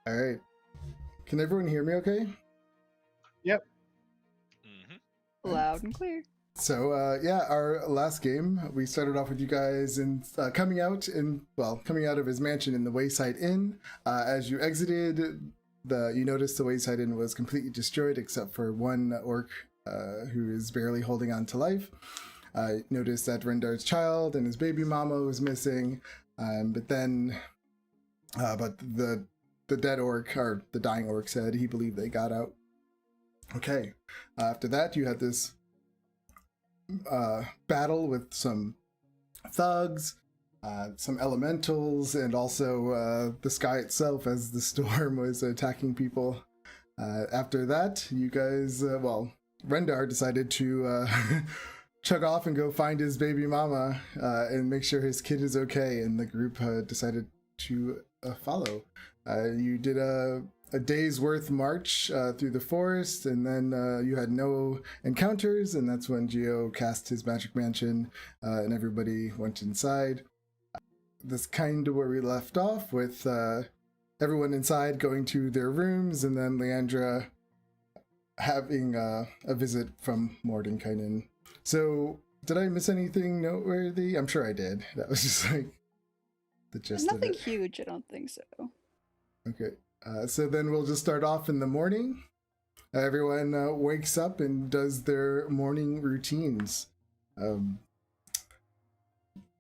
All right. Can everyone hear me okay? Yep. Loud and clear. So, our last game, we started off with you guys coming out of his mansion in the Wayside Inn. As you exited, you noticed the Wayside Inn was completely destroyed except for one orc who is barely holding on to life. Noticed that Rendar's child and his baby mama was missing, but the dead orc, or the dying orc, said he believed they got out. Okay. After that, you had this battle with some thugs, some elementals, and also the sky itself as the storm was attacking people. After that, you guys, Rendar decided to chug off and go find his baby mama and make sure his kid is okay, and the group decided to follow. You did a day's worth march through the forest, and then you had no encounters, and that's when Geo cast his magic mansion and everybody went inside. That's kind of where we left off, with everyone inside going to their rooms, and then Leandra having a visit from Mordenkainen. So did I miss anything noteworthy? I'm sure I did. That was just like the gist of it. Nothing huge, I don't think so. Okay. So then we'll just start off in the morning. Everyone wakes up and does their morning routines.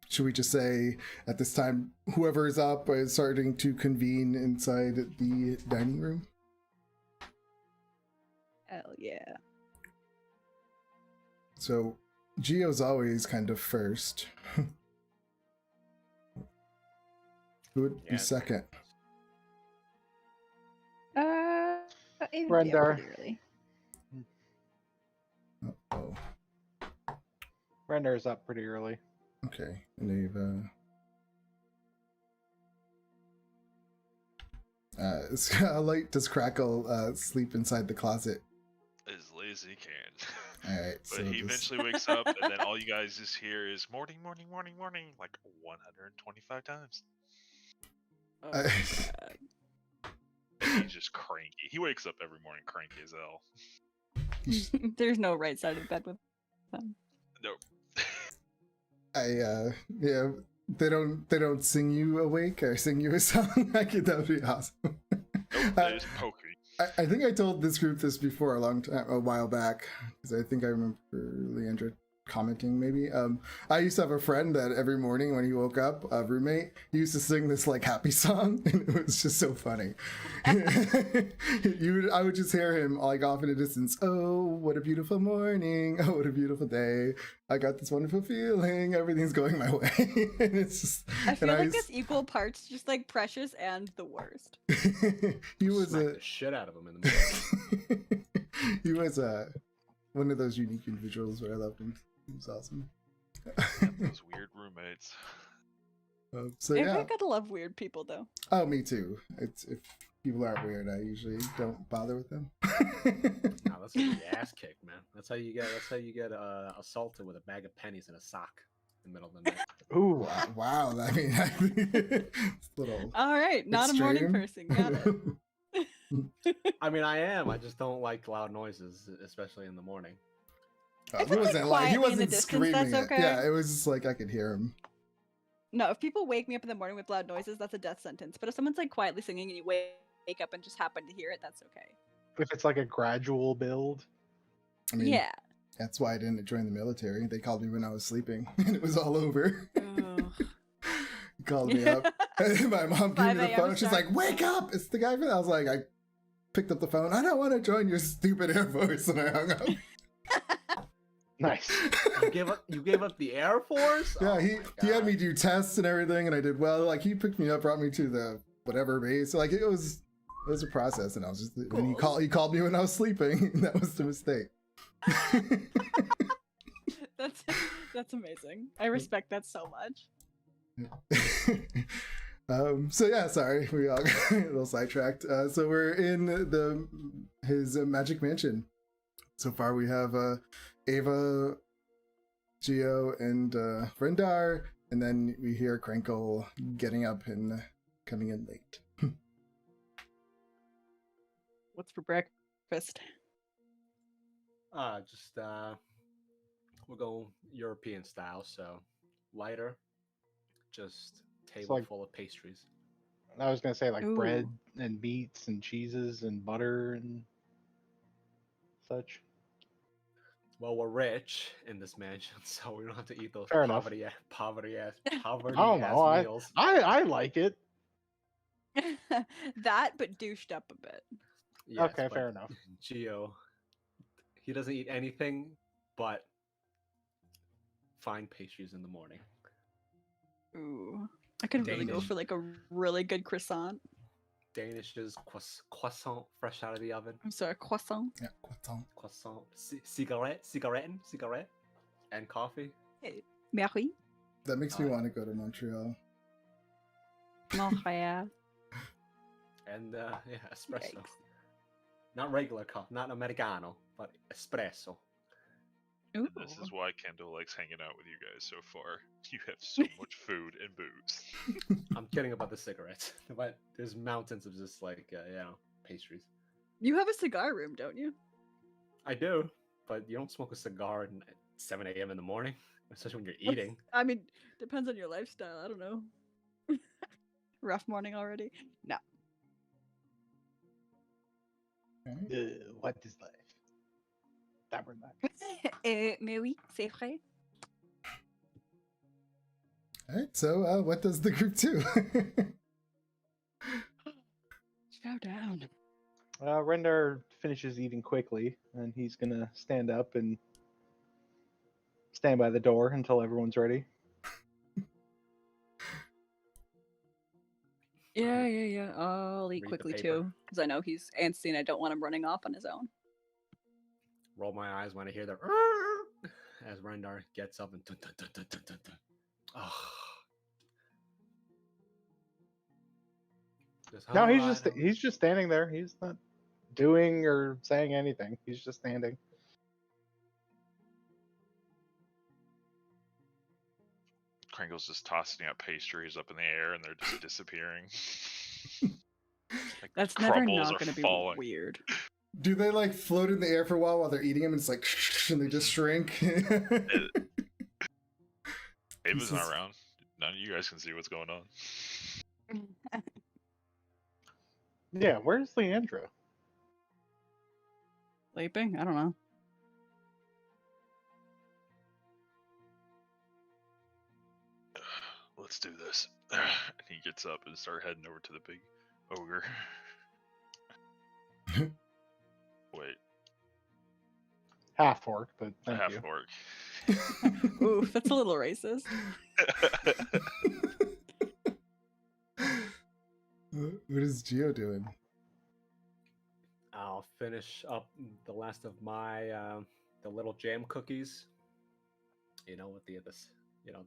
Should we just say at this time, whoever is up is starting to convene inside the dining room? Hell yeah. So Geo's always kind of first. Who would be second? It would be Rendar. up pretty early. Oh, Rendar's up pretty early. okay. And they've how late does Crackle sleep inside the closet? As late as he can. All right, But so he eventually wakes up, and then all you guys just hear is morning, morning, morning, morning, like 125 times. Oh, I- God. And he's just cranky. He wakes up every morning cranky as hell. There's no right side of the bed with them. Nope. yeah, they don't sing you awake or sing you a song. That would be awesome. Nope, they just poke you. I think I told this group this before a while back, because I think I remember Leandra commenting maybe. I used to have a friend that every morning when he woke up, a roommate, he used to sing this like happy song, and it was just so funny. I would just hear him like off in the distance. Oh, what a beautiful morning! Oh, what a beautiful day! I got this wonderful feeling. Everything's going my way. And it's just. I feel like it's equal parts just like precious and the worst. He was Smack the shit out of him in the morning. He was one of those unique individuals, but I loved him. He was awesome. Those weird roommates. So I yeah. gotta love weird people though. Oh, me too. It's if people aren't weird, I usually don't bother with them. No, that's your ass kicked, man. That's how you get assaulted with a bag of pennies and a sock in the middle of the night. Ooh. Wow. I mean, it's a little. All right, not a morning extreme. person. Got it. I mean, I am. I just don't like loud noises, especially in the morning. If He it's, wasn't like, he quietly in the wasn't distance, screaming that's it. okay. Yeah, it was just like I could hear him. No, if people wake me up in the morning with loud noises, that's a death sentence. But if someone's like quietly singing and you wake up and just happen to hear it, that's okay. If it's like a gradual build. I mean, Yeah. that's why I didn't join the military. They called me when I was sleeping, and it was all over. Ugh. He called me up. My mom gave 5 me the a.m. phone. She's start. like, "Wake up! It's the guy from." I was like, I picked up the phone. I don't want to join your stupid Air Force, and I hung up. Nice. You gave up the Air Force? Yeah, Oh he my had God. me do tests and everything, and I did well. Like he picked me up, brought me to the whatever base. So, like it was a process, and I was just. And he called me when I was sleeping. And that was the mistake. That's amazing. I respect that so much. So yeah, sorry, we all got a little sidetracked. So we're in his magic mansion. So far we have Ava, Geo, and Rendar, and then we hear Krankle getting up and coming in late. What's for breakfast? Just we'll go European style, so lighter, just table like- full of pastries. I was gonna say like bread Ooh. and meats and cheeses and butter and such. Well, we're rich in this mansion, so we don't have to eat those Fair enough. poverty ass I don't know. meals. I like it. That, but douched up a bit. Yes, Okay, but fair enough. Gio, he doesn't eat anything but fine pastries in the morning. Ooh. I could really go Danish. for like a really good croissant. Danish's croissant fresh out of the oven. I'm sorry, croissant. Yeah, croissant. Croissant, cigarette, and coffee. Merci. That makes me want to go to Montreal. Montréal. And yeah, espresso. Yikes. Not regular coffee, not americano, but espresso. Ooh. This is why Kendall likes hanging out with you guys so far. You have so much food and booze. I'm kidding about the cigarettes, but there's mountains of just like pastries. You have a cigar room, don't you? I do, but you don't smoke a cigar at 7 a.m. in the morning, especially when you're What's- eating. I mean, depends on your lifestyle. I don't know. Rough morning already. No. What is life? Tabernacle. Mais oui, c'est vrai. All right, so what does the group do? Chow down. Rendar finishes eating quickly, and he's gonna stand up and stand by the door until everyone's ready. Yeah. I'll eat Read the quickly paper. too, because I know he's antsy and I don't want him running off on his own. Roll my eyes when I hear the as Rendar gets up and dun, dun, dun, dun, dun, dun, dun. Oh. No, he's just standing there. He's not doing or saying anything. He's just standing. Kringle's just tossing out pastries up in the air and they're just disappearing. Like That's never crumbles not are going to be falling. weird. Do they like float in the air for a while they're eating them and it's like and they just shrink? Ava's not This is- around. None of you guys can see what's going on. Yeah, where's Leandra? Sleeping? I don't know. Let's do this. And he gets up and starts heading over to the big ogre. Wait, Half orc, but a thank half you. orc. Ooh, that's a little racist. What is Geo doing? I'll finish up the last of my the little jam cookies. You know, with the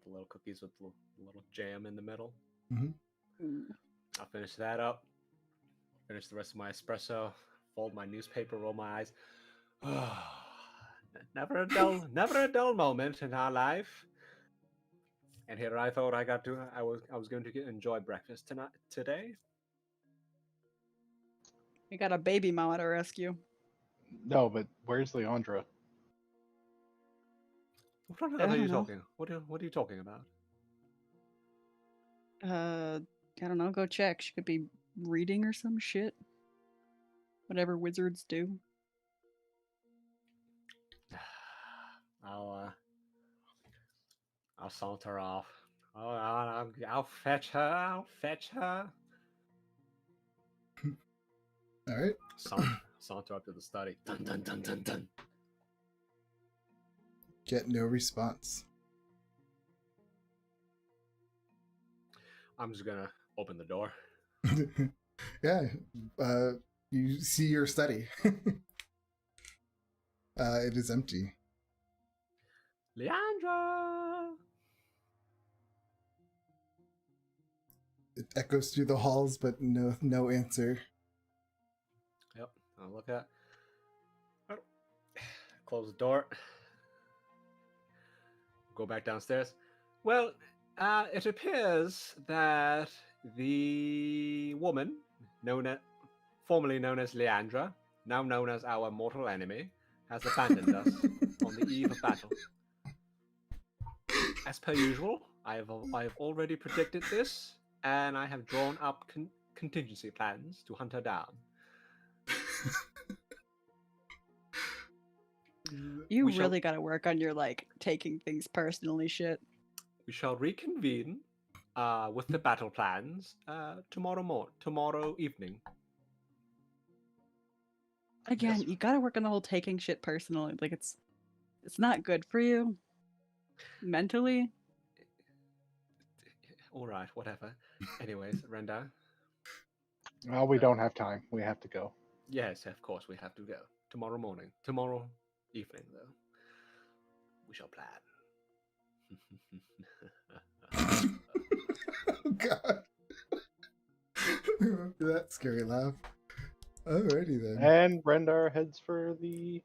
little cookies with the little jam in the middle. Ooh. I'll finish that up. Finish the rest of my espresso. Fold my newspaper. Roll my eyes. Never a dull moment in our life. And here I thought I was going to enjoy breakfast today. We got a baby mama to rescue. No, but where's Leandra? What on I earth are don't you know. talking? What are you talking about? I don't know. Go check. She could be reading or some shit. Whatever wizards do. I'll saunter off. Oh, I'll fetch her. I'll fetch her. All right. Saunter up to the study. Dun dun dun dun dun. Get no response. I'm just gonna open the door. Yeah. You see your study. It is empty. Leandra. It echoes through the halls, but no answer. Yep. I'll look at. Close the door. Go back downstairs. Well, it appears that the woman, formerly known as Leandra, now known as our mortal enemy, has abandoned us on the eve of battle. As per usual, I have already predicted this, and I have drawn up contingency plans to hunt her down. You We shall- really got to work on your like taking things personally shit. We shall reconvene with the battle plans tomorrow evening. Again, Yes. you got to work on the whole taking shit personally. Like it's not good for you mentally. All right, whatever. Anyways, Renda. Well, we don't have time. We have to go. Yes, of course, we have to go. Tomorrow morning. Tomorrow evening, though. We shall plan. Oh god. That scary laugh. Alrighty then. And Rendar heads for the.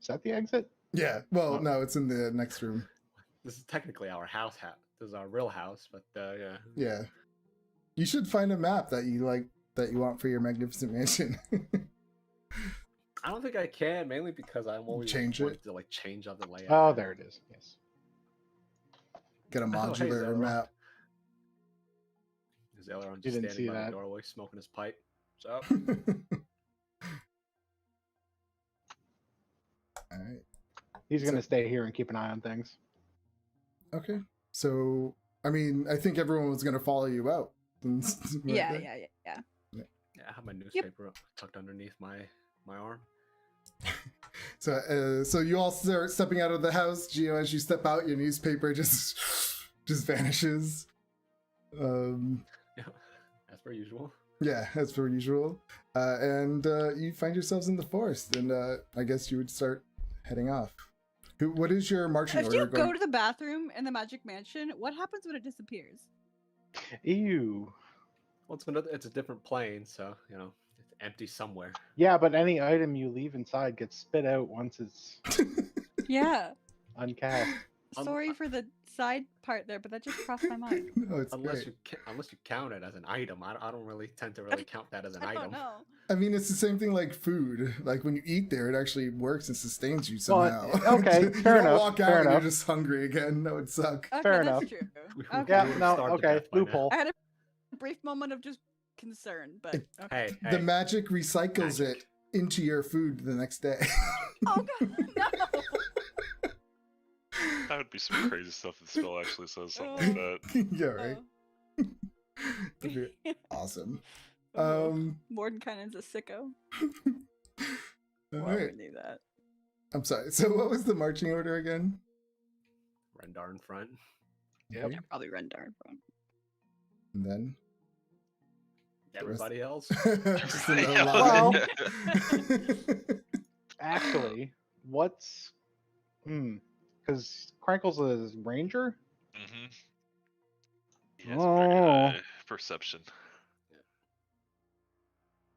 Is that the exit? Yeah. Well, no, it's in the next room. This is technically our house. This is our real house, but yeah. Yeah. You should find a map that you like that you want for your magnificent mansion. I don't think I can, mainly because I'm always Change wanted it? to like change up the layout. Oh, there it is. Yes. Get a Oh, hey, modular Zelda. map. Is Elrond You just didn't standing see by that. the doorway smoking his pipe? So Alright. He's So- gonna stay here and keep an eye on things. Okay. So I mean, I think everyone was gonna follow you out. Yeah. yeah, I have my newspaper tucked underneath my arm. So you all start stepping out of the house. Geo, as you step out, your newspaper just vanishes. Yeah, as per usual. Yeah, as per usual. And you find yourselves in the forest, and I guess you would start heading off. What is your marching If order? you go to the bathroom in the Magic Mansion, what happens when it disappears? Ew. Well, it's a different plane, so it's empty somewhere. Yeah, but any item you leave inside gets spit out once it's Yeah. uncast. Sorry for the side part there, but that just crossed my mind. No, it's Unless great. unless you count it as an item, I don't really tend to really count that as an I item. don't know. I mean, it's the same thing like food. Like when you eat there, it actually works and sustains you Well, somehow. okay, You fair don't enough, walk out fair and enough. you're just hungry again. That would suck. Okay, Fair that's enough. true. We Okay. Yeah, would've no, starved to okay, death by now. loophole. I had a brief moment of just concern, but okay. Hey, The magic recycles Magic. it into your food the next day. Oh god, no! That would be some crazy stuff if the spell actually says something like that. Yeah, right. That'd be awesome. Mordenkainen's a sicko. All Well, right. we knew that. I'm sorry. So, what was the marching order again? Rendar in front. Yep. Yeah, probably Rendar. And then Everybody else. just in a Yeah. Well- line. Actually, what's because Crankle's a ranger? Mm-hmm. He has Oh. very high perception.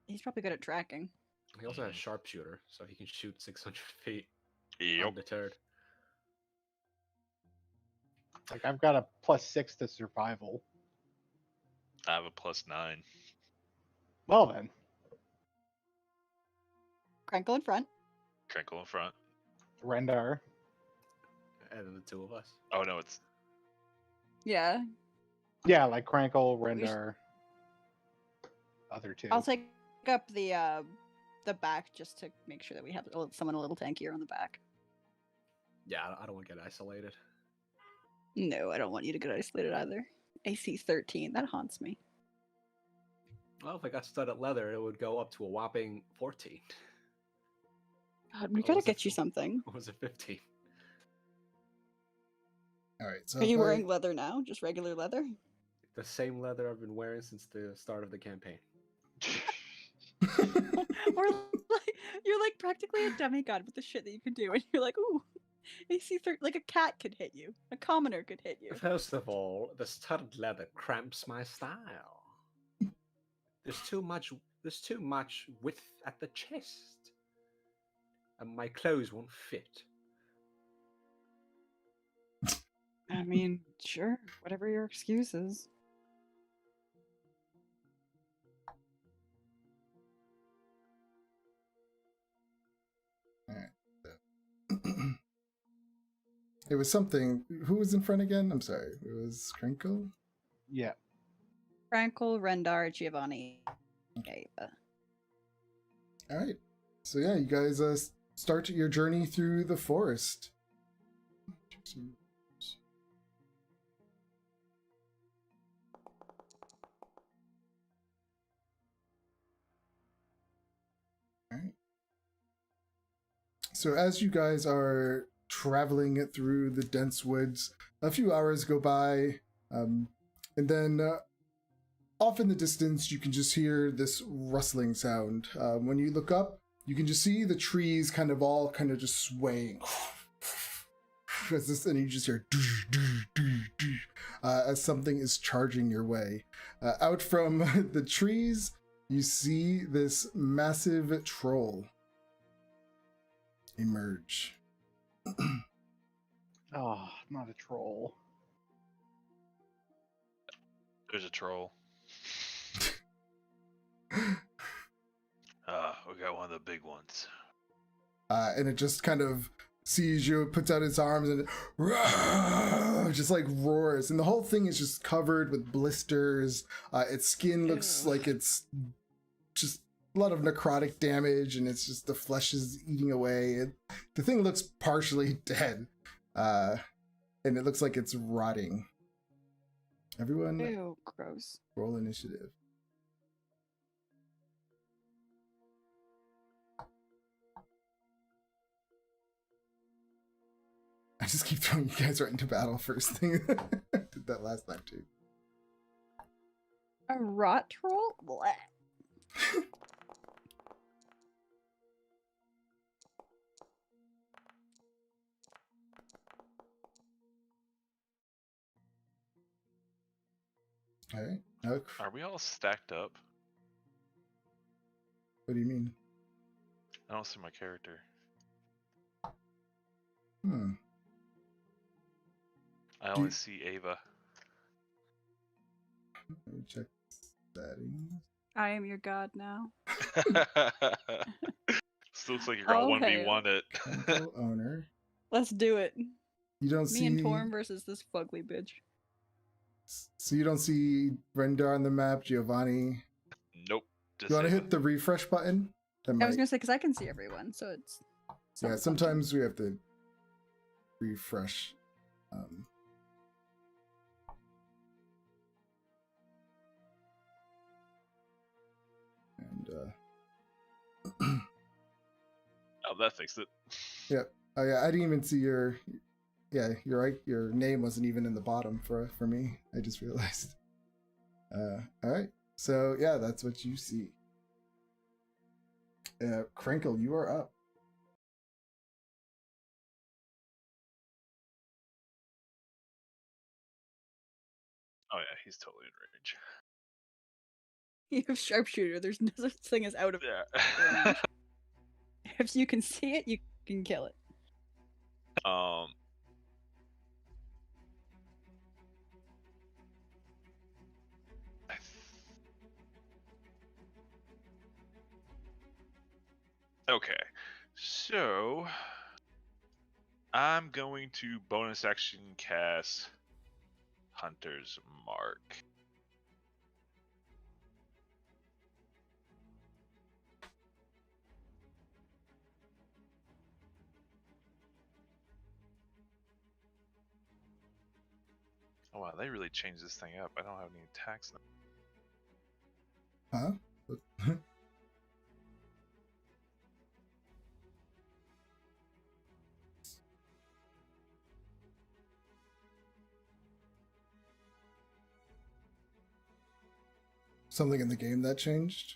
He's probably good at tracking. He also has sharpshooter, so he can shoot 600 feet Yep. undeterred. Like I've got a +6 to survival. I have a +9. Well then, Crankle in front. Crinkle in front. Rendar. And then the two of us. Oh no, it's Yeah. Yeah, like Crankle, We sh- Rendar. Other two. I'll take up the back just to make sure that we have someone a little tankier on the back. Yeah, I don't want to get isolated. No, I don't want you to get isolated either. AC 13, that haunts me. Well, if I got studded leather, it would go up to a whopping 14. God, we Oh, gotta was it get you f- something. Or was it 15? All right. So Are you if I- wearing leather now? Just regular leather? The same leather I've been wearing since the start of the campaign. Or like you're like practically a demigod with the shit that you can do, and you're like, ooh, AC 13, like a cat could hit you, a commoner could hit you. First of all, the studded leather cramps my style. There's too much width at the chest. And my clothes won't fit. I mean, sure, whatever your excuse is. It was something. Who was in front again? I'm sorry. It was Crinkle. Yeah. Frankel, Rendar, Giovanni, Ava. All right. So yeah, you guys start your journey through the forest. All right. So as you guys are traveling it through the dense woods, a few hours go by, and then off in the distance, you can just hear this rustling sound. When you look up, you can just see the trees all just swaying. And you just hear as something is charging your way. Out from the trees, you see this massive troll emerge. Oh, not a troll. There's a troll. We got one of the big ones. And it just kind of sees you, puts out its arms, and it just like roars. And the whole thing is just covered with blisters. Its skin looks like it's just a lot of necrotic damage, and it's just the flesh is eating away. The thing looks partially dead, and it looks like it's rotting. Everyone, Ew, gross. roll initiative. I just keep throwing you guys right into battle first thing. Did that last time too. A rot troll? Bleh. All right. Now, Are we all stacked up? what do you mean? I don't see my character. I only Do- see Ava. Let me check settings. I am your god now. Still looks like you're gonna Okay. 1v1 it. Control owner. Let's do it. You don't Me see. and Torm versus this fugly bitch. So you don't see Rendar on the map, Giovanni. Nope. Just You want to Ava. hit the refresh button? That I was might- gonna say because I can see everyone, so it's. Yeah, not sometimes we have to refresh. And Oh, that fixed it. oh yeah, I didn't even see your. Yeah, you're right. Your name wasn't even in the bottom for me. I just realized. All right. So yeah, that's what you see. Crinkle, you are up. Oh yeah, he's totally in rage. You have sharpshooter. There's no such thing as out of Yeah. range. If you can see it, you can kill it. I okay, so I'm going to bonus action cast Hunter's Mark. Oh wow, they really changed this thing up. I don't have any attacks now. Huh? Something in the game that changed?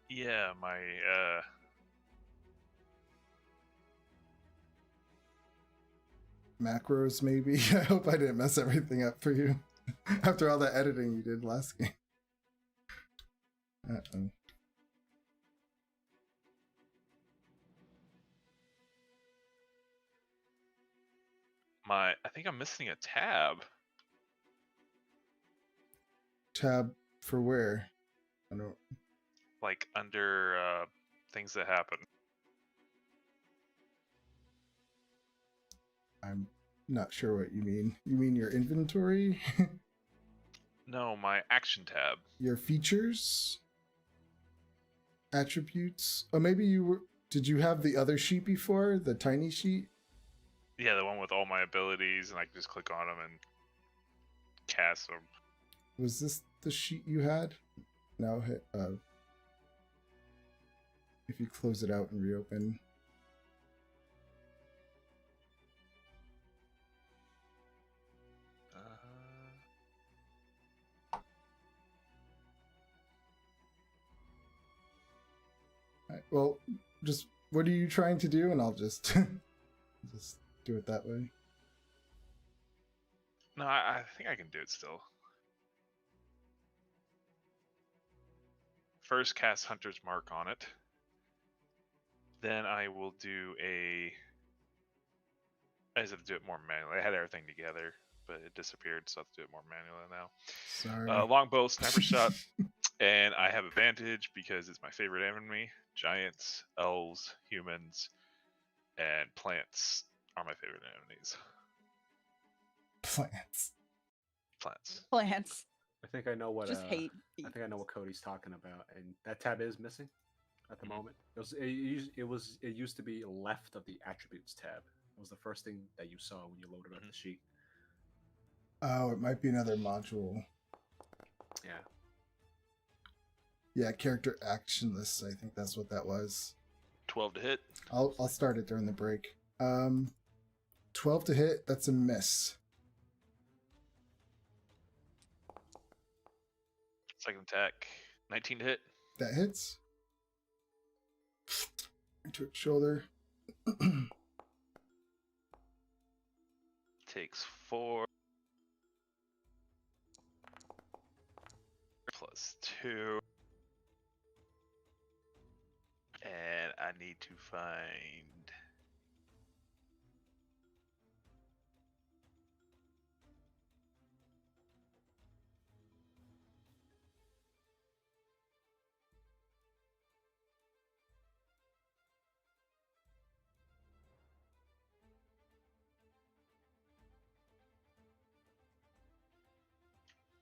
Yeah, my Macros, maybe? I hope I didn't mess everything up for you. After all that editing you did last game. Uh-oh. I think I'm missing a tab. Tab for where? I don't. Like under things that happen. I'm not sure what you mean. You mean your inventory? No, my action tab. Your features? Attributes? Oh, maybe you were... Did you have the other sheet before? The tiny sheet? Yeah, the one with all my abilities, and I can just click on them and cast them. Was this the sheet you had? Now hit... if you close it out and reopen... Alright, well, just what are you trying to do? And I'll just just do it that way. No, I think I can do it still. First, cast Hunter's Mark on it. Then I will do a... I just have to do it more manually. I had everything together, but it disappeared, so I have to do it more manually now. Sorry. Longbow, sniper shot, and I have advantage because it's my favorite enemy. Giants, elves, humans, and plants are my favorite enemies. Plants. Plants. I think I know what. Just hate. I think I know what Cody's talking about, and that tab is missing at the moment. It used to be left of the attributes tab. It was the first thing that you saw when you loaded up the sheet. Oh, it might be another module. Yeah. Yeah, character action lists. I think that's what that was. 12 to hit. I'll start it during the break. 12 to hit. That's a miss. Second attack, 19 to hit. That hits. Into its shoulder. Takes 4 plus 2. And I need to find...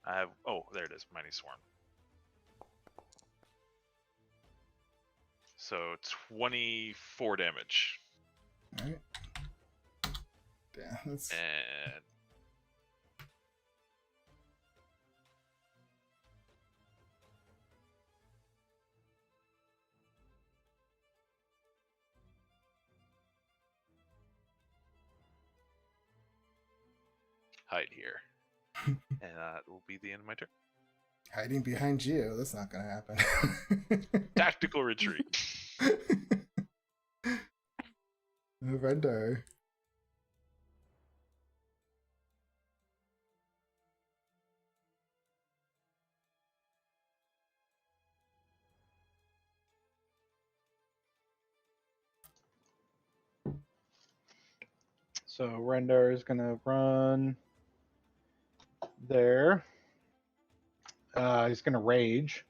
I have... Oh, there it is. Mighty Swarm. So 24 damage. Alright. Yeah, that's... And... hide here. And that will be the end of my turn. Hiding behind Geo. That's not gonna happen. Tactical retreat. Render. So Rendar is gonna run there. He's gonna rage.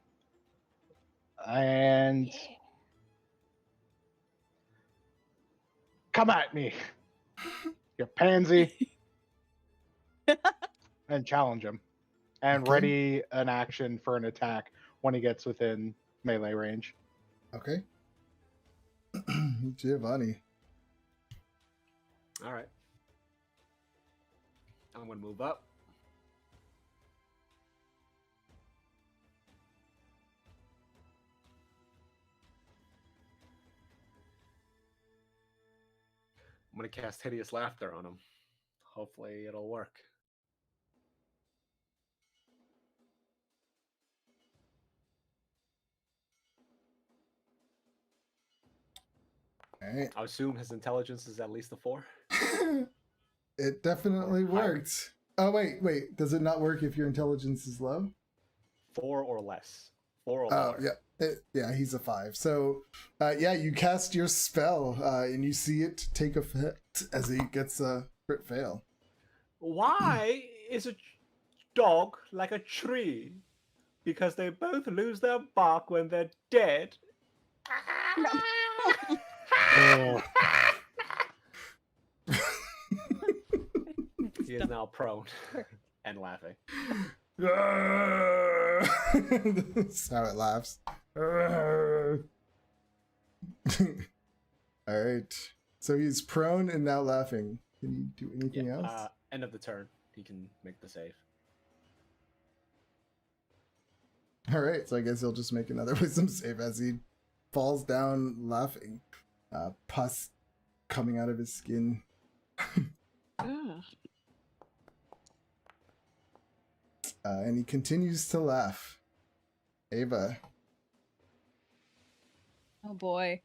And come at me, you pansy. And challenge him. And Okay. ready an action for an attack when he gets within melee range. Okay. Giovanni. All right. I'm gonna move up. I'm gonna cast Hideous Laughter on him. Hopefully it'll work. Alright. I assume his intelligence is at least a 4. It definitely worked. Oh, wait. Does it not work if your intelligence is low? 4 or less. 4 or Oh, lower. yeah. Yeah, he's a 5. So, yeah, you cast your spell, and you see it take effect as he gets a crit fail. Why is a dog like a tree? Because they both lose their bark when they're dead. Oh. He is now prone and laughing. That's how it laughs. Alright. So he's prone and now laughing. Can you do anything else? End of the turn. He can make the save. Alright, so I guess he'll just make another wisdom save as he falls down laughing. Pus coming out of his skin. And he continues to laugh. Ava. Oh boy.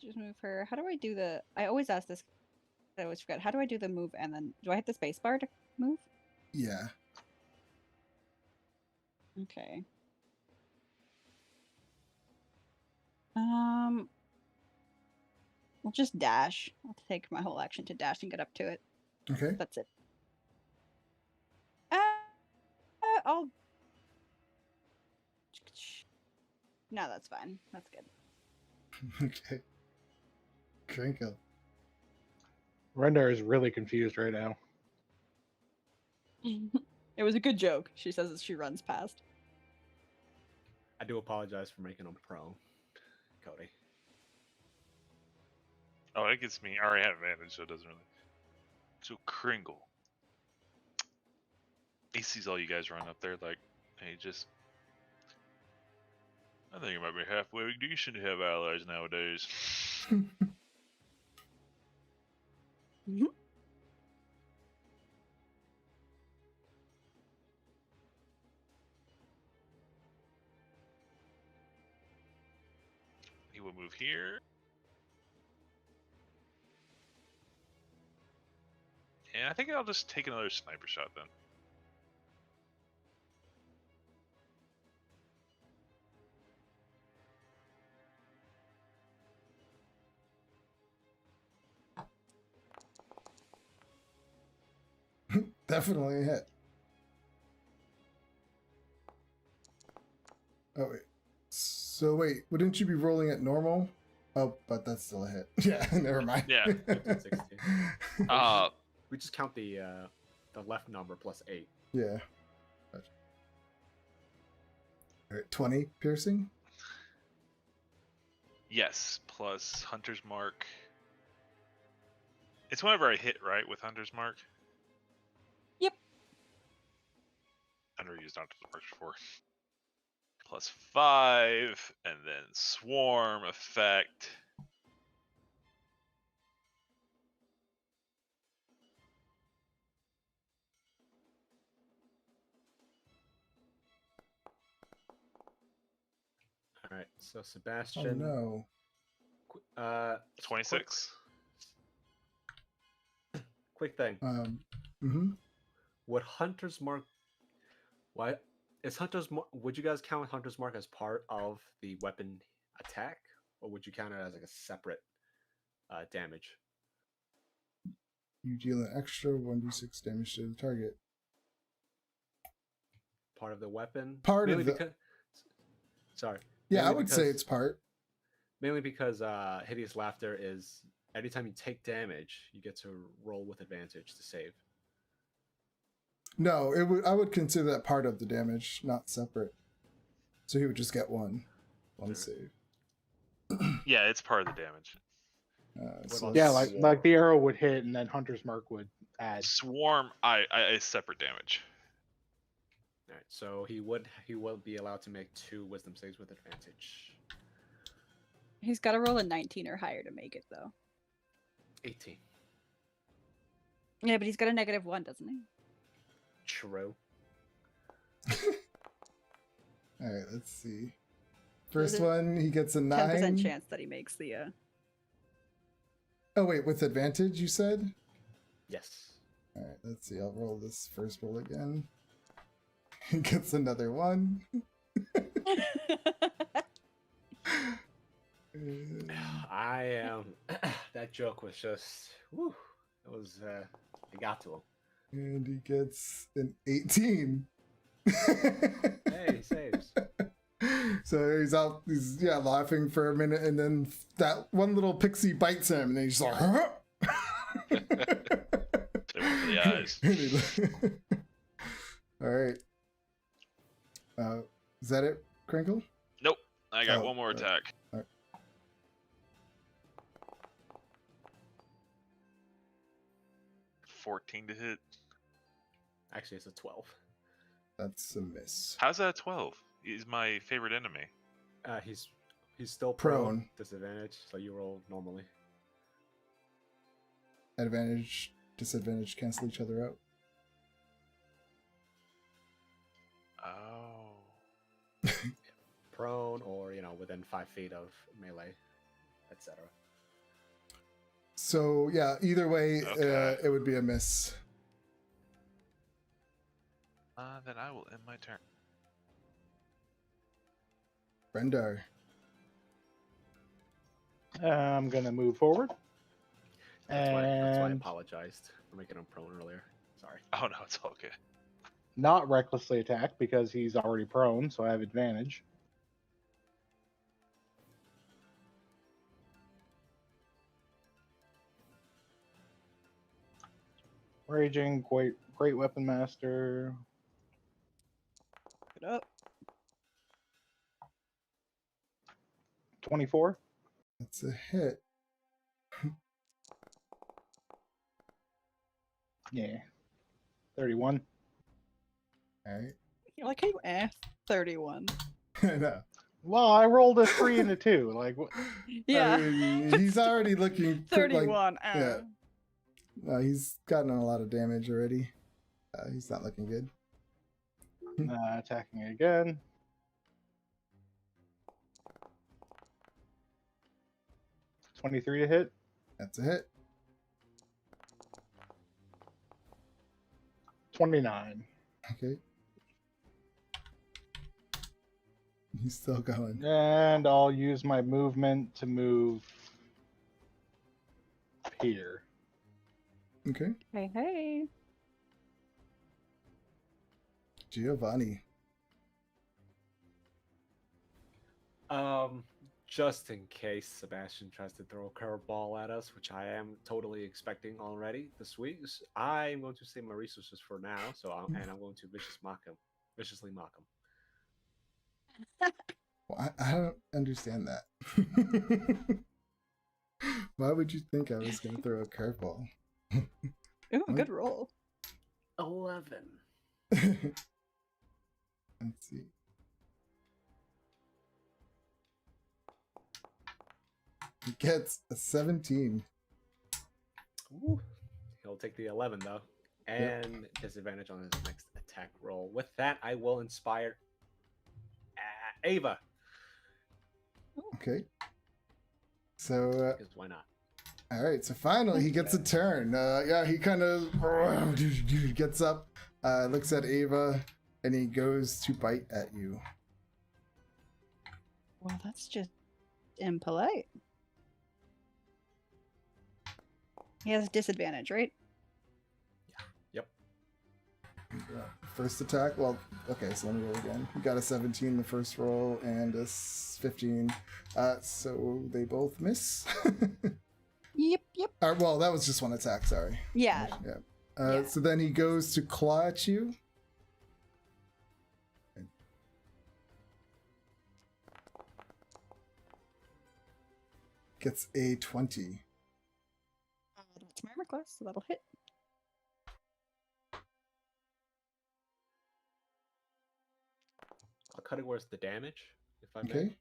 Just move her. How do I do the? I always ask this. I always forget. How do I do the move? And then do I hit the space bar to move? Yeah. Okay. We'll just dash. I'll take my whole action to dash and get up to it. Okay. That's it. I'll. No, that's fine. That's good. Okay. Crinkle. Rendar is really confused right now. It was a good joke, she says as she runs past. I do apologize for making him prone, Cody. Oh, that gets me. I already have advantage, so it doesn't really. So Kringle. He sees all you guys run up there, like, hey, just. I think it might be halfway decent to have allies nowadays. He will move here. And I think I'll just take another sniper shot then. Definitely a hit. Oh, wait. So, wait, wouldn't you be rolling at normal? Oh, but that's still a hit. Yeah, never mind. Yeah. 15, 16. We just count the left number plus 8. Yeah. Gotcha. All right, 20 piercing? Yes, plus Hunter's Mark. It's whenever I hit, right, with Hunter's Mark? Yep. I never used Hunter's Mark before. Plus 5, and then Swarm effect. All right, so Oh, Sebastian. no. 26. Quick thing. Mm-hmm. Would Hunter's Mark? Why is Hunter's Mark? Would you guys count Hunter's Mark as part of the weapon attack, or would you count it as like a separate damage? You deal an extra 1d6 damage to the target. Part of the weapon. Part of mainly the- because. Sorry. Yeah, I mainly would say because- it's part. Mainly because Hideous Laughter is anytime you take damage, you get to roll with advantage to save. No, it would. I would consider that part of the damage, not separate. So he would just get one Sure. save. Yeah, it's part of the damage. So about Yeah, it's- like the arrow would hit and then Hunter's Mark would add. Swarm, I is separate damage. All right, so he will be allowed to make 2 wisdom saves with advantage. He's got to roll a 19 or higher to make it, though. 18. Yeah, but he's got a -1, doesn't he? True. All right, let's see. First it one, he gets a 9. 10% chance that he makes the. Oh wait, with advantage, you said? Yes. All right, let's see. I'll roll this first roll again. He gets another 1. I am. That joke was just. Whew, it was. It got to him. And he gets an 18. Hey, he saves. So he's out, laughing for a minute, and then that one little pixie bites him, and he's like, huh? They went for the eyes. All right. Is that it, Crinkle? Nope. I got Oh, one more attack. all right. 14 to hit. Actually, it's a 12. That's a miss. How's that 12? He's my favorite enemy. He's still Prone. Disadvantage, so you roll normally. Advantage, disadvantage cancel each other out. Oh. Prone, or within 5 feet of melee, etc. So yeah, either way, Okay. it would be a miss. Then I will end my turn. Brendar. I'm gonna move forward. That's why I And apologized for making him prone earlier. Sorry. Oh no, it's all good. not recklessly attack because he's already prone, so I have advantage. Raging, great weapon master. It up. 24. That's a hit. Yeah. 31. All right. You're like, hey, 31. No. Well, I rolled a 3 and a 2. Like, what? Yeah. I mean, he's already looking. 31. yeah. He's gotten a lot of damage already. He's not looking good. Attacking again. $23 to hit. That's a hit. 29. Okay. He's still going. And I'll use my movement to move here. Okay. Hey. Giovanni. Just in case Sebastian tries to throw a curveball at us, which I am totally expecting already this week, I'm going to save my resources for now. And I'm going to viciously mock him. Well, I don't understand that. Why would you think I was going to throw a curveball? Ooh, good roll. 11. Let's see. He gets a 17. Ooh. He'll take the 11 though, and disadvantage on his next attack roll. With that, I will inspire Ava. Okay. So, Because why not? all right. So finally, he gets a turn. Yeah, he kind of gets up, looks at Ava, and he goes to bite at you. Well, that's just impolite. He has disadvantage, right? Yep. First attack. Well, okay. So let me roll again. He got a 17 the first roll and a 15. So they both miss. Yep. Well, that was just one attack. Sorry. Yeah. Yeah. Yeah. So then he goes to claw at you. Gets a 20. That's my armor class, so that'll hit. I'll cut it where's the damage, if I may. Okay.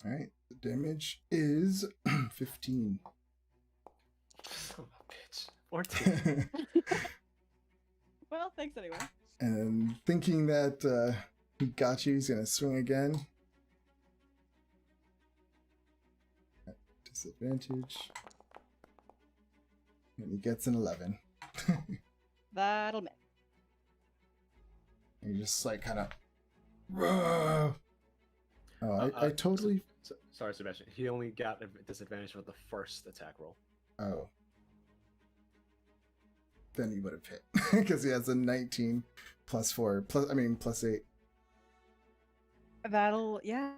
All right. The damage is 15. Son of a bitch. 14. Well, thanks anyway. And thinking that he got you, he's gonna swing again. At disadvantage. And he gets an 11. That'll miss. And you just like kind of. Oh, I totally. Sorry, Sebastian. He only got a disadvantage for the first attack roll. Oh. Then he would have hit because he has a 19 plus 4 plus 8. That'll, yeah.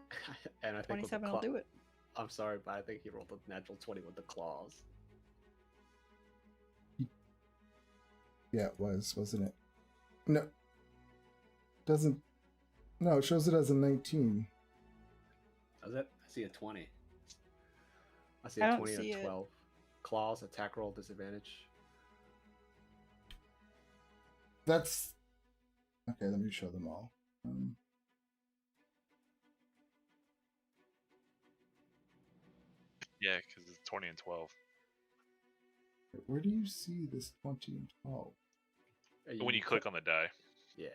And I think with the 27 will do it. I'm sorry, but I think he rolled a natural 20 with the claws. Yeah, it was, wasn't it? No. Doesn't. No, it shows it as a 19. Does it? I see a 20. I see I a don't 20 and see a it. 12. Claws, attack roll, disadvantage. That's. Okay, let me show them all. Yeah, because it's 20 and 12. Where do you see this 20 and 12? When you click on the die, Yeah.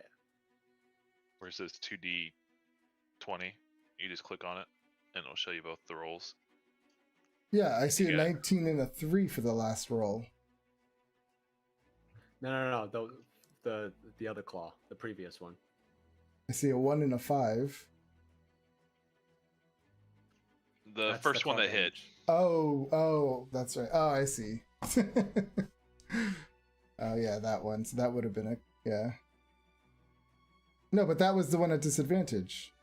where it says 2d20, you just click on it, and it'll show you both the rolls. Yeah, I see a Yeah. 19 and a 3 for the last roll. No. The other claw, the previous one. I see a 1 and a 5. The That's first one claw that hit. damage. Oh, that's right. Oh, I see. Oh, yeah, that one. So that would have been a. Yeah. No, but that was the one at disadvantage.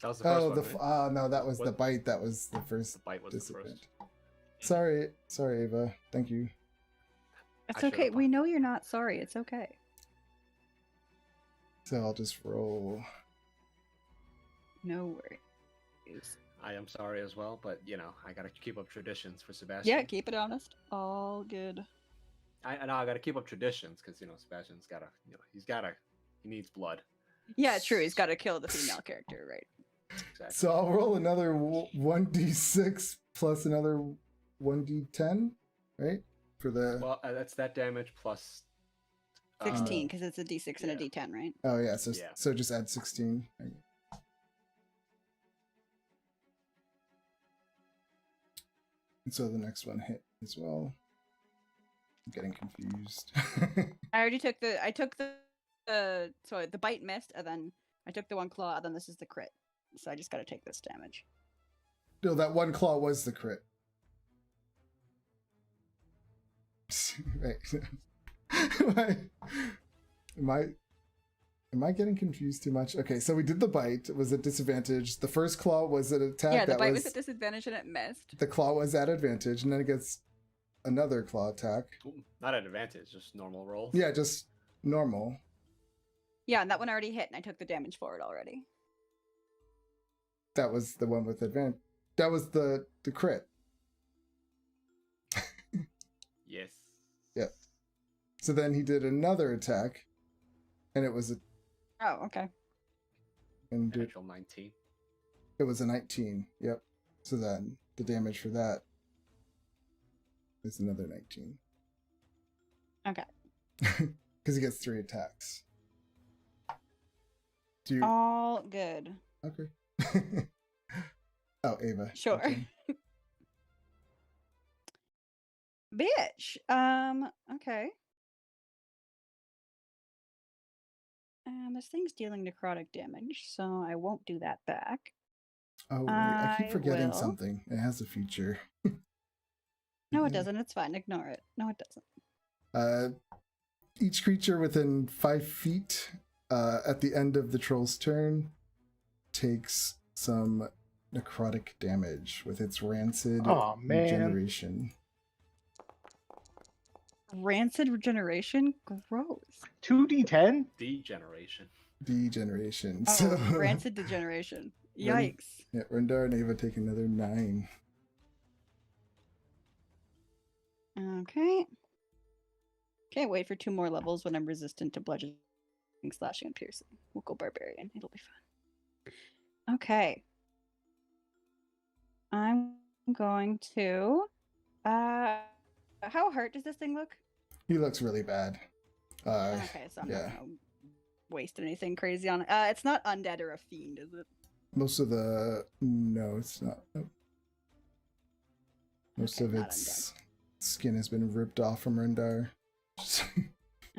That was the first Oh, one. right? no, that was the What? bite. That was the first The bite was the disadvantage. first. Sorry, Ava. Thank you. It's I showed okay. up We on- know you're not sorry. It's okay. So I'll just roll. No worries. I am sorry as well, but I gotta keep up traditions for Sebastian. Yeah, keep it honest. All good. I know I gotta keep up traditions because Sebastian's gotta, he needs blood. Yeah, true. He's got to kill the female character, right? Exactly. So I'll roll another 1d6 plus another 1d10, right? For the. Well, that's that damage plus 16, because it's a d6 and a yeah. d10, right? Oh, yeah. So, Yeah. so just add 16. And so the next one hit as well. I'm getting confused. I already took the. So the bite missed, and then I took the one claw, and then this is the crit. So I just got to take this damage. No, that one claw was the crit. Right. Am I getting confused too much? Okay, so we did the bite. It was a disadvantage. The first claw was an attack. Yeah, the that bite was at disadvantage and it missed. The claw was at advantage, and then it gets another claw attack. Ooh, not at advantage, just normal roll. Yeah, just normal. Yeah, and that one already hit, and I took the damage for it already. That was the one with advantage. That was the crit. Yes. Yep. So then he did another attack, and it was a Oh, okay. and it, Natural 19. it was a 19. Yep. So then the damage for that is another 19. Okay. Because he gets 3 attacks. Do you? All good. Okay. Oh, Ava. Sure. okay. Bitch. Okay. This thing's dealing necrotic damage, so I won't do that back. Oh, wait, I keep I forgetting will. something. It has a feature. No, it doesn't. It's fine. Ignore it. No, it doesn't. Each creature within 5 feet at the end of the troll's turn takes some necrotic damage with its rancid Aw, man. regeneration. Rancid regeneration? Gross. 2d10? Degeneration. Degeneration. Oh, So rancid degeneration. Ren- Yikes. yeah, Rendar and Ava take another 9. Okay. Okay, wait for 2 more levels when I'm resistant to bludgeoning, slashing, and piercing. We'll go barbarian. It'll be fun. Okay. I'm going to. How hurt does this thing look? He looks really bad. Okay, so I'm yeah. not gonna waste anything crazy on it. It's not undead or a fiend, is it? Most of the no, it's not. Nope. Most Okay, of not its skin has been ripped off from Rendar.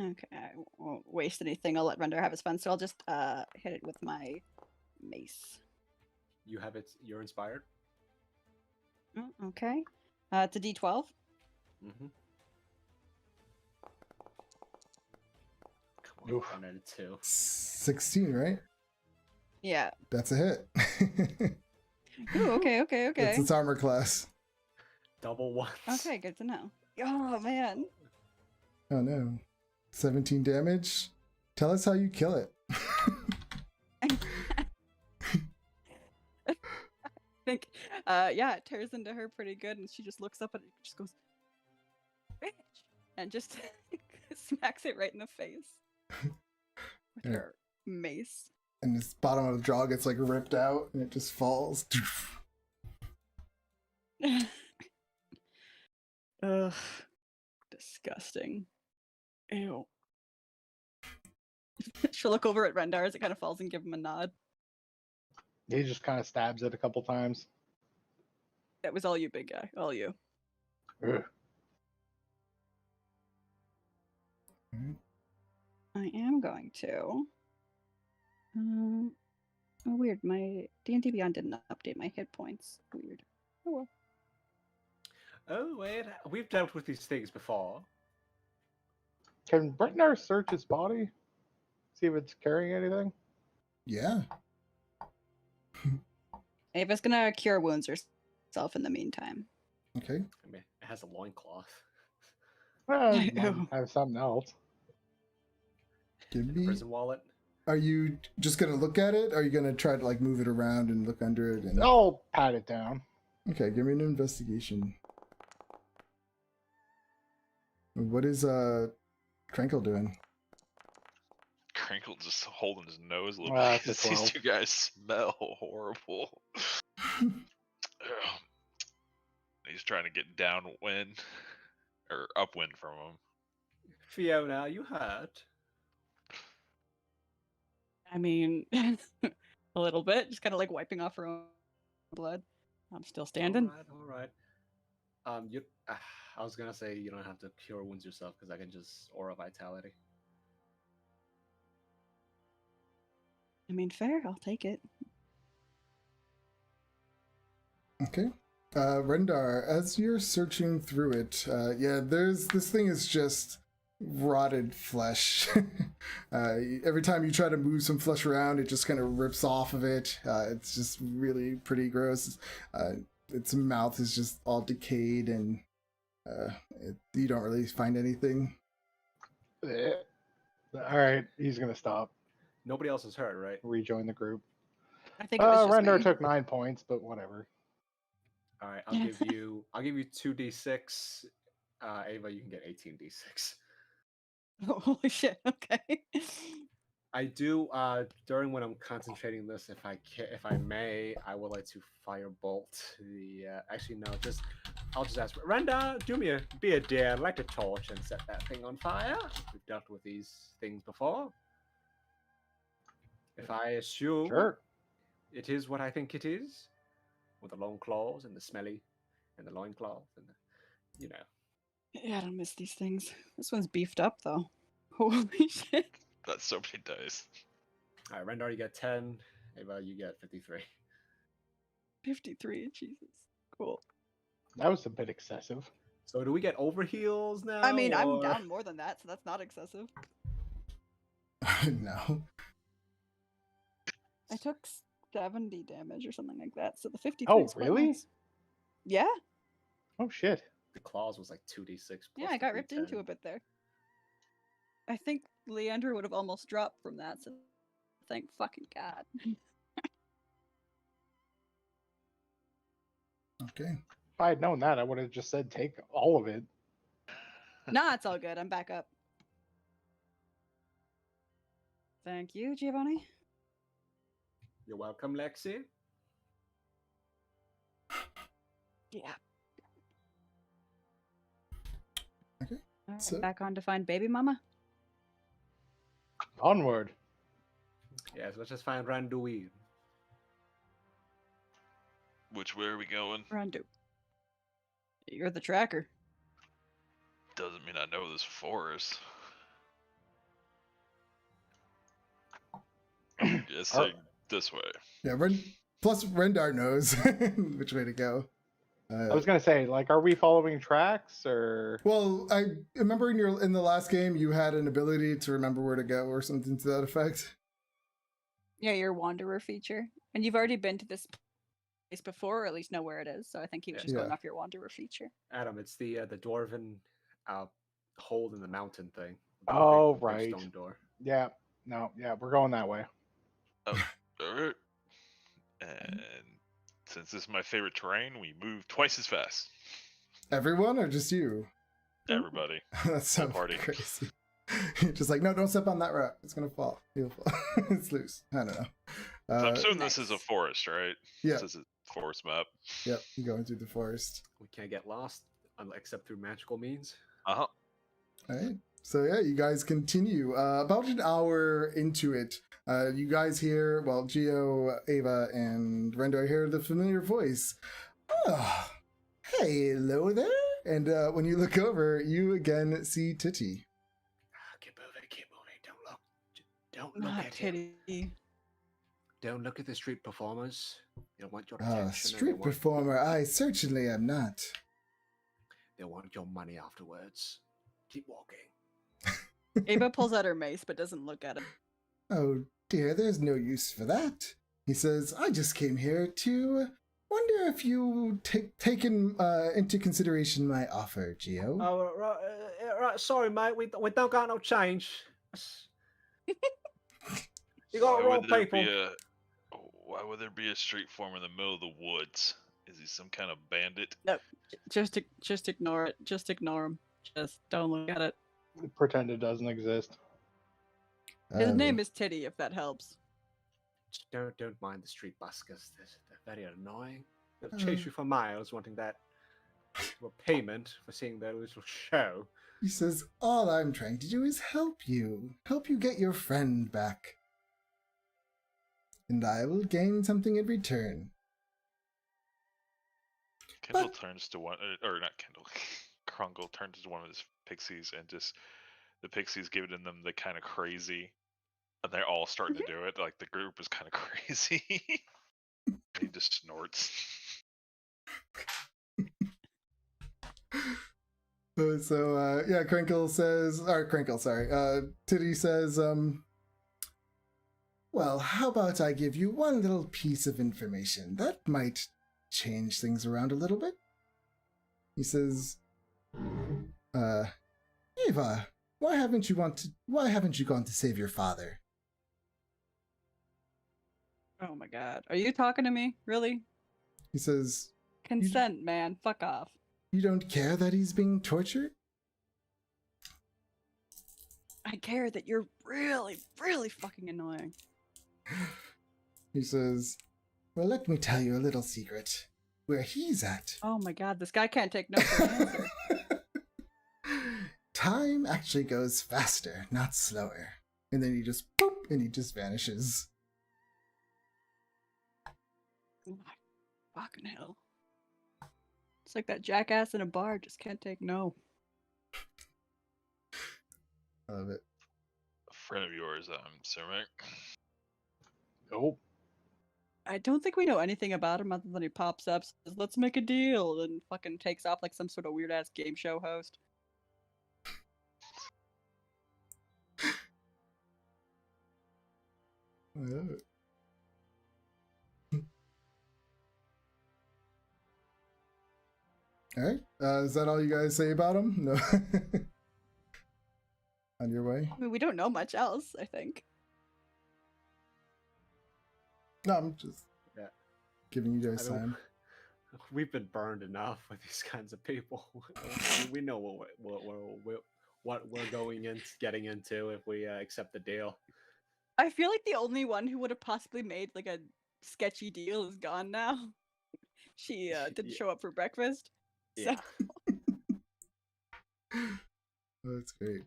Okay, I won't waste anything. I'll let Rendar have his fun. So I'll just hit it with my mace. You have it. You're inspired. Oh, okay. It's a D12. Mm-hmm. Come on, Oof. 1 and a 2. 16, right? Yeah. That's a hit. Ooh, okay. It's its armor class. Double ones. Okay, good to know. Oh man. Oh no. 17 damage. Tell us how you kill it. think, yeah, it tears into her pretty good, and she just looks up and just goes, "Bitch," and just smacks it right in the face with Yeah. her mace. And this bottom of the jaw gets like ripped out and it just falls. Ugh, disgusting. Ew. She'll look over at Rendar as it kind of falls and give him a nod. He just kind of stabs it a couple times. That was all you, big guy. All you. Ugh. I am going to. Oh, weird. My D&D Beyond didn't update my hit points. Weird. Oh well. Oh wait, we've dealt with these things before. Can Britnar search his body? See if it's carrying anything? Yeah. Ava's gonna cure wounds herself in the meantime. Okay. I mean, it has a loincloth. Well, Ew. might have something else. Give A me. prison wallet. Are you just gonna look at it? Or are you gonna try to like move it around and look under it? And... I'll pat it down. Okay, give me an investigation. What is Crankle doing? Crinkle just holding his nose a little Ah, bit it's a because these 12. two guys smell horrible. Ugh. He's trying to get downwind or upwind from him. Fiona, you hurt? I mean, a little bit. Just kind of like wiping off her own blood. I'm still standing. All right. You. I was gonna say you don't have to cure wounds yourself because I can just aura vitality. I mean, fair. I'll take it. Okay. Rendar, as you're searching through it, yeah, this thing is just rotted flesh. Every time you try to move some flesh around, it just kind of rips off of it. It's just really pretty gross. Its mouth is just all decayed, and you don't really find anything. Alright, he's gonna stop. Nobody else is hurt, right? Rejoin the group. I think it was just Rendar me. took 9 points, but whatever. All right, I'll give you 2d6. Ava, you can get 18d6. Oh, holy shit. Okay. I do during when I'm concentrating this, if I may, I would like to firebolt the. Actually, no, I'll just ask Renda, be a dear, light a torch and set that thing on fire. We've dealt with these things before. If I assume Sure. it is what I think it is, with the long claws and the smelly, and the loincloth and the, you know. Yeah, I don't miss these things. This one's beefed up though. Holy shit. That's so many dice. All right, Rendar, you get 10. Ava, you get 53. 53. Jesus. Cool. That was a bit excessive. So do we get overheals now? I mean, I'm or- down more than that, so that's not excessive. No. I took 70 damage or something like that, so the 53 Oh, is quite really? nice. Yeah, Oh shit. The claws was like 2d6. yeah, plus I got the ripped into D10. a bit there. I think Leandra would have almost dropped from that, so thank fucking God. Okay. If I had known that, I would have just said take all of it. Nah, it's all good. I'm back up. Thank you, Giovanni. You're welcome, Lexi. Yeah. Okay, Alright, so- back on to find baby mama. Onward. Yes, let's just find Randuin. Which way are we going? Randu. You're the tracker. Doesn't mean I know this forest. I'm guessing this way. Yeah, plus Rendar knows which way to go. I was gonna say, like, are we following tracks or? Well, I remember in the last game you had an ability to remember where to go or something to that effect. Yeah, your wanderer feature. And you've already been to this place before, or at least know where it is, so I think he was just going Yeah. off your wanderer feature. Adam, it's the dwarven hole in the mountain thing. Oh, big right. stone door. Yeah. No. Yeah, we're going that way. All right. And since this is my favorite terrain, we move twice as fast. Everyone or just you? Everybody. That sounds party. crazy. You're just like, no, don't step on that rock. It's gonna fall. You'll fall. It's loose. I don't know. So I'm assuming this is a Nice. forest, right? Yeah. This is a forest map. Yep, you're going through the forest. We can't get lost except through magical means. Uh-huh. All right. So yeah, you guys continue. About an hour into it, you guys hear, well, Geo, Ava, and Rendo hear the familiar voice. Oh, hello there. And when you look over, you again see Titty. Keep moving. Don't look Not at him. Titty. Don't look at the street performers. They want your attention. and Street they want- performer, I certainly am not. They want your money afterwards. Keep walking. Ava pulls out her mace but doesn't look at it. Oh dear, there's no use for that. He says, I just came here to wonder if you taken into consideration my offer, Geo. Oh, right. Sorry, mate. We don't got no change. You got the wrong people. Why would there be a street performer in the middle of the woods? Is he some kind of bandit? Just ignore it. Just ignore him. Just don't look at it. Pretend it doesn't exist. His Oh. name is Titty, if that helps. Don't mind the street buskers. They're very annoying. They'll chase you for miles, wanting that payment for seeing their little show. He says, all I'm trying to do is help you get your friend back. And I will gain something in return. Kendall turns to one, or not Kendall. Krungle turns to one of his pixies, and just the pixies giving them the kind of crazy, and they're all starting to do it. Like the group is kind of crazy. He just snorts. Yeah, Titty says, well, how about I give you one little piece of information that might change things around a little bit? He says, Ava, why haven't you gone to save your father? Oh my god. Are you talking to me? Really? He says, Consent, man. Fuck off. you don't care that he's being tortured? I care that you're really, really fucking annoying. He says, well, let me tell you a little secret. Where he's at. Oh my god, this guy can't take no for an answer. Time actually goes faster, not slower. And then he just boop, and he just vanishes. Oh my fucking hell. It's like that jackass in a bar just can't take no. I love it. A friend of yours, I'm assuming. Nope. I don't think we know anything about him other than he pops up, says, let's make a deal, and fucking takes off like some sort of weird ass game show host. I love it. Alright, is that all you guys say about him? No. On your way? I mean, we don't know much else, I think. No, I'm just Yeah. giving you guys I don't- time. We've been burned enough with these kinds of people. We know what we're getting into if we accept the deal. I feel like the only one who would have possibly made like a sketchy deal is gone now. She didn't Yeah. show up for breakfast. So Yeah. Oh, that's great.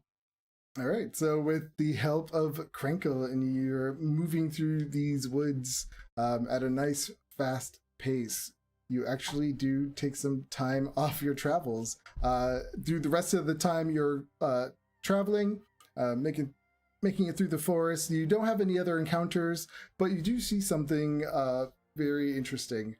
All right, so with the help of Krenkle, and you're moving through these woods at a nice, fast pace, you actually do take some time off your travels. Through the rest of the time you're traveling, making it through the forest, you don't have any other encounters, but you do see something very interesting.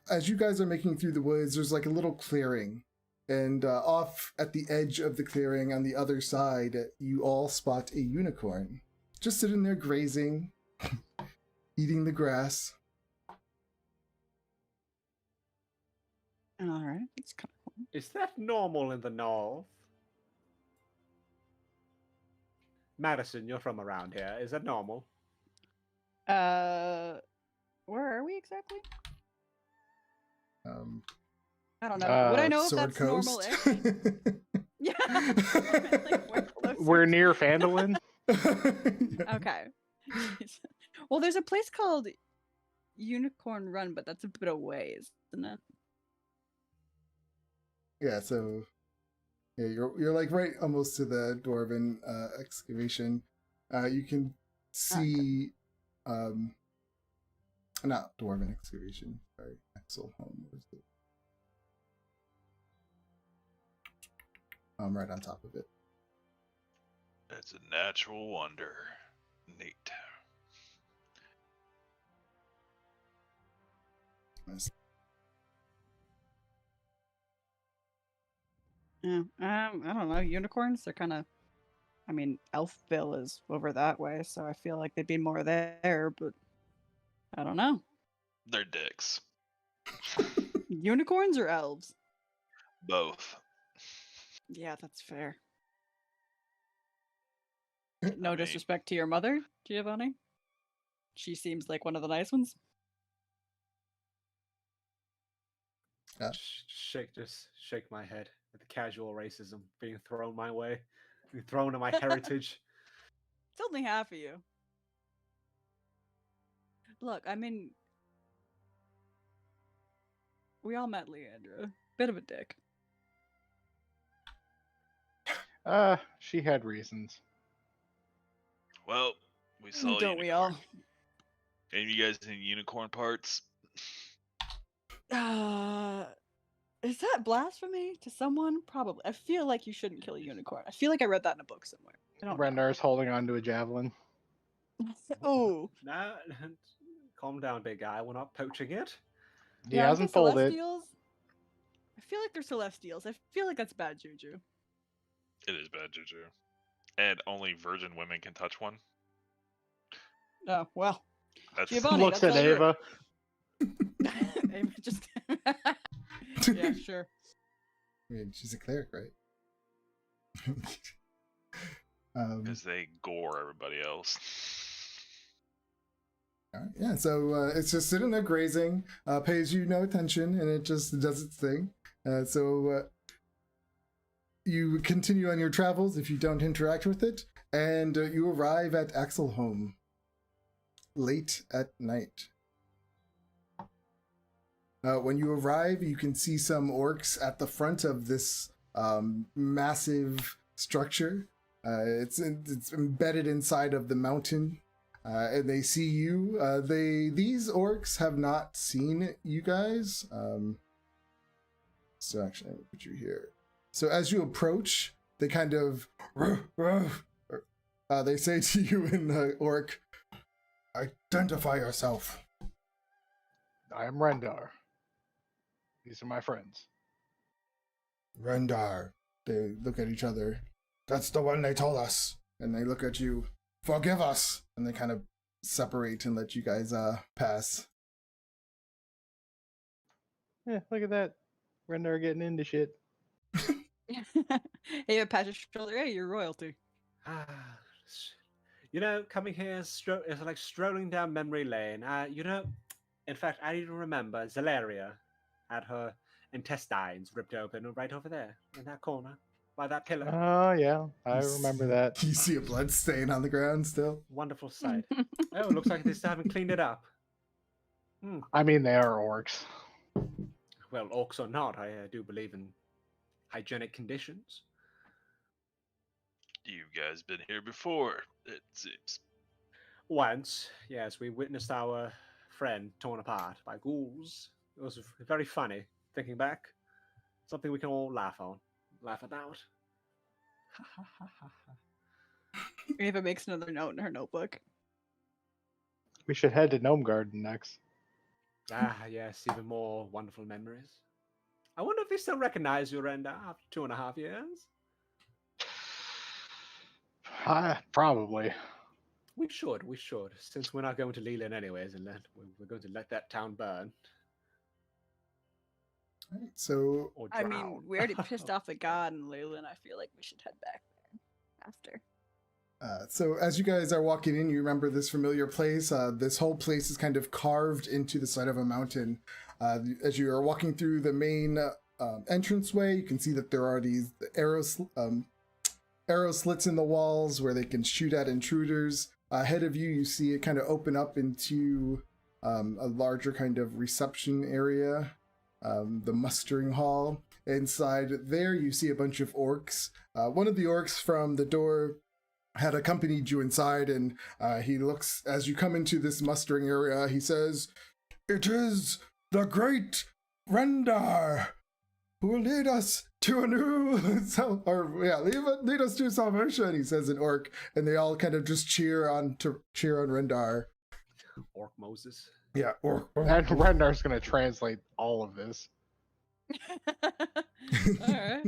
As you guys are making it through the woods, there's like a little clearing. And off at the edge of the clearing on the other side, you all spot a unicorn. Just sitting there grazing, eating the grass. all right, it's kind of cool. Is that normal in the north? Madison, you're from around here. Is that normal? Where are we exactly? I don't know. Would I know if Sword that's normal? Coast. Yeah. Like, we're closer We're to- near Phandalin. Yeah. Okay. Jeez. Well, there's a place called Unicorn Run, but that's a bit away, isn't it? Yeah, so yeah, you're like right almost to the dwarven excavation. You can see not dwarven excavation, sorry, Axel home. Where's it? Right on top of it. It's a natural wonder. Neat. Nice. Yeah. I don't know. Unicorns, they're kind of. I mean, Elfville is over that way, so I feel like they'd be more there, but I don't know. They're dicks. Unicorns or elves? Both. Yeah, that's fair. I No mean, disrespect to your mother, Giovanni. She seems like one of the nice ones. Yeah. Just shake my head at the casual racism being thrown my way, being thrown at my heritage. It's only half of you. Look, I mean, we all met Leandra. Bit of a dick. She had reasons. well, we saw Don't we unicorn. all? Any of you guys any unicorn parts? Is that blasphemy to someone? Probably. I feel like you shouldn't kill a unicorn. I feel like I read that in a book somewhere. I don't know. Rendar's holding onto a javelin. Oh. No, calm down, big guy. We're not poaching it. He Yeah, aren't hasn't they pulled it. Celestials? I feel like they're Celestials. I feel like that's bad juju. It is bad juju. And only virgin women can touch one. Oh, well. That's Giovanni, Looks that's at all Ava. Ava just... yeah, sure. I mean, she's a cleric, right? because they gore everybody else. Alright, yeah, so it's just sitting there grazing, pays you no attention, and it just does its thing. You continue on your travels if you don't interact with it, and you arrive at Axelholm late at night. When you arrive, you can see some orcs at the front of this massive structure. It's embedded inside of the mountain. And they see you. These orcs have not seen you guys. So actually, I'm gonna put you here. So as you approach, they kind of they say to you in orc, "Identify yourself." I am Rendar. These are my friends. Rendar. They look at each other. That's the one they told us. And they look at you. Forgive us. And they kind of separate and let you guys pass. Yeah, look at that. Rendar getting into shit. Hey, pat your shoulder. Hey, you're royalty. You know, coming here is like strolling down memory lane. You know, in fact, I even remember Zalaria had her intestines ripped open right over there in that corner by that pillar. Oh, yeah. I remember that. You see a blood stain on the ground still? Wonderful sight. Oh, looks like they still haven't cleaned it up. I mean, they are orcs. Well, orcs or not, I do believe in hygienic conditions. You guys been here before, it seems. Once, yes, we witnessed our friend torn apart by ghouls. It was very funny, thinking back. Something we can all laugh about. Ava makes another note in her notebook. We should head to Gnome Garden next. Ah, yes, even more wonderful memories. I wonder if they still recognize you, Renda, after 2.5 years? Probably. We should, since we're not going to Leland anyways, and we're going to let that town burn. Right, so Or I drown. mean, we already pissed off the god in Leyland. I feel like we should head back there after. So as you guys are walking in, you remember this familiar place. This whole place is kind of carved into the side of a mountain. As you are walking through the main entranceway, you can see that there are these arrow slits in the walls where they can shoot at intruders. Ahead of you, you see it kind of open up into a larger kind of reception area, the mustering hall. Inside there, you see a bunch of orcs. One of the orcs from the door had accompanied you inside, and he looks, as you come into this mustering area, he says, "It is the great Rendar who will lead us to a new lead us to salvation," he says in orc, and they all kind of just cheer on Rendar. Orc Moses. Yeah, orc. And Rendar's gonna translate all of this. Alright.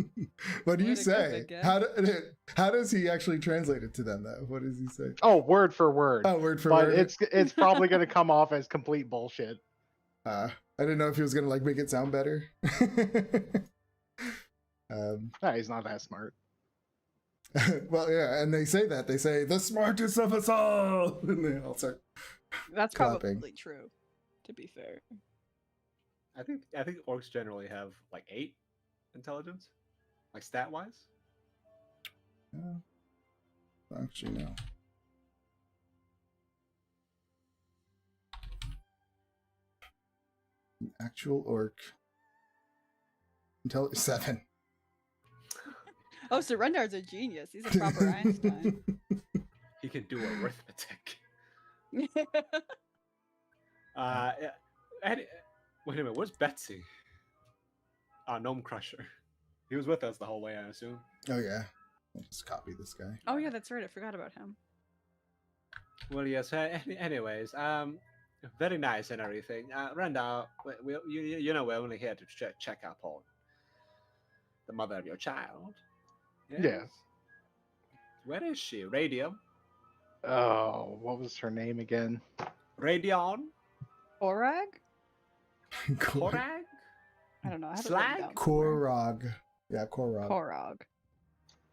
What do you Way to go, say? big guy. How does he actually translate it to them, though? What does he say? Oh, word for word. Oh, word for But word. it's probably gonna come off as complete bullshit. I didn't know if he was gonna like make it sound better. No, he's not that smart. Well, yeah, and they say that. They say, "The smartest of us all!" And they all start That's clapping. probably true, to be fair. I think orcs generally have like 8 intelligence, like stat wise. Actually, no. An actual orc. 7. Oh, so Rendar's a genius. He's a proper Einstein. He can do arithmetic. Yeah, wait a minute, where's Betsy? Gnome Crusher. He was with us the whole way, I assume. Oh yeah. I'll just copy this guy. Oh yeah, that's right. I forgot about him. Well, yes. Anyways, very nice and everything. Randall, you know we're only here to check up on the mother of your child. Yes. Where is she? Radium? Oh, what was her name again? Radion? Orag? Korag? I don't know. I have it Slag? written down somewhere. Korog. Yeah, Korog. Korog.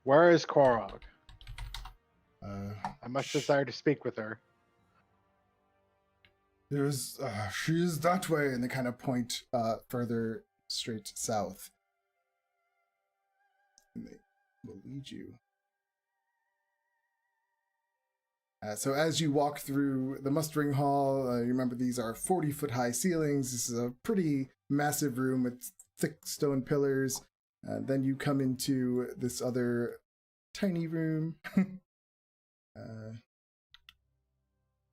Where is Korog? I must sh- desire to speak with her. There's she is that way, and they kind of point further straight south. And they will lead you. So as you walk through the mustering hall, you remember these are 40-foot high ceilings. This is a pretty massive room with thick stone pillars. Then you come into this other tiny room.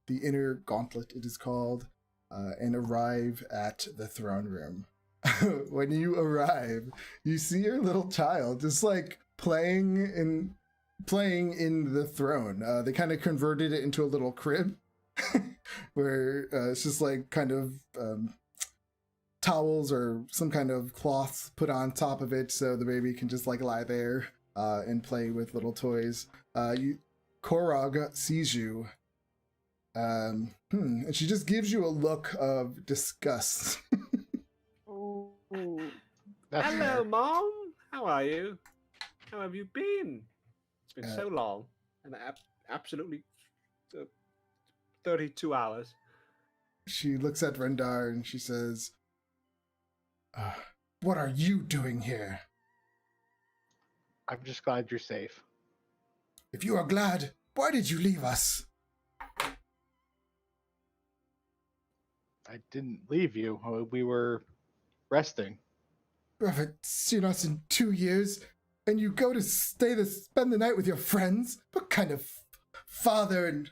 The inner gauntlet, it is called, and arrive at the throne room. When you arrive, you see your little child just like playing in the throne. They kind of converted it into a little crib where it's just like kind of towels or some kind of cloth put on top of it so the baby can just like lie there and play with little toys. Korog sees you, and she just gives you a look of disgust. Ooh. That's Hello, fair. Mom. How are you? How have you been? It's been Uh, so long, and absolutely 32 hours. She looks at Rendar and she says, "What are you doing here? I'm just glad you're safe. If you are glad, why did you leave us?" I didn't leave you. We were resting. You haven't seen us in 2 years, and you go to spend the night with your friends? What kind of father and...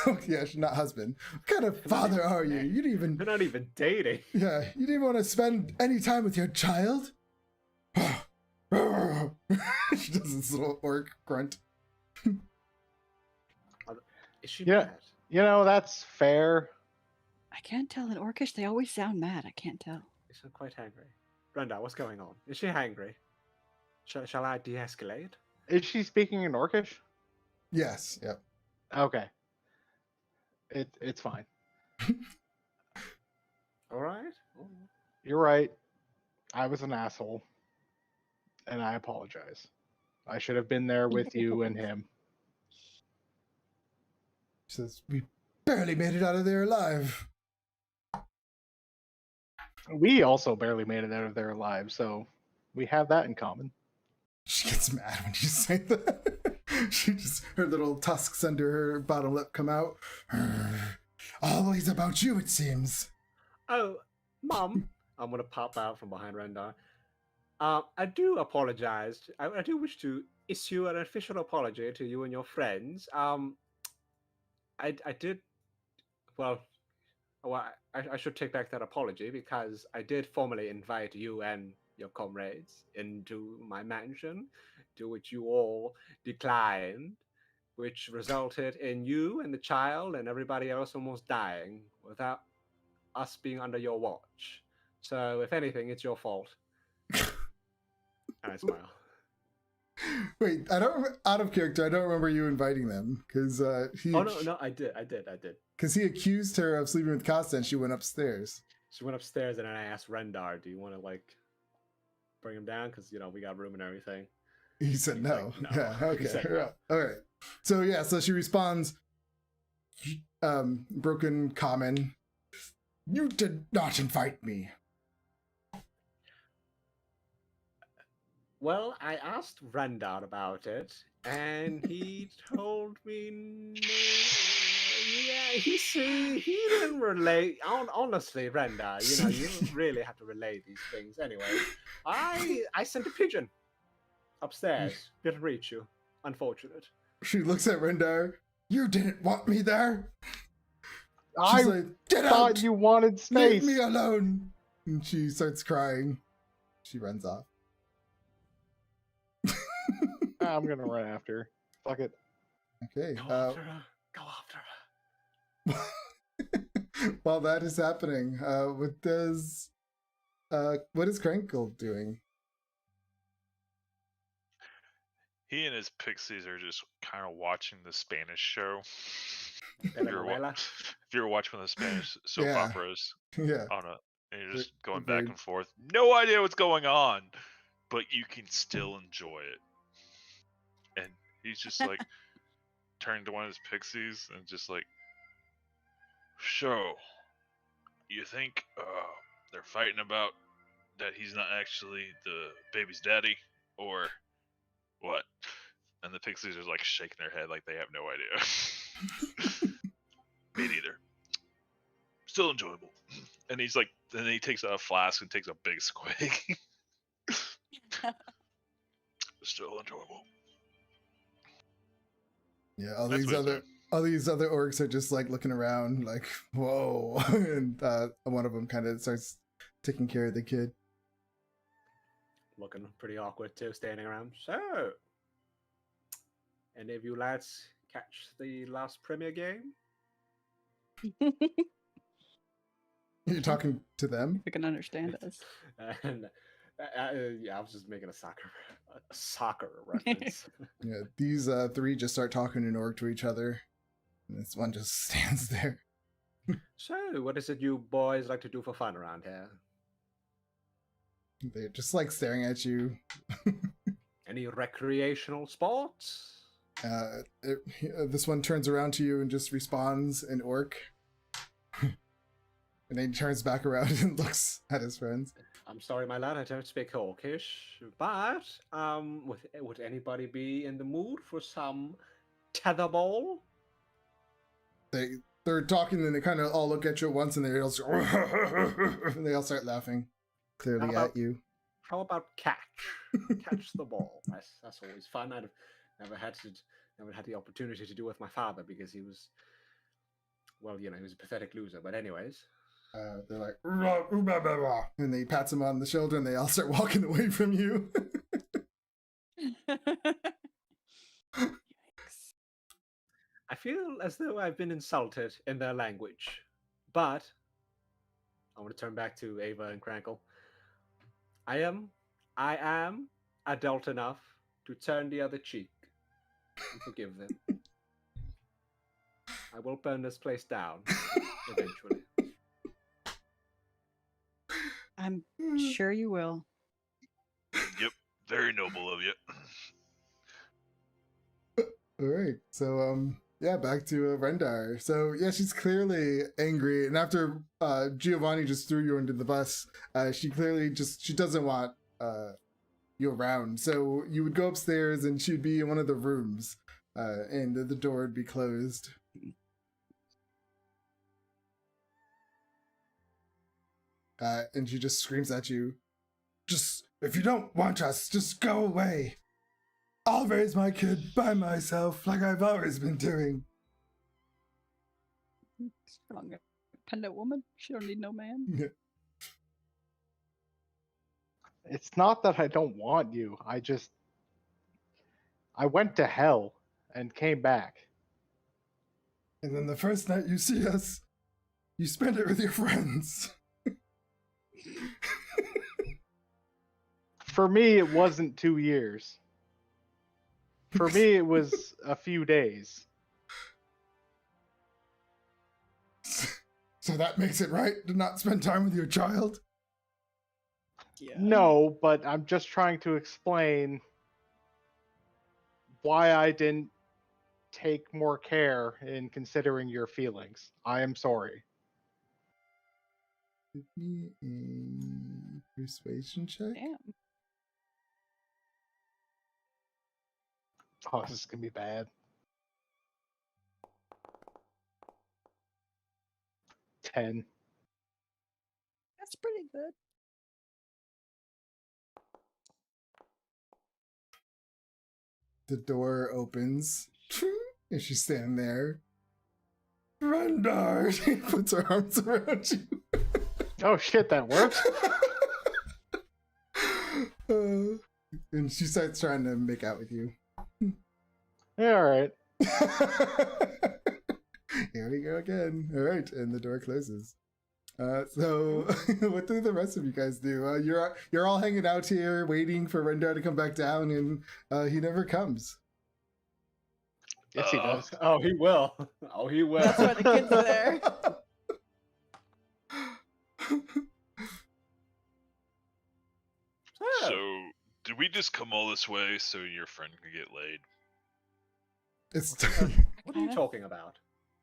Oh, yeah, not husband. What kind of father are you? You didn't even... We're not even dating. Yeah, you didn't want to spend any time with your child? She does this little orc grunt. Is she Yeah. mad? You know, that's fair. I can't tell. In Orcish, they always sound mad. I can't tell. Is she quite angry? Brenda, what's going on? Is she angry? Shall I de-escalate? Is she speaking in Orcish? Yes, yep. Okay. It's fine. All right. You're right. I was an asshole. And I apologize. I should have been there with you and him. says, "We barely made it out of there alive." We also barely made it out of there alive, so we have that in common. She gets mad when you say that. She just, her little tusks under her bottom lip come out. Always about you, it seems. Oh, Mom, I'm gonna pop out from behind Rendar. I do apologize. I do wish to issue an official apology to you and your friends. I did. Well, I should take back that apology because I did formally invite you and your comrades into my mansion, to which you all declined, which resulted in you and the child and everybody else almost dying without us being under your watch. So, if anything, it's your fault. And I smile. Wait, I don't. Out of character, I don't remember you inviting them because he. Oh no, I did. Because he accused her of sleeping with Costa, and she went upstairs. She went upstairs, and then I asked Rendar, "Do you want to like bring him down? Because we got room and everything." He said He's no. like, no. Yeah. He Okay. said no. All right. So yeah. So she responds. Broken common. You did not invite me. Well, I asked Rendar about it, and he told me no. Yeah, he didn't relate. Honestly, Rendar, you really have to relay these things. Anyway, I sent a pigeon upstairs. Didn't reach you. Unfortunate. She looks at Rendar. You didn't want me there. I She's like, get thought out! you wanted Leave space. me alone! And she starts crying. She runs off. I'm gonna run after her. Fuck it. Okay. Go after her. Go after her. While that is happening, what is Crankle doing? He and his pixies are just kind of watching the Spanish show. If you were watching the Spanish soap Yeah. operas Yeah. and you're just going very- back and forth, no idea what's going on, but you can still enjoy it. And he's just like turning to one of his pixies and just like, so you think they're fighting about that he's not actually the baby's daddy, or what? And the pixies are like shaking their head like they have no idea. Me neither. Still enjoyable. And he's like, then he takes out a flask and takes a big swig. Still enjoyable. Yeah, all That's these what he's other orcs are just like looking around like, whoa. And one of them kind of starts taking care of the kid. Looking pretty awkward too, standing around. So, any of you lads catch the last Premier game? You're talking to them? They can understand us. And yeah, I was just making a soccer reference. Yeah, these three just start talking in orc to each other. And this one just stands there. So, what is it you boys like to do for fun around here? They're just like staring at you. Any recreational sports? This one turns around to you and just responds in orc. And then he turns back around and looks at his friends. I'm sorry, my lad, I don't speak Orcish, but would anybody be in the mood for some tetherball? They're talking and they kind of all look at you at once and they all and they all start laughing clearly at you. How about catch the ball? That's always fun. I've never had the opportunity to do it with my father because he was, well, he was a pathetic loser. But anyways, they're like, "Rah, rah, rah, rah, rah," and they pat him on the shoulder and they all start walking away from you. I feel as though I've been insulted in their language, but I want to turn back to Ava and Crankle. I am adult enough to turn the other cheek and forgive them. I will burn this place down eventually. I'm sure you will. Yep, very noble of you. All right, so yeah, back to Rendar. So yeah, she's clearly angry, and after Giovanni just threw you under the bus, she clearly she doesn't want you around. So you would go upstairs, and she'd be in one of the rooms, and the door would be closed. And she just screams at you, "Just if you don't want us, just go away. I'll raise my kid by myself, like I've always been doing." Strong, independent woman. She don't need no man. It's not that I don't want you. I went to hell and came back. And then the first night you see us, you spend it with your friends. For me, it wasn't 2 years. For me, it was a few days. So that makes it right to not spend time with your child? Yeah. No, but I'm just trying to explain why I didn't take more care in considering your feelings. I am sorry. Give me a persuasion check. Damn. Oh, this is gonna be bad. 10. That's pretty good. The door opens, and she's standing there. Rendar! She puts her arms around you. Oh shit, that worked. And she starts trying to make out with you. Yeah, all right. Here we go again. All right, and the door closes. So what do the rest of you guys do? You're all hanging out here, waiting for Rendar to come back down, and he never comes. Yes, he does. Oh, he will. Oh, he will. That's why the kids are there. So, did we just come all this way so your friend could get laid? It's What are you talking about?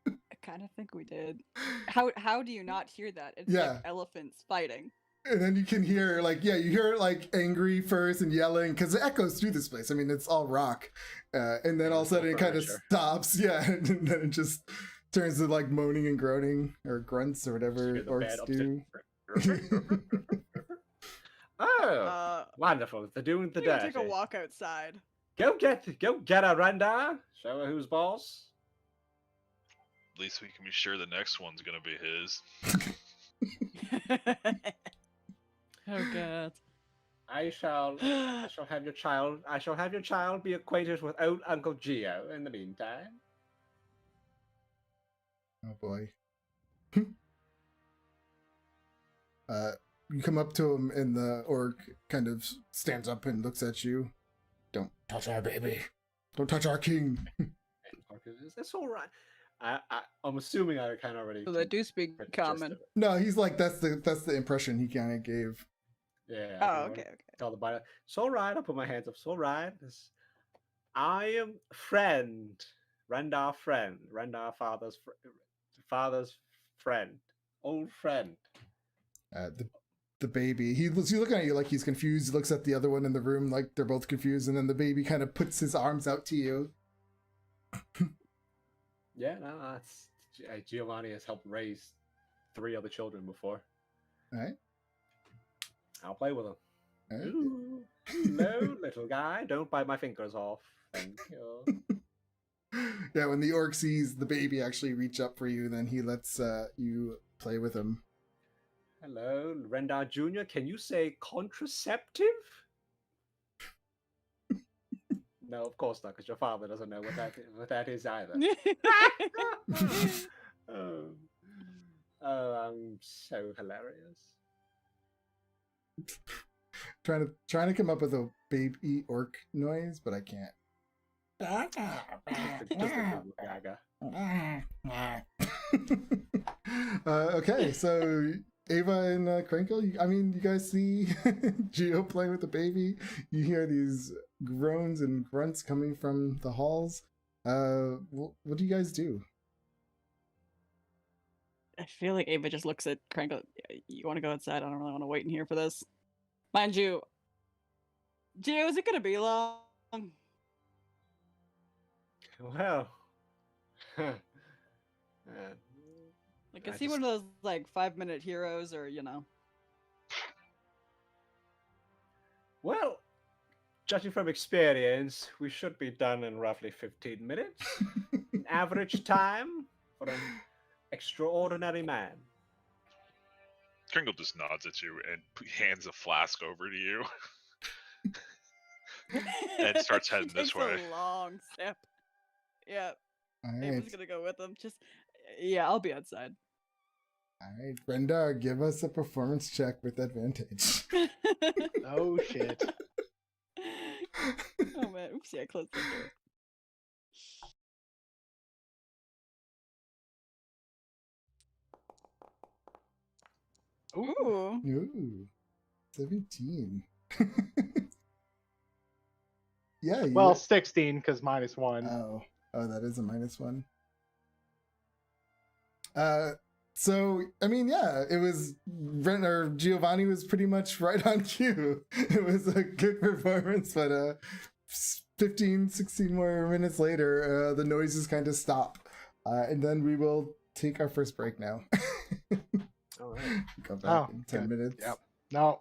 I kind of think we did. How do you not hear that? It's Yeah. like elephants fighting. And then you can hear you hear like angry first and yelling because it echoes through this place. I mean, it's all rock, and then all of a sudden it kind of stops. Yeah, and then it just turns to like moaning and groaning or grunts or whatever orcs do. Oh, wonderful! They're doing the We're gonna dirty. take a walk outside. Go get her, Rendar. Show her who's boss. At least we can be sure the next one's gonna be his. Oh god. I shall have your child. I shall have your child be acquainted with old Uncle Geo in the meantime. Oh boy. You come up to him, and the orc kind of stands up and looks at you. "Don't touch our baby. Don't touch our king." That's all right. I'm assuming I kind of already. So they do speak get the gist common. of it. No, he's like that's the impression he kind of gave. Yeah. Oh, okay. Tell the body. It's all right. I'll put my hands up. It's all right. I am friend, Rendar friend, Rendar father's friend, old friend. The baby. He's looking at you like he's confused. He looks at the other one in the room like they're both confused, and then the baby kind of puts his arms out to you. Yeah, no, that's Giovanni has helped raise 3 other children before. All right. I'll play with them. All right. Ooh, hello, little guy. Don't bite my fingers off. Thank you. Yeah, when the orc sees the baby actually reach up for you, then he lets you play with him. Hello, Rendar Jr. Can you say contraceptive? No, of course not, because your father doesn't know what that is either. Oh, I'm so hilarious. Trying to come up with a baby orc noise, but I can't. Just a gaga. Okay, so Ava and Crinkle, you guys see Geo playing with the baby. You hear these groans and grunts coming from the halls. what do you guys do? I feel like Ava just looks at Crank. You want to go outside? I don't really want to wait in here for this. Mind you, Gio, is it gonna be long? Well, uh, Like, is I he one just- of those like 5-minute heroes, or well, judging from experience, we should be done in roughly 15 minutes. An average time for an extraordinary man. Kringle just nods at you and hands a flask over to you. And starts heading He this takes way. a long sip. Yeah, All Ava's right, gonna go with him. Just yeah, I'll be outside. all right, Brenda, give us a performance check with advantage. Oh shit. Oh man, oopsie, I closed the door. Ooh. Ooh, 17. Yeah. Well, 16 because -1. Oh, that is a -1. So I mean, yeah, it was Giovanni was pretty much right on cue. It was a good performance, but 15, 16 more minutes later, the noises kind of stop, and then we will take our first break now. All right. Come back Oh, in 10 good. minutes. Yep. No,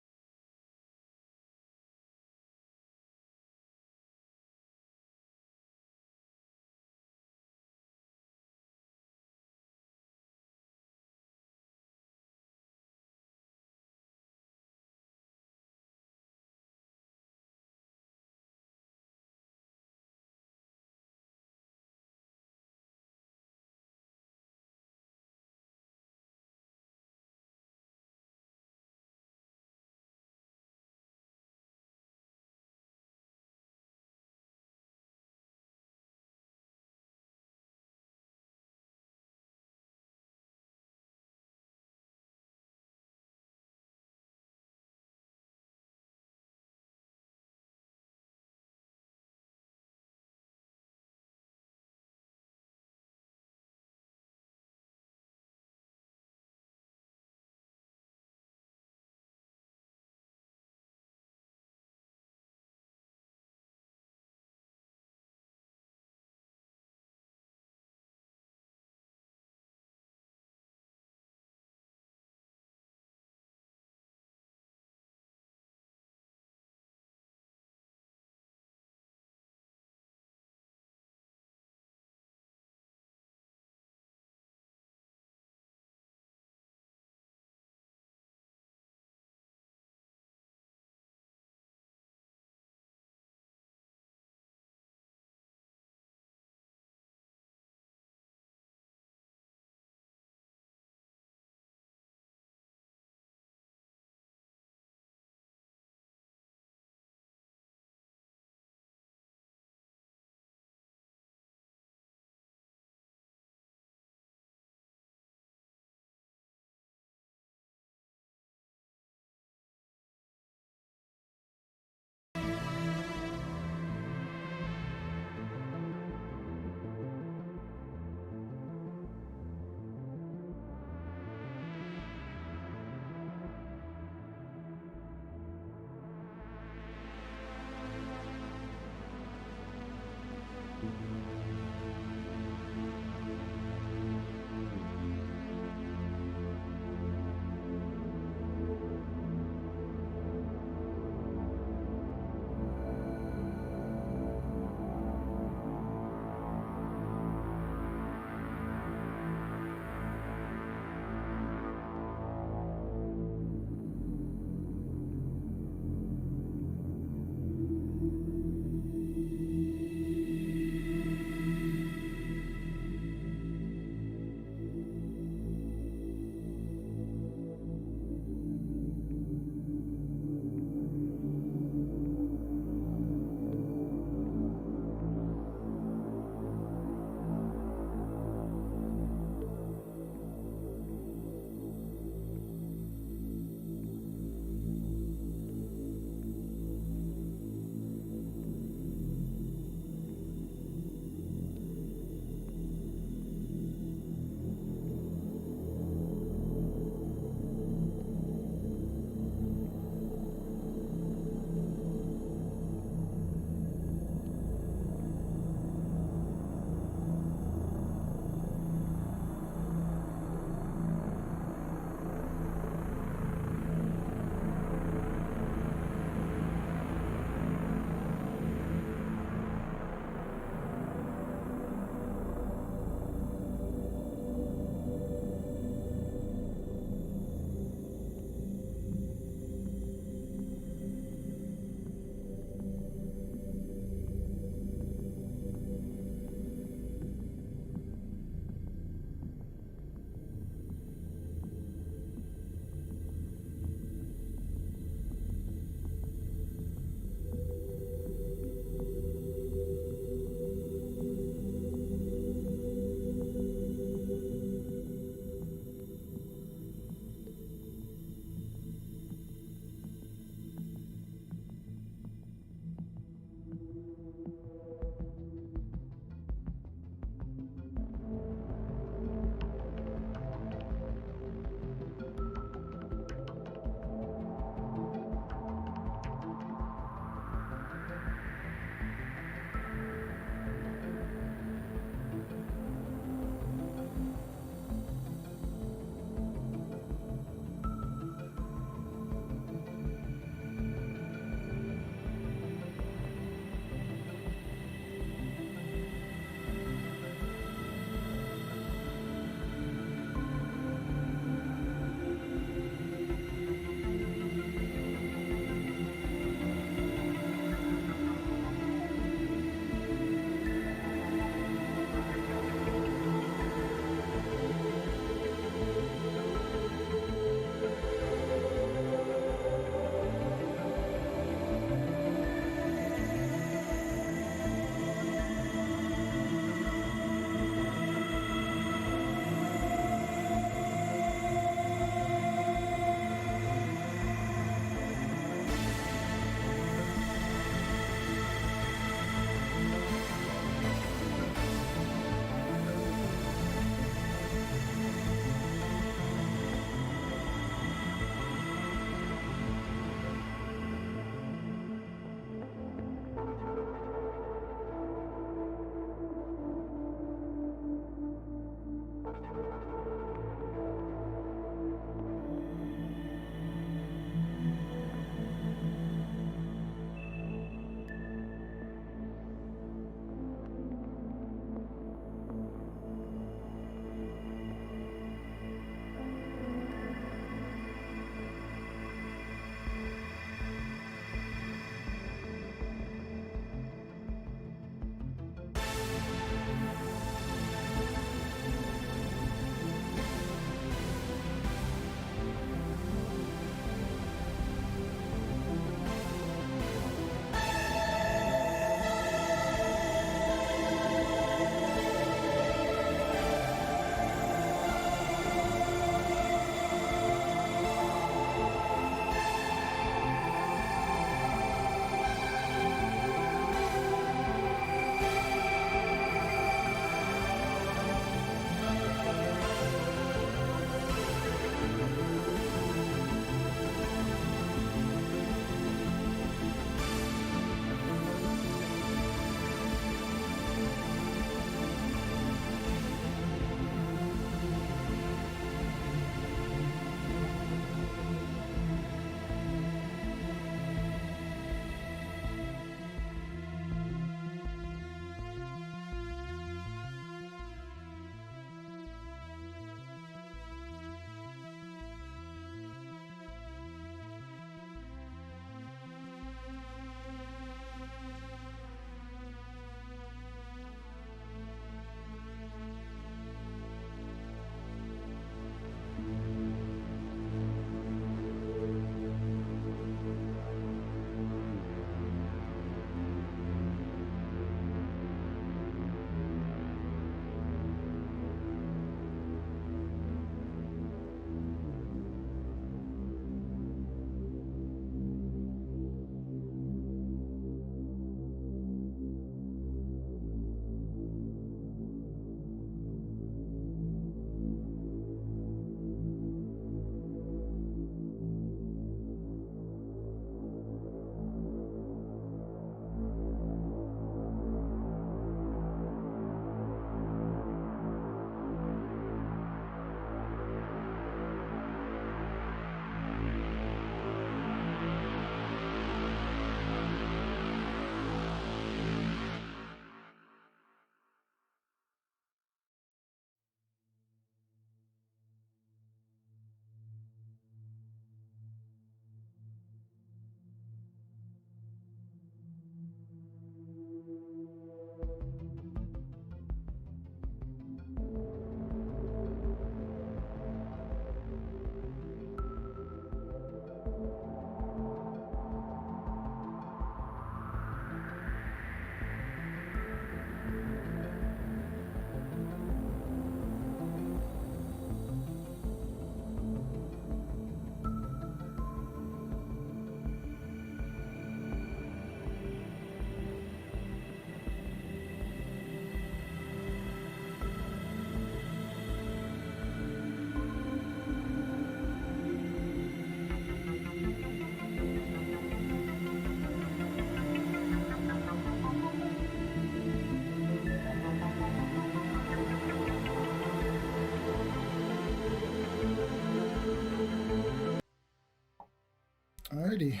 Alrighty.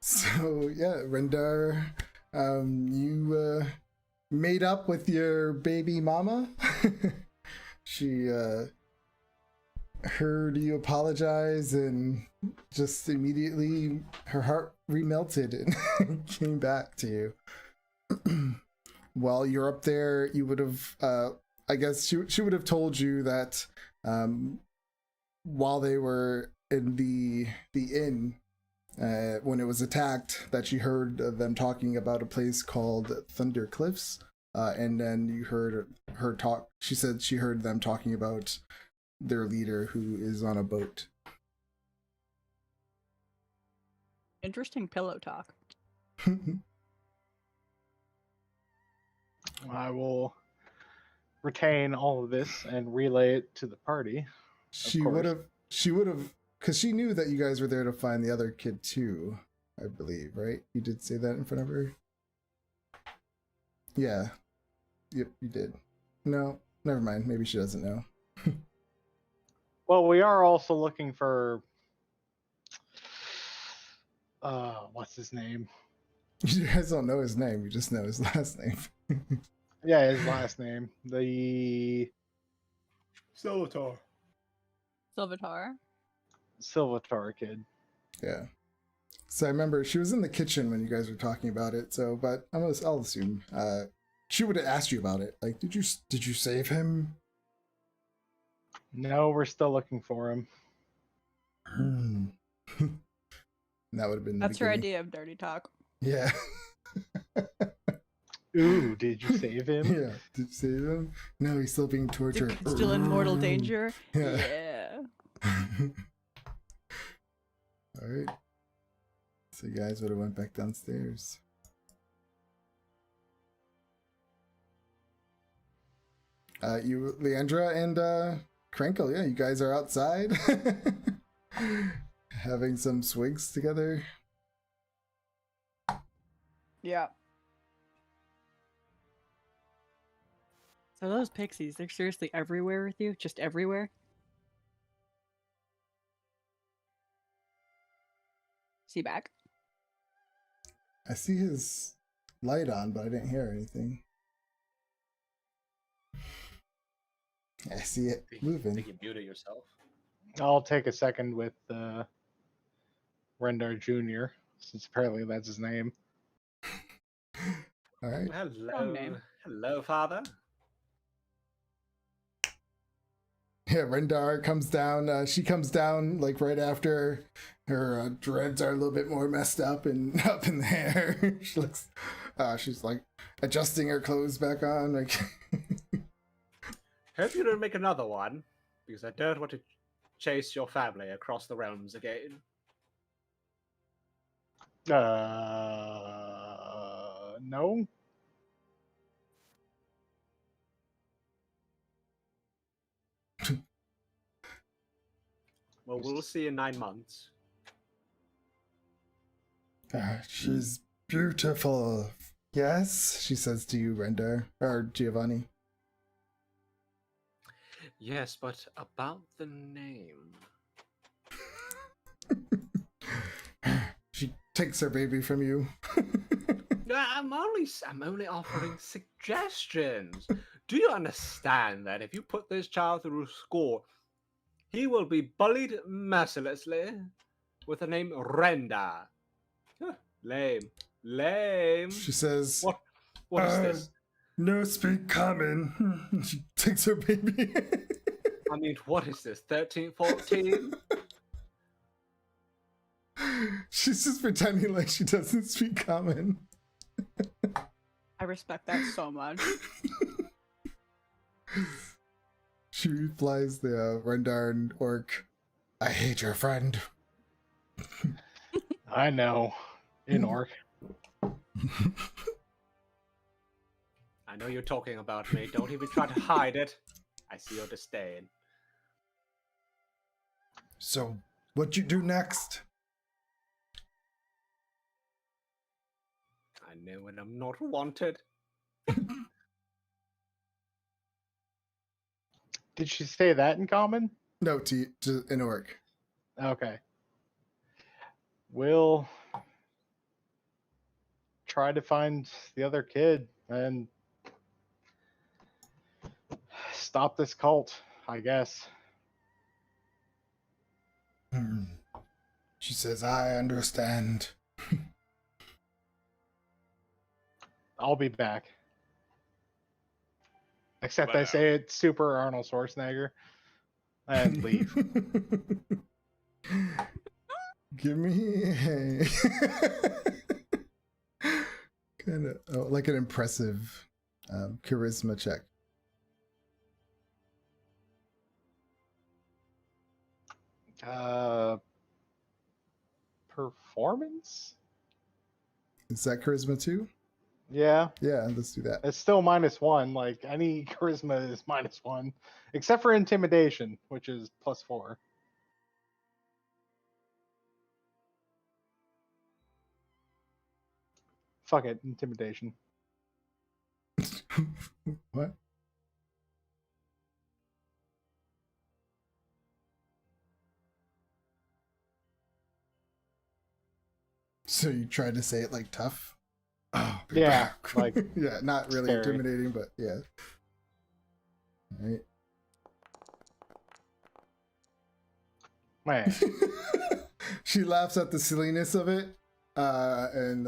So yeah, Rendar, you made up with your baby mama. She heard you apologize and just immediately her heart remelted and came back to you. While you're up there, you would have, I guess she would have told you that while they were in the inn, when it was attacked, that she heard them talking about a place called Thunder Cliffs, and then you heard her talk. She said she heard them talking about their leader who is on a boat. Interesting pillow talk. I will retain all of this and relay it to the party. She course. would have, because she knew that you guys were there to find the other kid too, I believe, right? You did say that in front of her? Yeah. Yep, you did. No, never mind. Maybe she doesn't know. Well, we are also looking for what's his name? You guys don't know his name. You just know his last name. Yeah, his last name. The Solotar. Silvatar. kid. Yeah. So I remember she was in the kitchen when you guys were talking about it. So, but I'll assume she would have asked you about it. Like, did you save him? No, we're still looking for him. That would have been. That's her idea of dirty talk. Yeah. Ooh, did you save him? Yeah. Did you save him? No, he's still being tortured. Still in mortal danger. Yeah. Yeah. All right. So you guys would have went back downstairs. You, Leandra, and Krankle, yeah, you guys are outside having some swigs together. Yeah. So those pixies, they're seriously everywhere with you? Just everywhere? Is he back? I see his light on, but I didn't hear anything. I see it moving. Think you muted yourself. I'll take a second with Rendar Jr., since apparently that's his name. All right. Hello. name. Hello, father. Yeah, Rendar comes down. She comes down like right after her dreads are a little bit more messed up and up in the hair. She looks. She's like adjusting her clothes back on. Like. Hope you don't make another one, because I don't want to chase your family across the realms again. No. Well, we'll see in 9 months. She's beautiful. Yes, she says to you, Rendar or Giovanni. Yes, but about the name. She takes her baby from you. I'm only offering suggestions. Do you understand that if you put this child through school, he will be bullied mercilessly with the name Renda? Lame. She says, What is this? No speak common. She takes her baby. I mean, what is this? 13, 14? She's just pretending like she doesn't speak common. I respect that so much. She replies the Rendar and Orc, I hate your friend. I know. In Orc. I know you're talking about me. Don't even try to hide it. I see your disdain. So, what you do next? I know when I'm not wanted. Did she say that in common? No, to an Orc. Okay. We'll try to find the other kid and stop this cult, I guess. She says, I understand. I'll be back. Except I say it super Arnold Schwarzenegger and leave. Give me a kind of like an impressive charisma check. Performance? Is that charisma too? Yeah. Yeah, let's do that. It's still -1. Like any charisma is -1, except for intimidation, which is +4. Fuck it, intimidation. What? So you tried to say it like tough? Oh, Yeah, like yeah, not really scary. intimidating, but yeah. All right. Man. She laughs at the silliness of it, and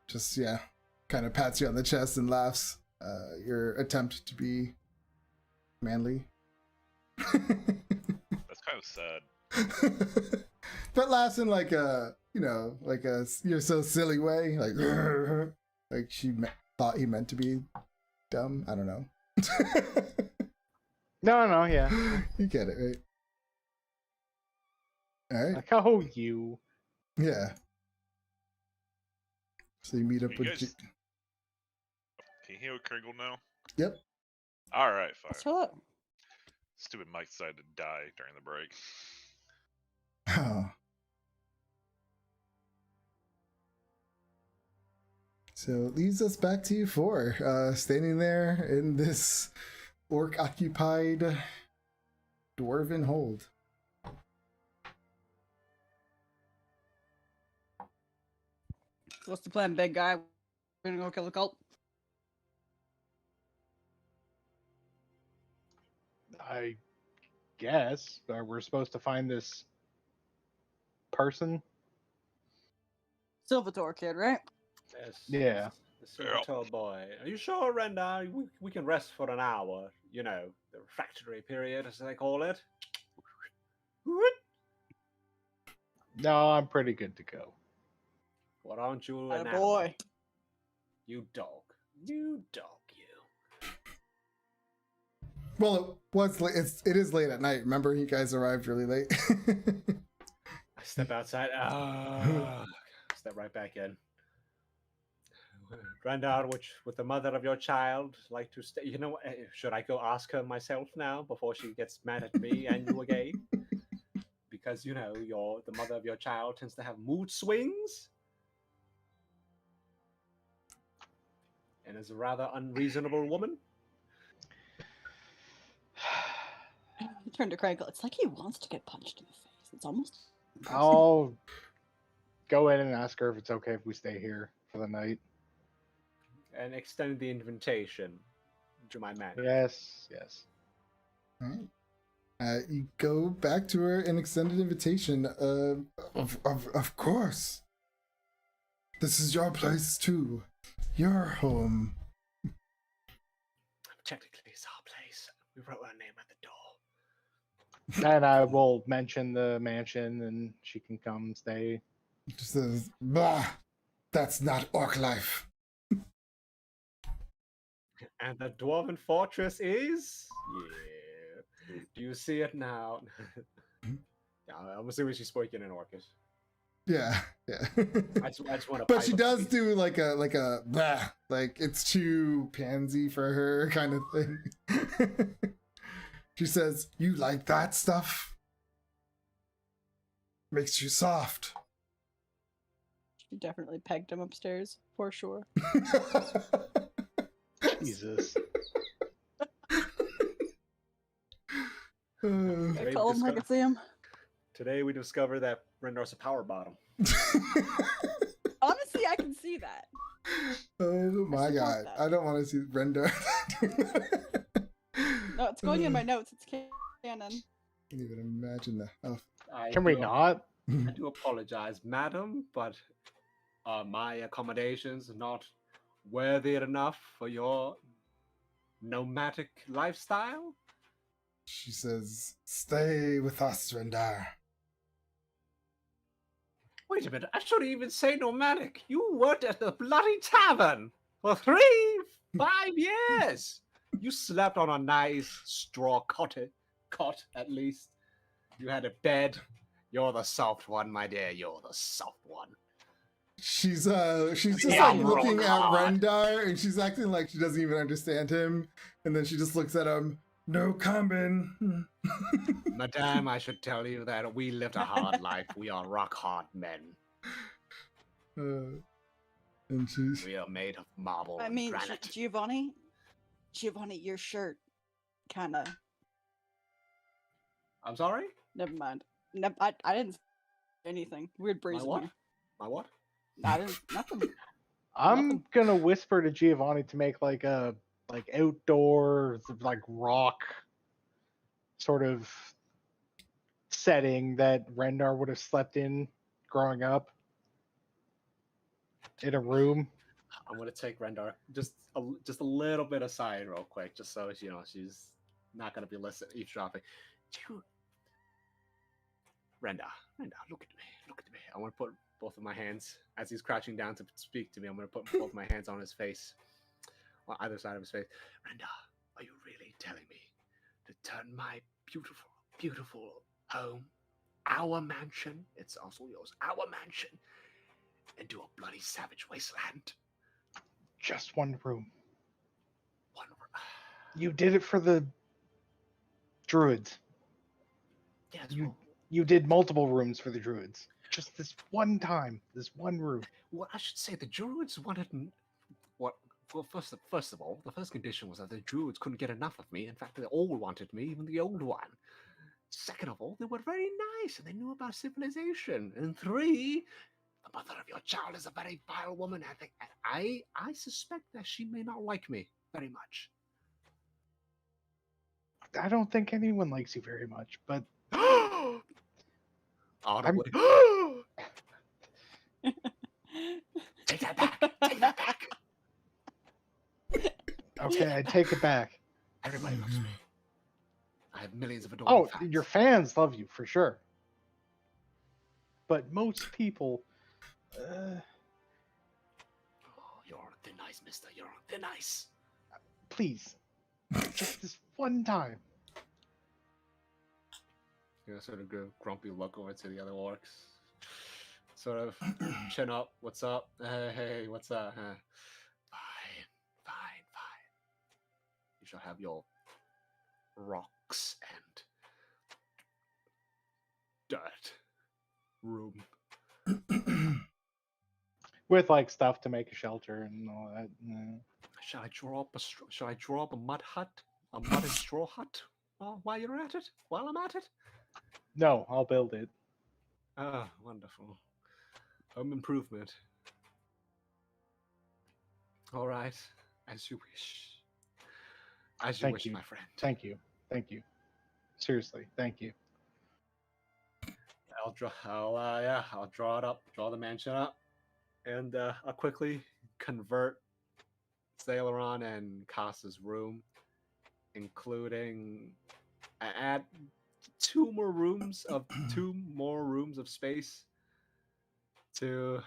just kind of pats you on the chest and laughs. Your attempt to be manly, That's kind of sad. but laughs in like a like a you're so silly way, like she thought he meant to be dumb. I don't know. No, yeah. You get it, right? All right. Like, oh, you. Yeah. So you meet up You with. guys- Can you hear Kringle now? Yep. All right, fine. Hello. Stupid Mike decided to die during the break. Oh. So it leads us back to you four, standing there in this orc-occupied dwarven hold. What's the plan, big guy? We're gonna go kill the cult. I guess we're supposed to find this person. Silvator kid, right? Yes. Yeah. The silver boy. Are you sure, Renda? We can rest for an hour. You know, the refractory period, as they call it. No, I'm pretty good to go. What aren't you an Atta animal? boy. You dog. You dog, you. Well, it was late. It is late at night. Remember, you guys arrived really late. I step outside. Step right back in. Grandad, with the mother of your child, like to stay. You know, should I go ask her myself now before she gets mad at me and you again? Because you know, the mother of your child tends to have mood swings, and is a rather unreasonable woman. Turn to Crankle. It's like he wants to get punched in the face. It's almost. I'll go in and ask her if it's okay if we stay here for the night. And extend the invitation to my man. Yes. All right. You go back to her and extend an invitation. Of course. This is your place too. Your home. Technically, it's our place. We wrote our name at the door. And I will mention the mansion and she can come stay. Just says, bah, that's not orc life. And the dwarven fortress is? Yeah. Do you see it now? Yeah, I'm assuming she's speaking in Orcish. Yeah. I just want to. But she does do like a bah, like it's too pansy for her kind of thing. She says, "You like that stuff? Makes you soft." She definitely pegged him upstairs for sure. Jesus. I call him like I see him. Today we discovered that Rendar's a power bottom. Honestly, I can see that. Oh my support god. that. I don't want to see Brenda. No, it's going in my notes. It's canon. Can't even imagine that. Oh. Can we not? I do apologize, madam, but are my accommodations not worthy enough for your nomadic lifestyle? She says, "Stay with us, Rendar." Wait a minute, I shouldn't even say nomadic. You worked at the bloody tavern for 5 years. You slept on a nice straw cot at least. You had a bed. You're the soft one, my dear. You're the soft one. She's just Yeah, like looking at God. Rendar, and she's acting like she doesn't even understand him, and then she just looks at him. No common. Madame, I should tell you that we lived a hard life. We are rock hard men. And she's We are made of marble I and mean, granite. Giovanni, your shirt, kind of. I'm sorry? Never mind. I didn't say anything. Weird My breeze in what? here. My what? I didn't. Nothing. I'm Nothing. gonna whisper to Giovanni to make like a outdoor like rock sort of setting that Rendar would have slept in growing up in a room. I'm gonna take Rendar just a little bit aside real quick, just so you know she's not gonna be eavesdropping. Rendar, look at me. I want to put both of my hands as he's crouching down to speak to me. I'm gonna put both my hands on his face, on either side of his face. Rendar, are you really telling me to turn my beautiful home, our mansion? It's also yours, our mansion, into a bloody savage wasteland? Just one room. One. You did it for the druids. Yes. You did multiple rooms for the druids. Just this one time, this one room. Well, I should say the druids wanted what? Well, first of all, the first condition was that the druids couldn't get enough of me. In fact, they all wanted me, even the old one. Second of all, they were very nice and they knew about civilization. And 3, the mother of your child is a very vile woman. I suspect that she may not like me very much. I don't think anyone likes you very much, but Audibly. Take that back. Take that back. okay, I take it back. Everybody loves me. I have millions of adoring Oh, fans. your fans love you for sure. But most people, Oh, you're on thin ice, mister. You're on thin ice. please, just this one time. You know, sort of go grumpy look over to the other orcs. Sort of chin up. What's up? Hey, what's up? Huh? Fine. You shall have your rocks and dirt room. With like stuff to make a shelter and all that. Shall I draw up a mud hut? A mud and straw hut? While you're at it? While I'm at it? No, I'll build it. Ah, wonderful. Home improvement. All right, as you wish. As you Thank wish, you. my friend. Thank you. Seriously, thank you. I'll draw it up, draw the mansion up, and I'll quickly convert Zaileron and Kasa's room, including add 2 more rooms of space to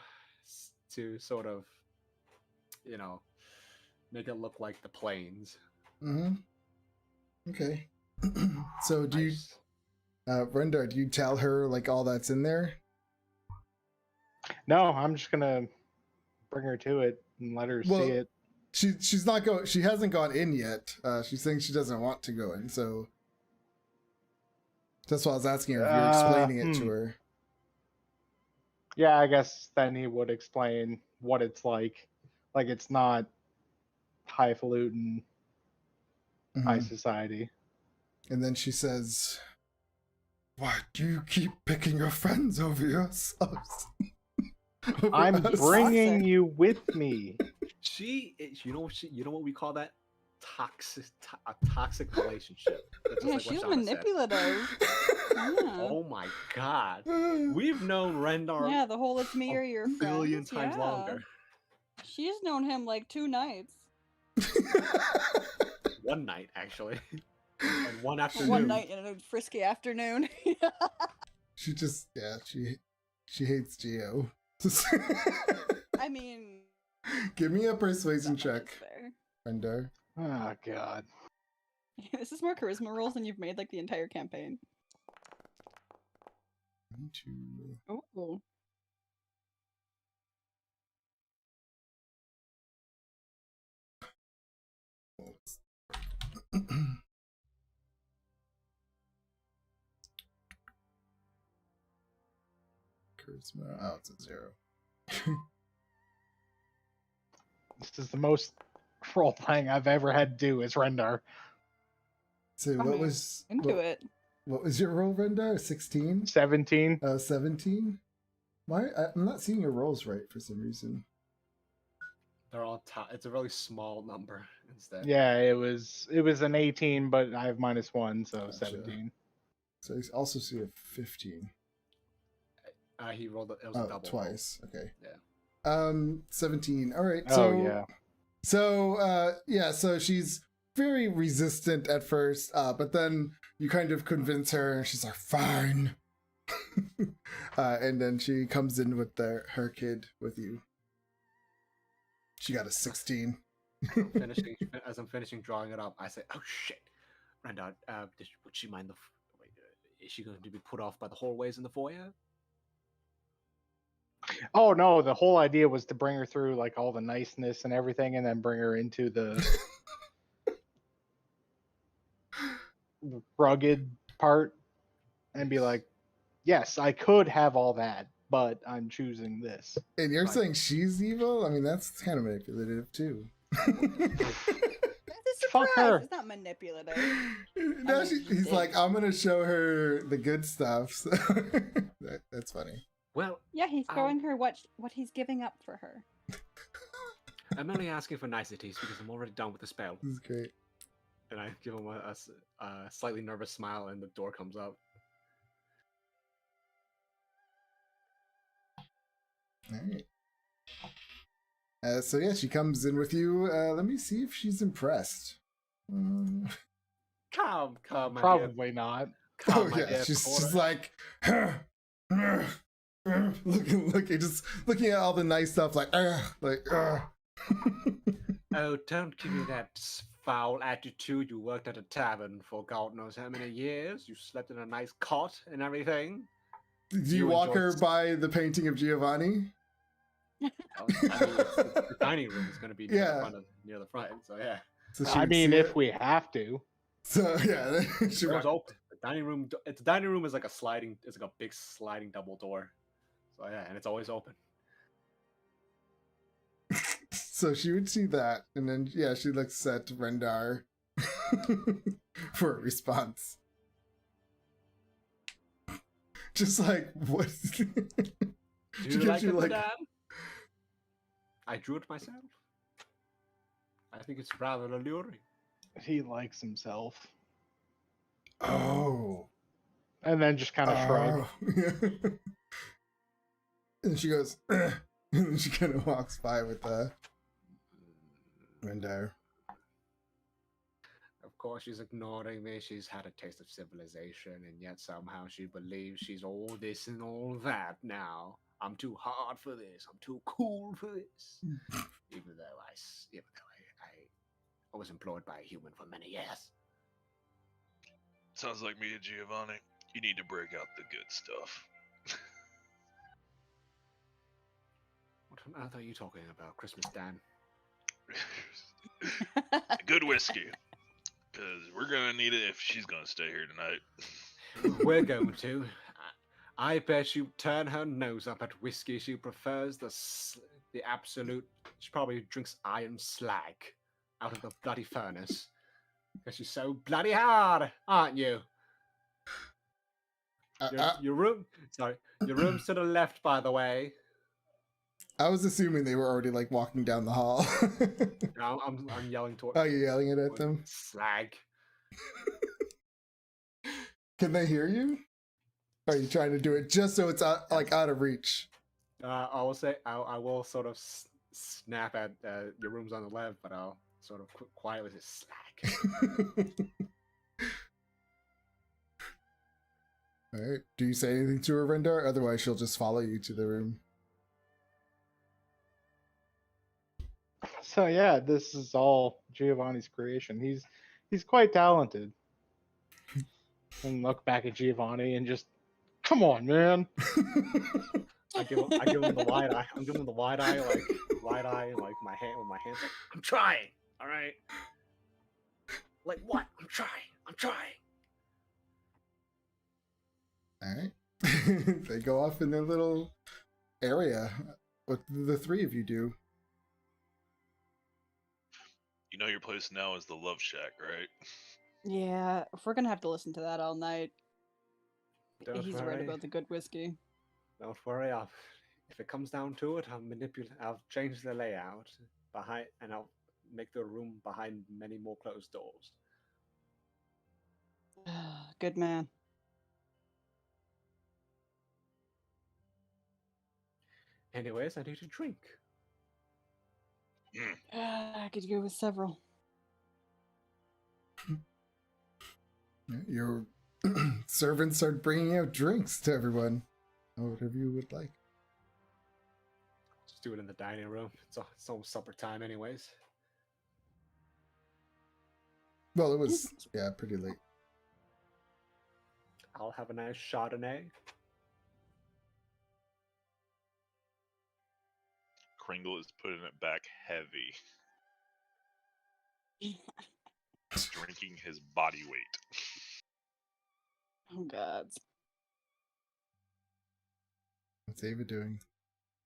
sort of, you know, make it look like the plains. Mm-hmm. Okay. So do you, Rendar, do you tell her like all that's in there? No, I'm just gonna bring her to it and let her Well, see it. She's not go. She hasn't gone in yet. She's saying she doesn't want to go in. So that's why I was asking her if you're explaining it to her. Yeah, I guess then he would explain what it's like. Like it's not highfalutin high Mhm. society. And then she says, Why do you keep picking your friends over yourselves? Over I'm us? bringing Toxic. you with me. You know what we call that? A toxic relationship. That's just Yeah, like what she's Shauna said. manipulative. Yeah. Oh my god. We've known Rendar Yeah, the whole it's me a or your friends. billion times Yeah. longer. She's known him like 2 nights. One night, actually. And one afternoon. One night in a frisky afternoon. She just, yeah, she hates Geo. I mean, Give me a that persuasion much is check, fair. Rendar. Oh god. This is more charisma rolls than you've made like the entire campaign. 1, 2. Ooh. Charisma. Oh, it's a 0. This is the most role playing I've ever had to do as Rendar. So I what mean, was into it. What was your roll, Rendar? 16? 17. 17? Why? I'm not seeing your rolls right for some reason. They're all it's a really small number instead. Yeah, it was an 18, but I have -1, so Gotcha. 17. So I also see a 15. He rolled it was a double Twice. Okay. Yeah. 17. All right. Oh So yeah. So she's very resistant at first, but then you kind of convince her, and she's like, "Fine." And then she comes in with her kid with you. She got a 16. As I'm finishing drawing it up, I say, "Oh shit, Rendar, would she mind wait, is she going to be put off by the hallways in the foyer?" Oh no, the whole idea was to bring her through like all the niceness and everything, and then bring her into the rugged part, and be like, "Yes, I could have all that, but I'm choosing this." And you're Right. saying she's evil? I mean, that's kind of manipulative too. That's a Fuck surprise. her. It's not manipulative. No, mean, he he's did. like, I'm gonna show her the good stuff. So that's funny. Well, Yeah, he's showing her what he's giving up for her. I'm only asking for niceties because I'm already done with the spell. This is great. And I give him a slightly nervous smile, and the door comes up. All right. So yeah, she comes in with you. Let me see if she's impressed. Come, my dear. Probably not. Come, Oh my yeah, dear she's Porter. just like looking at all the nice stuff, like. Oh, don't give me that foul attitude. You worked at a tavern for God knows how many years. You slept in a nice cot and everything. Do you walk enjoyed her by the painting of Giovanni? I mean, the dining room is going to be near, Yeah. near the front, so yeah. So she I would mean, see if it? we have to. So yeah, she The door's open. The dining room. The dining room is like it's like a big sliding double door. So yeah, and it's always open. So she would see that, and then yeah, she looks at Rendar for a response. Just like what? Do She you gives like you, it, like- Madame? I drew it myself. I think it's rather alluring. He likes himself. Oh. And then just kind of shrug. Oh. And she goes, and then she kind of walks by with Rendar. Of course, she's ignoring me. She's had a taste of civilization, and yet somehow she believes she's all this and all that now. I'm too hard for this. I'm too cool for this. Even though I was employed by a human for many years. Sounds like me and Giovanni. You need to break out the good stuff. What on earth are you talking about, Christmas Dan? Good whiskey. Because we're going to need it if she's going to stay here tonight. We're going to. I bet you turn her nose up at whiskey. She prefers the absolute. She probably drinks iron slag out of the bloody furnace. Because she's so bloody hard, aren't you? Your room. Sorry, your room's to the left, by the way. I was assuming they were already like walking down the hall. No, I'm yelling toward. Oh, you're yelling it at them? Slag. Can they hear you? Or are you trying to do it just so it's out, like out of reach? I will say I will sort of snap at your room's on the left, but I'll sort of quietly say slag. All right. Do you say anything to her, Rendar? Otherwise, she'll just follow you to the room. So yeah, this is all Giovanni's creation. He's quite talented. And look back at Giovanni and just, come on, man. I give him the wide eye. I'm giving him the wide eye, like my hand with my hands. Like, I'm trying. All right. Like what? I'm trying. All right. They go off in their little area. What do the three of you do? You know your place now is the Love Shack, right? Yeah, if we're gonna have to listen to that all night, Don't he's worry. right about the good whiskey. Don't worry. If it comes down to it, I'll change the layout behind, and I'll make the room behind many more closed doors. Good man. Anyways, I need a drink. I could go with several. Your servants start bringing out drinks to everyone. Whatever you would like. Just do it in the dining room. It's almost supper time, anyways. Well, it was, yeah, pretty late. I'll have a nice Chardonnay. Kringle is putting it back heavy. Drinking his body weight. Oh God. What's Ava doing?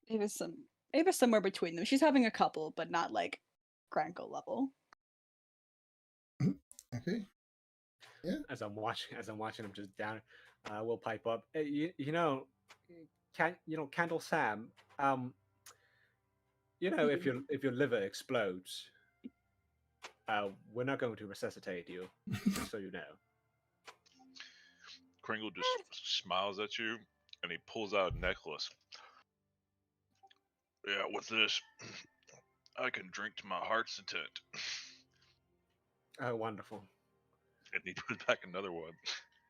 Ava's somewhere between them. She's having a couple, but not like Crankle level. Okay. As I'm watching, I'm just down. We'll pipe up. Hey, Candle Sam. If your liver explodes, we're not going to resuscitate you, just so you know. Kringle just smiles at you, and he pulls out a necklace. Yeah, with this, I can drink to my heart's intent. Oh, wonderful. And he puts back another one,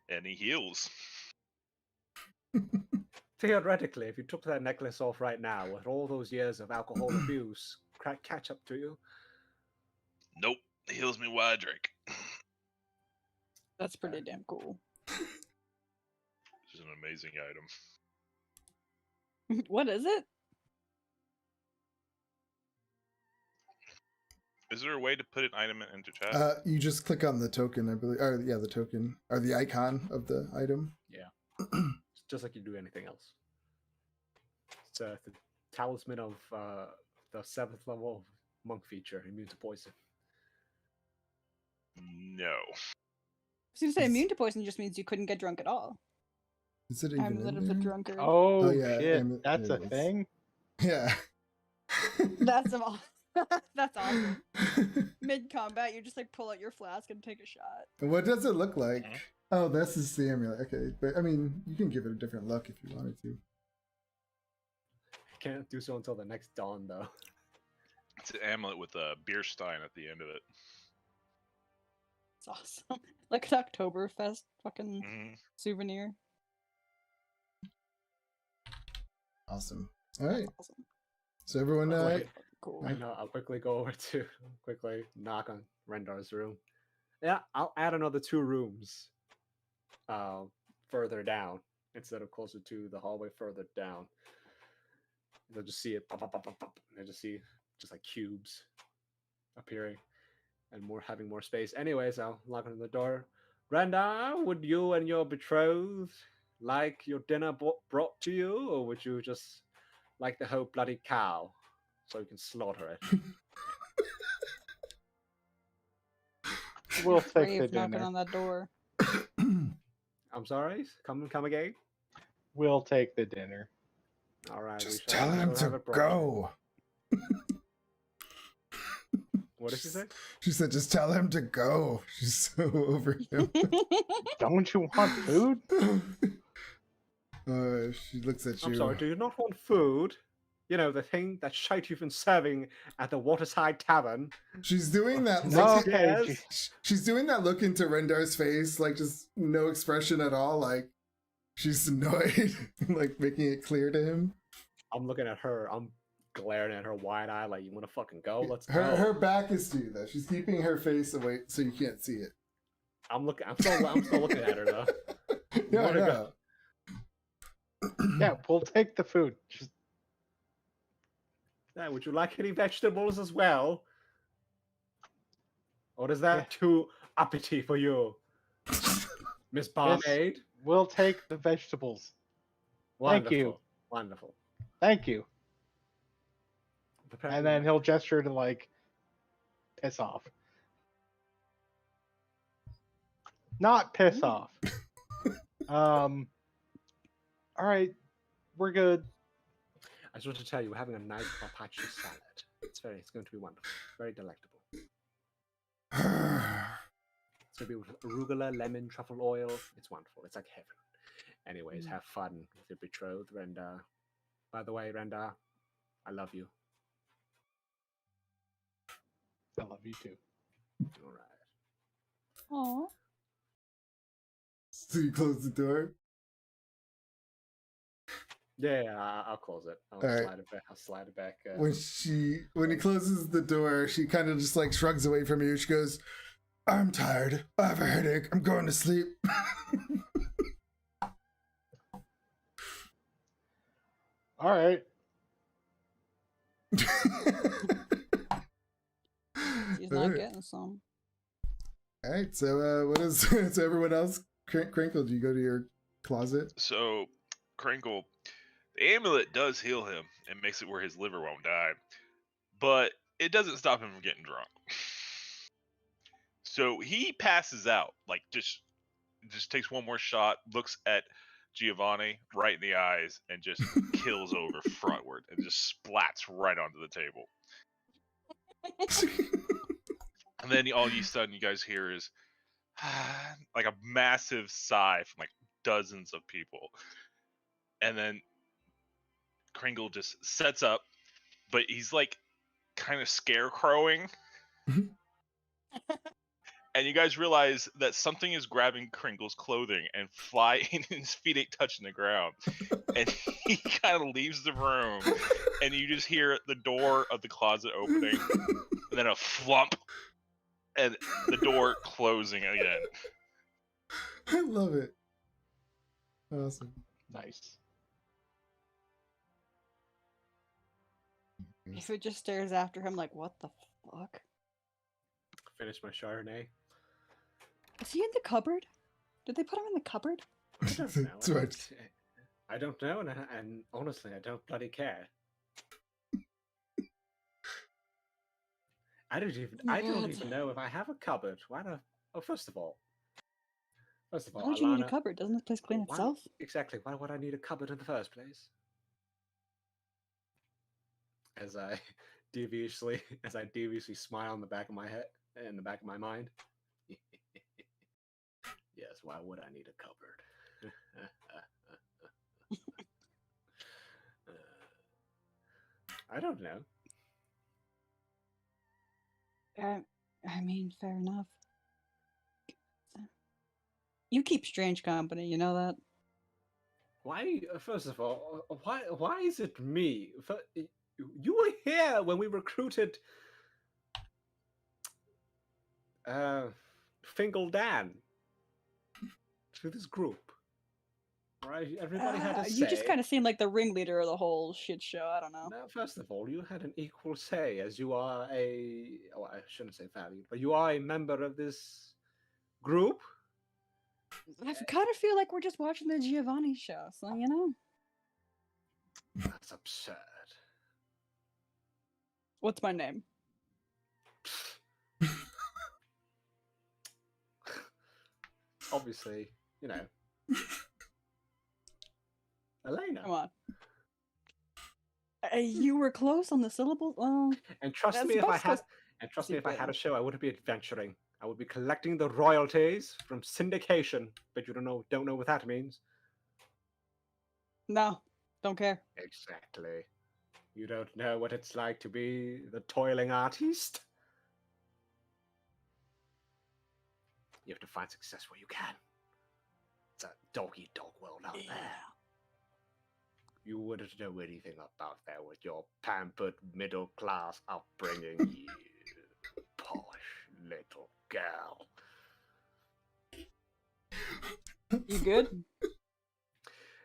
and he heals. Theoretically, if you took that necklace off right now, with all those years of alcohol abuse catch up to you? Nope, it heals me while I drink. That's pretty damn cool. This is an amazing item. What is it? Is there a way to put an item into chat? You just click on the token, I believe. Or yeah, the token or the icon of the item. Yeah. Just like you do anything else. It's the talisman of the 7th level monk feature, immune to poison. No. I was gonna say immune to poison just means you couldn't get drunk at all. Is it even Amulet in of the there? drunkard. Oh, yeah, shit, that's there a it is. thing? Yeah. That's that's awesome. Mid combat, you just like pull out your flask and take a shot. What does it look like? Oh, this is the amulet. Okay, but I mean, you can give it a different look if you wanted to. Can't do so until the next dawn, though. It's an amulet with a beer stein at the end of it. It's awesome. Like an Oktoberfest fucking souvenir. Awesome. All right. Awesome. So everyone, Cool. I know. I'll quickly go over to knock on Rendar's room. Yeah, I'll add another 2 rooms further down instead of closer to the hallway further down. They'll just see it pop, pop, pop, pop, pop. They'll just see just like cubes appearing and having more space. Anyways, I'll knock on the door. Rendar, would you and your betrothed like your dinner brought to you, or would you just like the whole bloody cow so you can slaughter it? We'll take the Brave knocking dinner. on that door. I'm sorry. Come again. We'll take the dinner. All right. Just we shall, tell we him shall have to it brought. go. What did she say? She said, just tell him to go. She's so over him. Don't you want food? She looks at you. I'm sorry. Do you not want food? You know, the thing that shite you've been serving at the Waterside Tavern. She's doing that Since look. six Okay, years? She's doing that look into Rendar's face, like just no expression at all. Like she's annoyed, like making it clear to him. I'm looking at her. I'm glaring at her wide eye, like, you want to fucking go? Let's go. Her back is to you though. She's keeping her face away so you can't see it. I'm still looking at her though. Yeah, wanna yeah. Yeah, we'll take the food. Just Now, would you like any vegetables as well? Or is that Yeah. too uppity for you, Miss Barmaid? we'll take the vegetables. Wonderful. Thank you. Wonderful. Thank you. Prepare And me then now. he'll gesture to like piss off. Not piss off. All right, we're good. I just want to tell you, we're having a nice carpaccio salad. It's going to be wonderful. Very delectable. It's going to be with arugula, lemon, truffle oil. It's wonderful. It's like heaven. Anyways, have fun with your betrothed, Renda. By the way, Renda, I love you. I love you too. All right. Aw. So you close the door. Yeah, I'll close it. I'll All right. slide it back. I'll slide it back. When he closes the door, she kind of just like shrugs away from you. She goes, "I'm tired. I have a headache. I'm going to sleep." All right. She's not getting some. All right. So what is so everyone else? Crinkle, do you go to your closet? So, Crinkle, the amulet does heal him and makes it where his liver won't die, but it doesn't stop him from getting drunk. So he passes out, like just takes one more shot, looks at Giovanni right in the eyes, and just kills over frontward and just splats right onto the table. And then all of a sudden you guys hear is like a massive sigh from like dozens of people. And then Kringle just sets up, but he's like kind of scarecrowing. And you guys realize that something is grabbing Kringle's clothing and flying, and his feet ain't touching the ground. And he kind of leaves the room, and you just hear the door of the closet opening, and then a flump, and the door closing again. I love it. Awesome. Nice. If it just stares after him like, what the fuck? Finish my Chardonnay. Is he in the cupboard? Did they put him in the cupboard? I don't know. That's right. I don't know, and honestly, I don't bloody care. I don't even know if I have a cupboard. Why not? Oh, first of all, Why would you need a Alana, cupboard? Doesn't this place clean why- itself? Exactly. Why would I need a cupboard in the first place? As I deviously smile in the back of my head, in the back of my mind. Yes, why would I need a cupboard? I don't know. I mean, fair enough. You keep strange company, you know that? Why? First of all, why is it me? You were here when we recruited Fingal Dan to this group. Right? Everybody had a say. You just kind of seem like the ringleader of the whole shit show. I don't know. No, first of all, you had an equal say as you are a. Oh, I shouldn't say valued, but you are a member of this group. I kind of feel like we're just watching the Giovanni show, so you know. That's absurd. What's my name? Obviously, you know, Elena. Come on. You were close on the syllable. And trust That's me, if I supposed had, to and trust me, if I had a sequence. show, I wouldn't be adventuring. I would be collecting the royalties from syndication. But you don't know what that means. No, don't care. Exactly. You don't know what it's like to be the toiling artist. You have to find success where you can. It's a dog-eat-dog world out there. You wouldn't know anything about that with your pampered middle-class upbringing, you posh little girl. You good?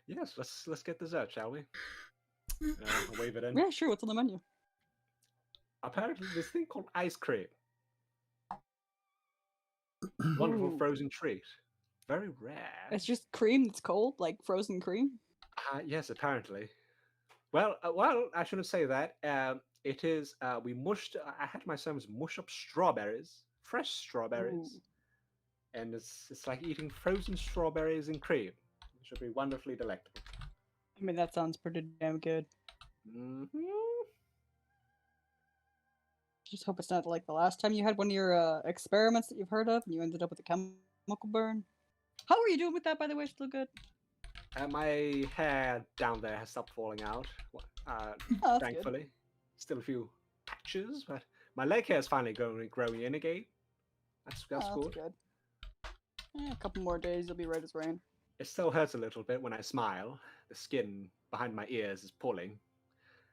Yes, let's get dessert, shall we? Wave it in. Yeah, sure. What's on the menu? Apparently, this thing called ice cream. Wonderful Ooh. frozen treat. Very rare. It's just cream that's cold, like frozen cream. Yes, apparently. Well, I shouldn't say that. It is. We mushed. I had my sons mush up strawberries, fresh strawberries, and it's like eating frozen strawberries and cream. It should be wonderfully delectable. I mean, that sounds pretty damn good. Just hope it's not like the last time you had one of your experiments that you've heard of, and you ended up with a chemical burn. How are you doing with that, by the way? Still good? My hair down there has stopped falling out. Oh, that's Thankfully, good. still a few patches, but my leg hair is finally growing in again. That's Oh, good. that's good. A couple more days, you'll be right as rain. It still hurts a little bit when I smile. The skin behind my ears is pulling.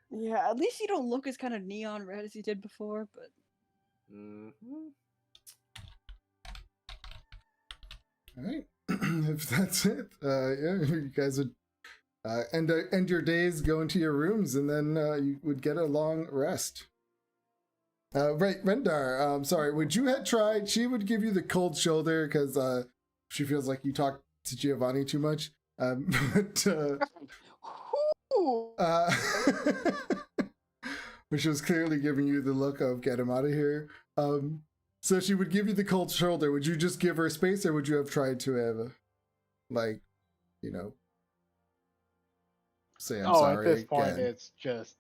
Yeah, at least you don't look as kind of neon red as you did before, but... Alright. If that's it, yeah, you guys would end your days, go into your rooms, and then you would get a long rest. Right, Rendar, sorry, would you have tried? She would give you the cold shoulder because she feels like you talk to Giovanni too much. But which was clearly giving you the look of get him out of here. So she would give you the cold shoulder. Would you just give her space, or would you have tried to have, like, you know, say I'm sorry at this point, again? it's just,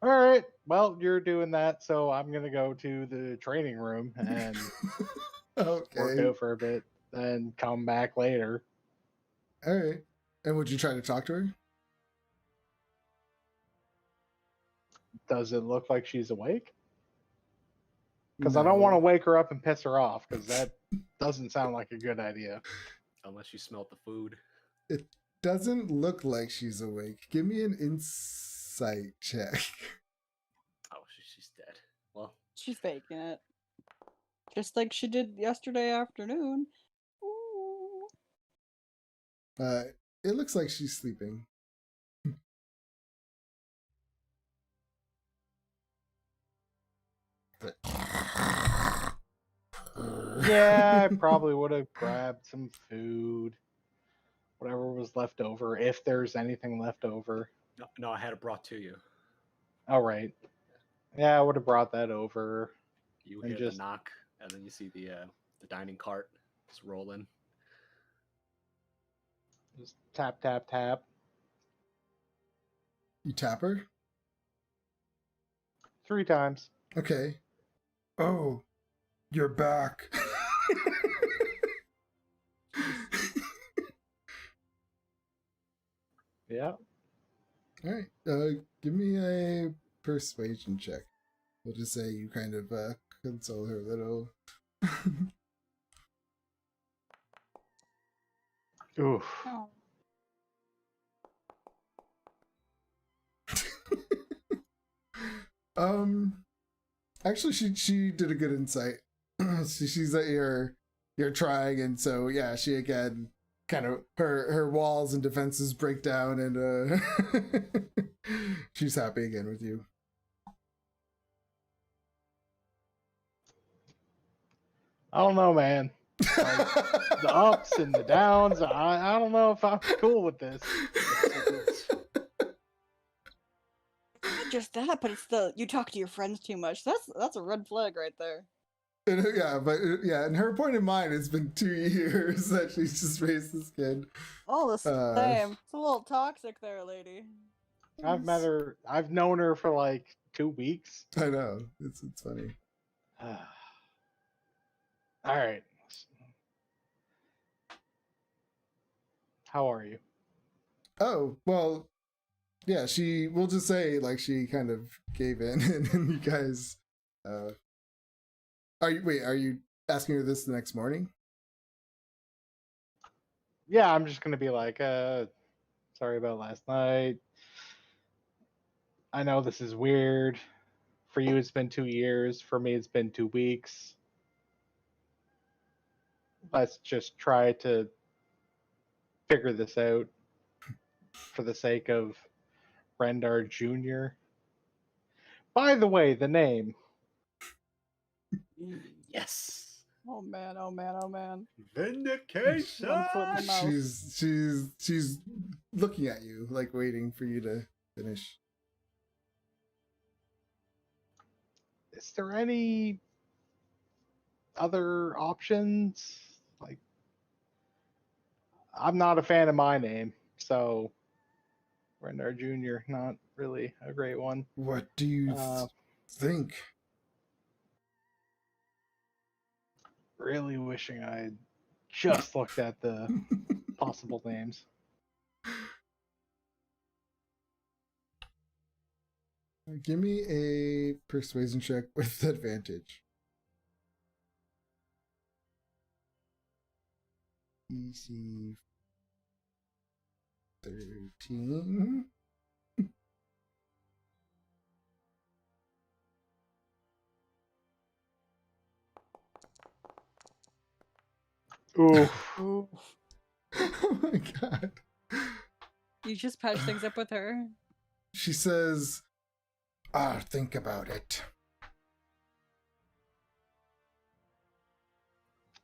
all right, well, you're doing that, so I'm going to go to the training room and work Okay. out for a bit, and come back later. All right. And would you try to talk to her? Does it look like she's awake? Because I don't want to wake her up and piss her off, because that doesn't sound like a good idea. Unless you smelt the food. It doesn't look like she's awake. Give me an insight check. Oh, she's dead. Well, She's faking it. Just like she did yesterday afternoon. Ooh. It looks like she's sleeping. Yeah, I probably would have grabbed some food, whatever was left over, if there's anything left over. no, I had it brought to you. All right. Yeah, I would have brought that over. You And hear just- the knock, and then you see the dining cart just rolling. Just tap, tap, tap. You tap her? 3 times. Okay. Oh, you're back. Yeah. All right. Give me a persuasion check. We'll just say you kind of console her a little. Oof. Oh. Actually, she did a good insight. She's that you're trying, and so yeah, she again kind of her walls and defenses break down, and she's happy again with you. I don't know, man. The ups and the downs. I don't know if I'm cool with this. Not just that, but it's you talk to your friends too much. That's a red flag right there. Yeah, but yeah, in her point of mind, it's been 2 years that she's just raised this kid. All the Uh, same. It's a little toxic there, lady. I've met her. I've known her for like 2 weeks. I know. It's funny. All right. How are you? Oh, well, yeah, we'll just say, like, she kind of gave in, and then you guys, are you asking her this the next morning? Yeah, I'm just gonna be like, sorry about last night. I know this is weird. For you, it's been 2 years. For me, it's been 2 weeks. Let's just try to figure this out for the sake of Rendar Jr. By the way, the name. Yes. Oh man, oh man, oh man. Vindication. One foot in the mouth. She's looking at you, like waiting for you to finish. Is there any other options? Like, I'm not a fan of my name, so Rendar Jr. not really a great one. What do you think? Really wishing I had just looked at the possible names. Give me a persuasion check with advantage. EC 13. Oof. Oof. Oh my god. You just patch things up with her. She says, think about it.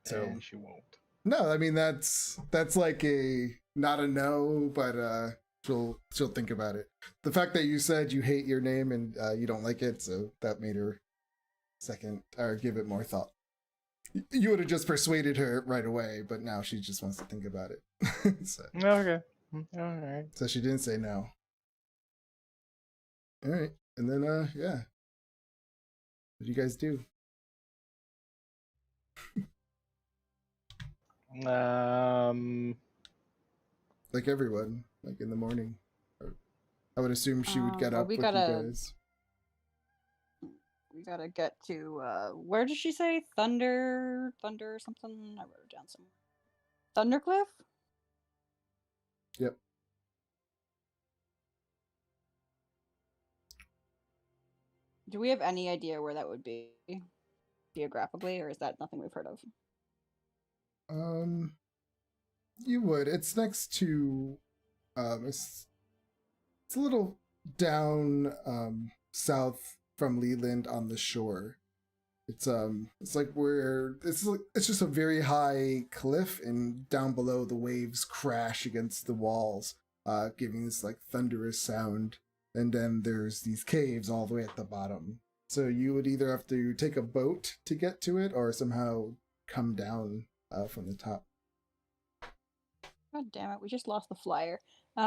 So And she won't. no, I mean that's like a not a no, but she'll think about it. The fact that you said you hate your name and you don't like it, so that made her second or give it more thought. You would have just persuaded her right away, but now she just wants to think about it. So, Okay. All right. so she didn't say no. All right, and then yeah, what do you guys do? Like everyone, like in the morning. I would assume she would get well, up we with gotta- you guys. We gotta get to where did she say? Thunder something? I wrote it down somewhere. Thundercliff? Yep. Do we have any idea where that would be geographically, or is that nothing we've heard of? You would. It's next to it's a little down south from Leland on the shore. It's like it's just a very high cliff, and down below the waves crash against the walls, giving this like thunderous sound. And then there's these caves all the way at the bottom. So you would either have to take a boat to get to it, or somehow come down from the top. God damn it, we just lost the flyer. Okay.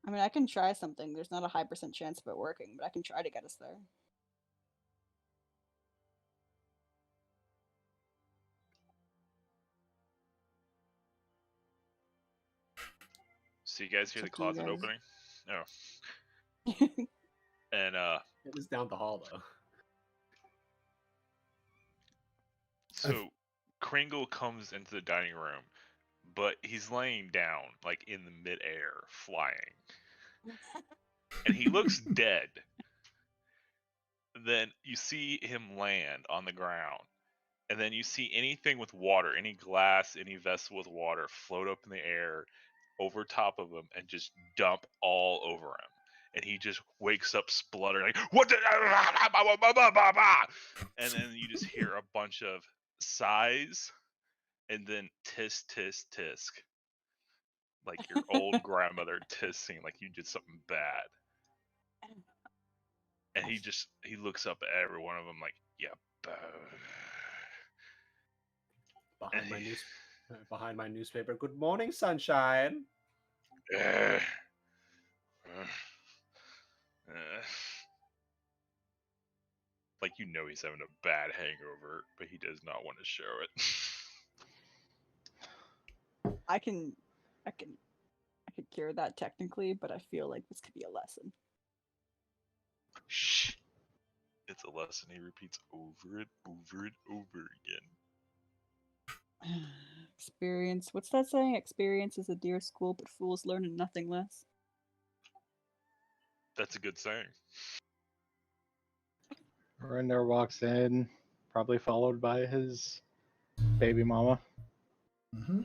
I mean, I can try something. There's not a high % chance of it working, but I can try to get us there. So you guys hear the It's up to you closet guys. opening? Oh. And It was down the hall though. so Kringle comes into the dining room, but he's laying down, like in the midair, flying. And he looks dead. Then you see him land on the ground. And then you see anything with water, any glass, any vessel with water float up in the air over top of him and just dump all over him. And he just wakes up spluttering like, what the and then you just hear a bunch of sighs and then tisk tisk tisk. Like your old grandmother tissing like you did something bad. And he looks up at every one of them like, yep. Behind my newspaper. Good morning, sunshine. Uh, like he's having a bad hangover, but he does not want to show it. I can cure that technically, but I feel like this could be a lesson. Shh. It's a lesson he repeats over and over and over again. Experience. What's that saying? Experience is a dear school, but fools learn and nothing less. That's a good saying. Rendar walks in, probably followed by his baby mama. Mm-hmm.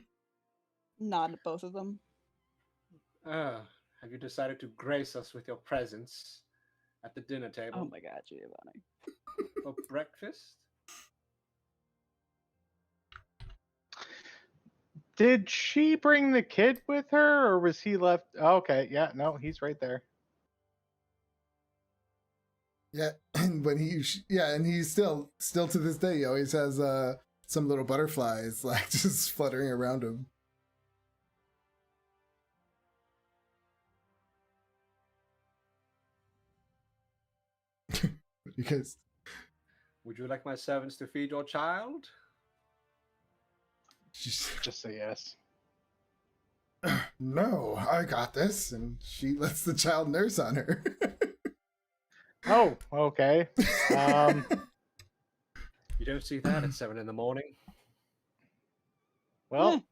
Nod at both of them. Have you decided to grace us with your presence at the dinner table? Oh my god, Giovanni. For breakfast? Did she bring the kid with her, or was he left? Oh, okay, yeah, no, he's right there. Yeah, and when and he's still to this day, he always has some little butterflies like just fluttering around him. Because would you like my servants to feed your child? Just say yes. No, I got this, and she lets the child nurse on her. Oh, okay. You don't see that at 7 a.m. Well,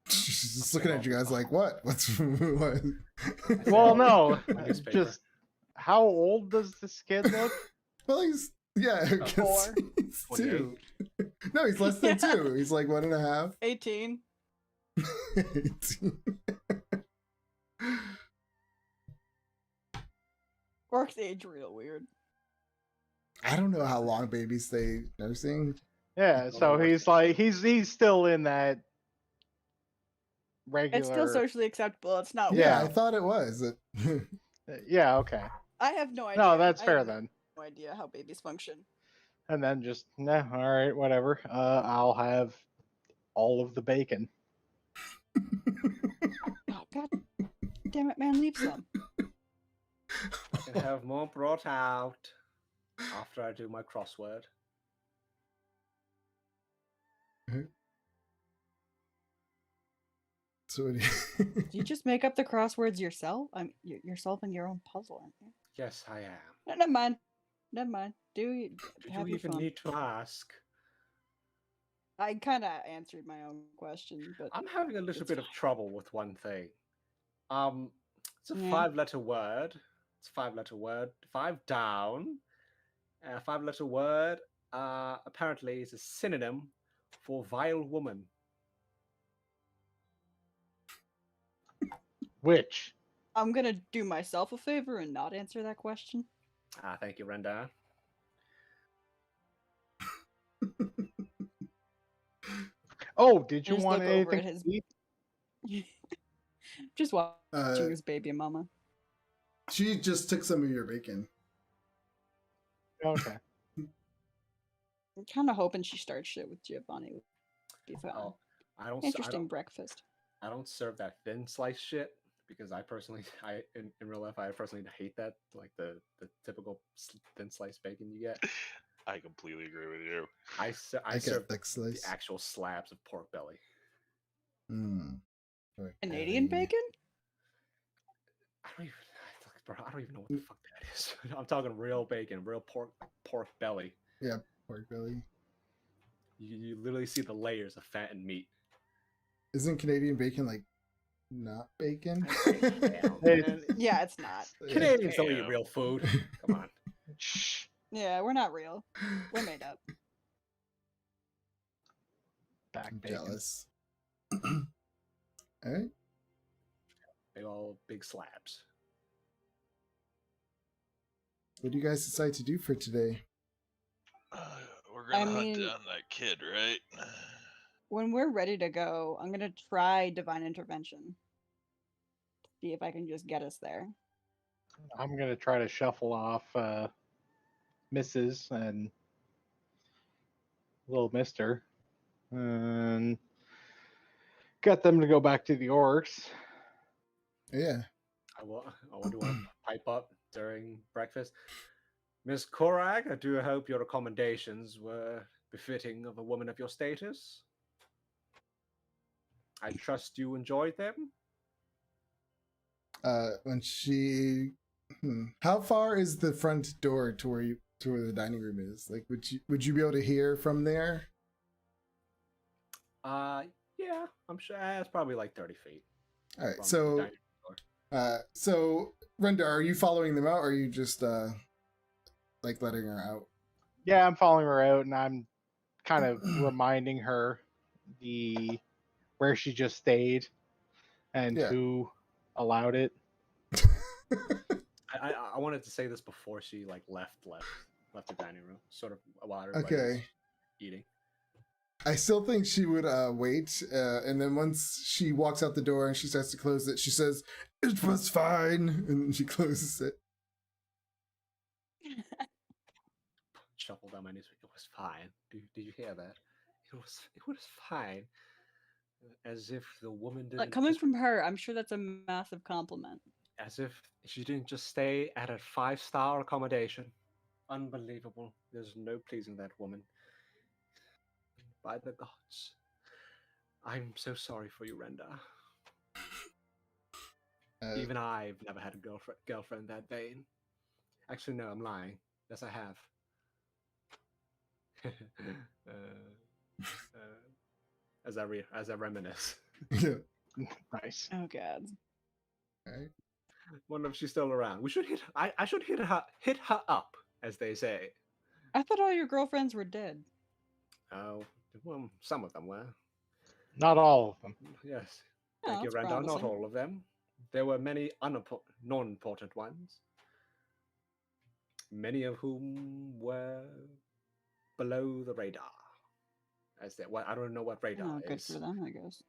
she's just looking at you guys like, what? What's what? well, no. Newspaper. Just how old does this kid look? Well, he's I guess 4. he's 2. No, he's less than 2. He's like 1.5. 18. 18. Orcs age real weird. I don't know how long babies stay nursing. Yeah, so he's like he's still in that regular. It's still socially acceptable. It's not Yeah, weird. I thought it was. Yeah, okay. I have no idea. No, that's I fair have then. No idea how babies function. And then just nah, all right, whatever. I'll have all of the bacon. Oh god damn it, man! Leave some. I can have more brought out after I do my crossword. So what do Do you just make up the crosswords yourself? You're solving your own puzzle, aren't you? Yes, I am. No, never mind. Never mind. Do you Did have you your even fun. need to ask? I kind of answered my own question, but I'm having a little it's bit of trouble with one thing. It's a Yeah. 5-letter word. It's a 5-letter word. 5 down. A 5-letter word. Apparently, is a synonym for vile woman. Which? I'm gonna do myself a favor and not answer that question. Thank you, Renda. Oh, did you Just want look over anything at his- to eat? Just watching his baby mama. She just took some of your bacon. Okay. I'm kind of hoping she starts shit with Giovanni. Would be fun. Oh, I don't. Interesting breakfast. I don't serve that thin slice shit because I personally, in real life, I personally hate that, like the typical thin slice bacon you get. I completely agree with you. I I serve get thick slice. the actual slabs of pork belly. Canadian bacon? I don't even know what the fuck that is. I'm talking real bacon, real pork belly. Yeah, pork belly. You literally see the layers of fat and meat. Isn't Canadian bacon like not bacon? Yeah, it's not. Canadians don't eat Yeah. real food. Come on. Shh. Yeah, we're not real. We're made up. Back I'm bacon. jealous. All right. Big slabs. What do you guys decide to do for today? We're gonna I hunt mean- down that kid, right? When we're ready to go, I'm gonna try divine intervention. See if I can just get us there. I'm gonna try to shuffle off Mrs. and little Mister, and get them to go back to the orcs. Yeah. I want to pipe up during breakfast. Miss Korak, I do hope your accommodations were befitting of a woman of your status. I trust you enjoyed them. When she, how far is the front door to where the dining room is? Like, would you be able to hear from there? Yeah, I'm sure it's probably like 30 feet. All right. from the So, dining room door. so Renda, are you following them out, or are you just like letting her out? Yeah, I'm following her out, and I'm kind of reminding her where she just stayed and Yeah. who allowed it. I wanted to say this before she like left the dining room, sort of while everybody was Okay. eating. I still think she would wait, and then once she walks out the door and she starts to close it, she says, "It was fine," and she closes it. Shuffle down my knees. It was fine. Did you hear that? It was fine. As if the woman didn't. Like, coming from her, I'm sure that's a massive compliment. As if she didn't just stay at a 5-star accommodation. Unbelievable. There's no pleasing that woman. By the gods. I'm so sorry for you, Renda. Even I've never had a girlfriend that vain. Actually, no, I'm lying. Yes, I have. As I reminisce. Yeah. Nice. Oh god. Right. Wonder if she's still around. We should hit. I should hit her up, as they say. I thought all your girlfriends were dead. Oh, well, some of them were. Not all of them. Yes. Oh, Thank you, that's Randall. Not promising. all of them. There were many non-important ones. Many of whom were below the radar. As that, I don't know what radar Oh, good is. for them, I guess.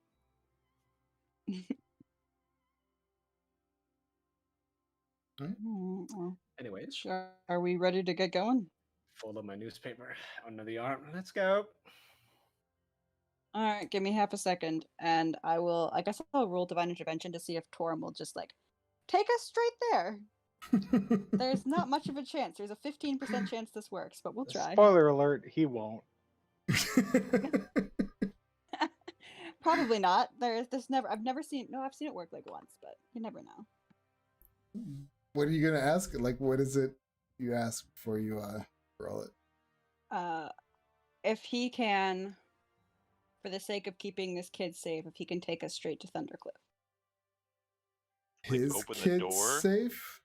Well, Anyways, sure. Are we ready to get going? follow my newspaper under the arm. Let's go. All right, give me half a second, and I guess I'll roll divine intervention to see if Torum will just like take us straight there. There's not much of a chance. There's a 15% chance this works, but we'll try. Spoiler alert: he won't. Probably not. I've never seen. No, I've seen it work like once, but you never know. What are you gonna ask? Like, what is it you ask before you roll it? If he can, for the sake of keeping this kid safe, if he can take us straight to Thundercliff. Like, His open the kid door? safe?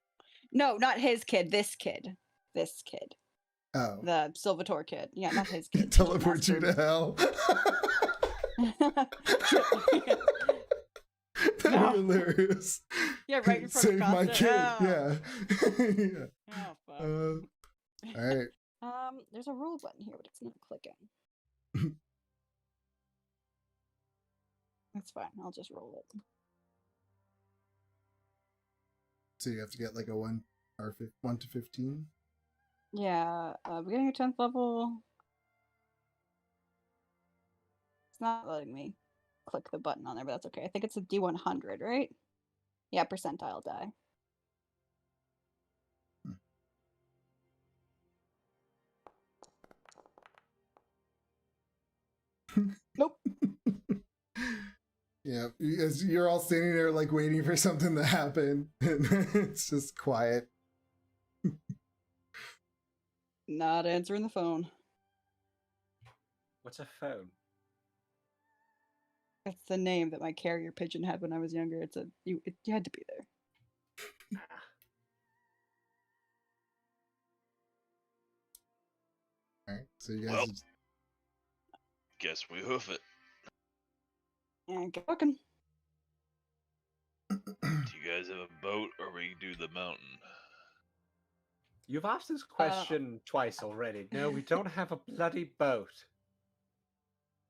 No, not his kid. This kid. This kid. Oh, The Silvator kid. Yeah, not his kid. teleport you to hell. That'd No. be hilarious. Yeah, right in front of Save my Costa. kid. Oh. Yeah. Oh, fuck. All right. There's a roll button here, but it's not clicking. That's fine. I'll just roll it. So you have to get like a 1 or 1 to 15. Yeah, beginning of 10th level. It's not letting me click the button on there, but that's okay. I think it's a D100, right? Yeah, percentile die. Nope. Yeah, as you're all standing there like waiting for something to happen, and it's just quiet. Not answering the phone. What's a phone? That's the name that my carrier pigeon had when I was younger. You had to be there. All right, so you guys. Well, guess we hoof it. And get walking. Do you guys have a boat, or we do the mountain? You've asked this question twice already. No, we don't have a bloody boat.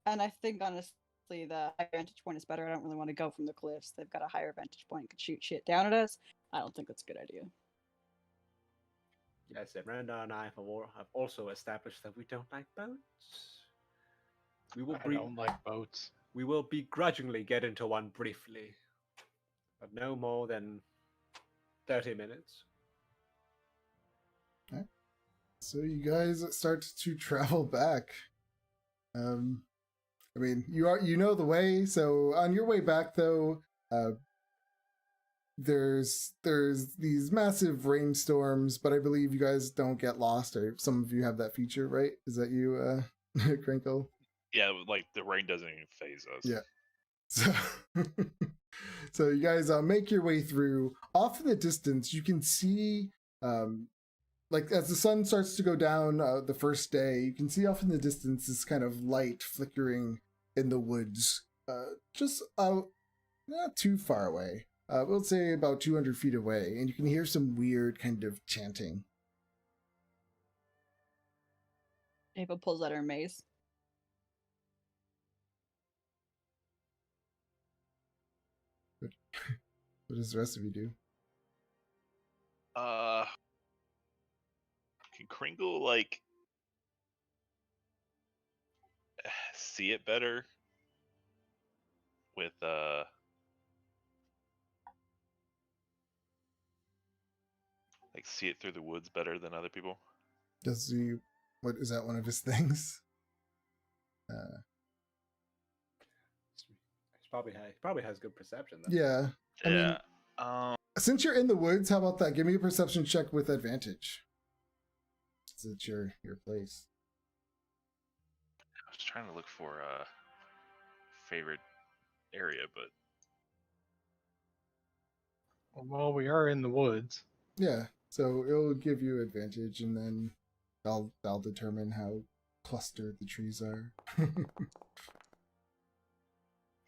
And I think honestly the higher vantage point is better. I don't really want to go from the cliffs. They've got a higher vantage point, could shoot shit down at us. I don't think that's a good idea. Yes, and Randa and I have also established that we don't like boats. I don't like boats. We will begrudgingly get into one briefly, but no more than 30 minutes. So you guys start to travel back. I mean, you know the way. So on your way back, though, there's these massive rainstorms, but I believe you guys don't get lost. Or some of you have that feature, right? Is that you, Crinkle? Yeah, like the rain doesn't even phase us. Yeah. So, so you guys make your way through. Off in the distance, you can see, like as the sun starts to go down the first day, you can see off in the distance this kind of light flickering in the woods, just out, not too far away. We'll say about 200 feet away, and you can hear some weird kind of chanting. Ava pulls out her mace. What does the rest of you do? Can Kringle like see it better with like see it through the woods better than other people? Does he? What is that? One of his things? He probably has good perception. Then. Yeah. I mean, Yeah. since you're in the woods, how about that? Give me a perception check with advantage. Since it's your place. I was trying to look for a favorite area, but Well, we are in the woods. Yeah. So it'll give you advantage, and then I'll determine how clustered the trees are.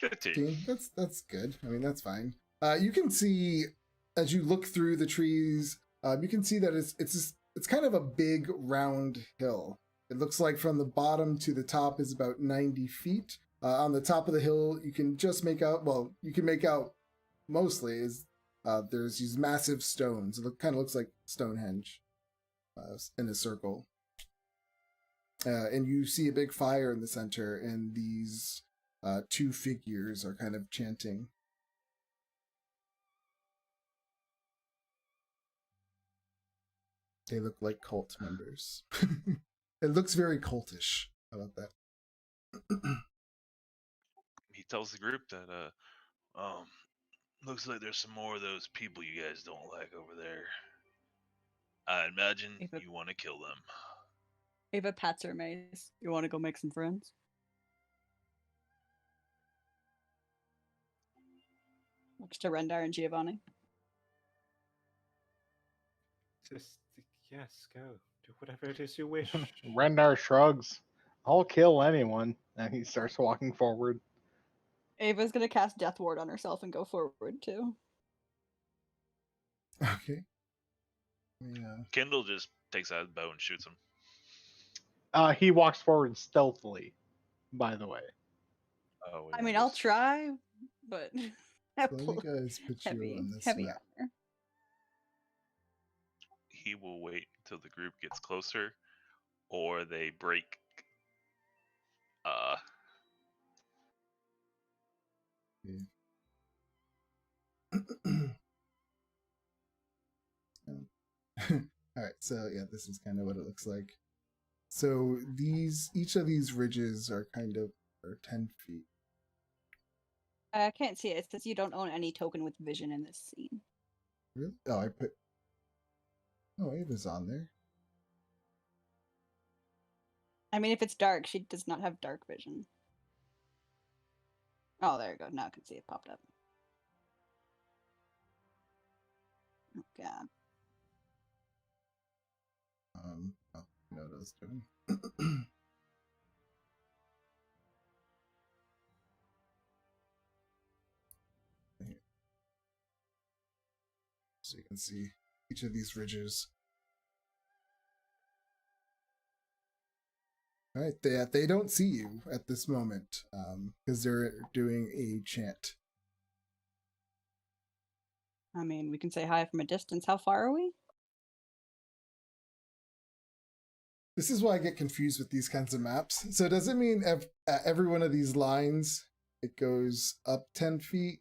15. That's good. I mean, that's fine. You can see as you look through the trees, you can see that it's kind of a big round hill. It looks like from the bottom to the top is about 90 feet. On the top of the hill, you can just make out. Well, you can make out mostly is there's these massive stones. It kind of looks like Stonehenge in a circle. And you see a big fire in the center, and these two figures are kind of chanting. They look like cult members. It looks very cultish. How about that? He tells the group that looks like there's some more of those people you guys don't like over there. I imagine you want to kill them. Ava pats her mace. You want to go make some friends? Looks to Rendar and Giovanni. Just yes, go do whatever it is you wish. Rendar shrugs. I'll kill anyone. And he starts walking forward. Ava's gonna cast Death Ward on herself and go forward too. Okay. Yeah. Kendall just takes out his bow and shoots him. He walks forward stealthily, by the way. Oh, I mean, I'll try, but So let me guys put you on this heavy map. armor. He will wait until the group gets closer, or they break. All right, so yeah, this is kind of what it looks like. So each of these ridges are 10 feet. I can't see it. It says you don't own any token with vision in this scene. Really? Oh, Ava's on there. I mean, if it's dark, she does not have dark vision. Oh, there you go. Now I can see it popped up. Oh, God. Oh, you know what I was doing. So you can see each of these ridges. All right, they don't see you at this moment because they're doing a chant. I mean, we can say hi from a distance. How far are we? This is why I get confused with these kinds of maps. So does it mean every one of these lines, it goes up 10 feet?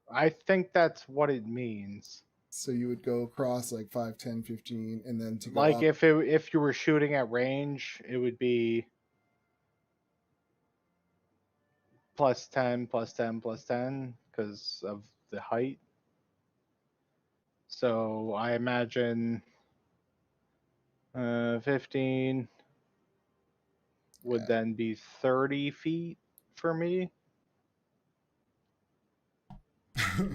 I think that's what it means. So you would go across like 5, 10, 15, and then to go Like up. if you were shooting at range, it would be plus 10, plus 10, plus 10 because of the height. So I imagine 15 would Yeah. then be 30 feet for me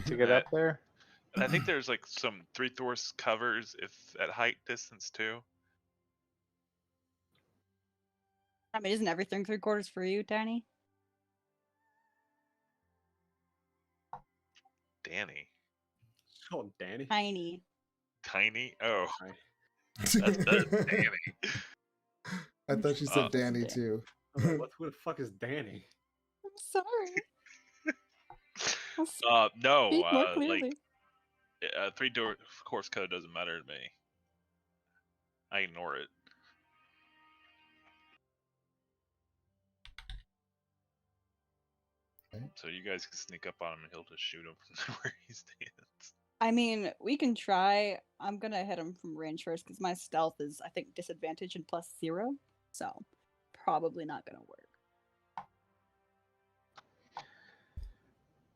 to get Uh, up there. And I think there's like some three-fourths covers if at height distance too. I mean, isn't everything 3/4 for you, Danny? Danny. Oh, Danny. Tiny. Tiny? Oh, Hi. that's Danny. I thought you said Uh, Danny Dan- too. I was like, what? Who the fuck is Danny? I'm sorry. I'll no, speak more like clearly. three-door course code doesn't matter to me. I ignore it. Okay. So you guys can sneak up on him and he'll just shoot him from where he stands. I mean, we can try. I'm gonna hit him from range first because my stealth is, I think, disadvantage and +0, so probably not gonna work.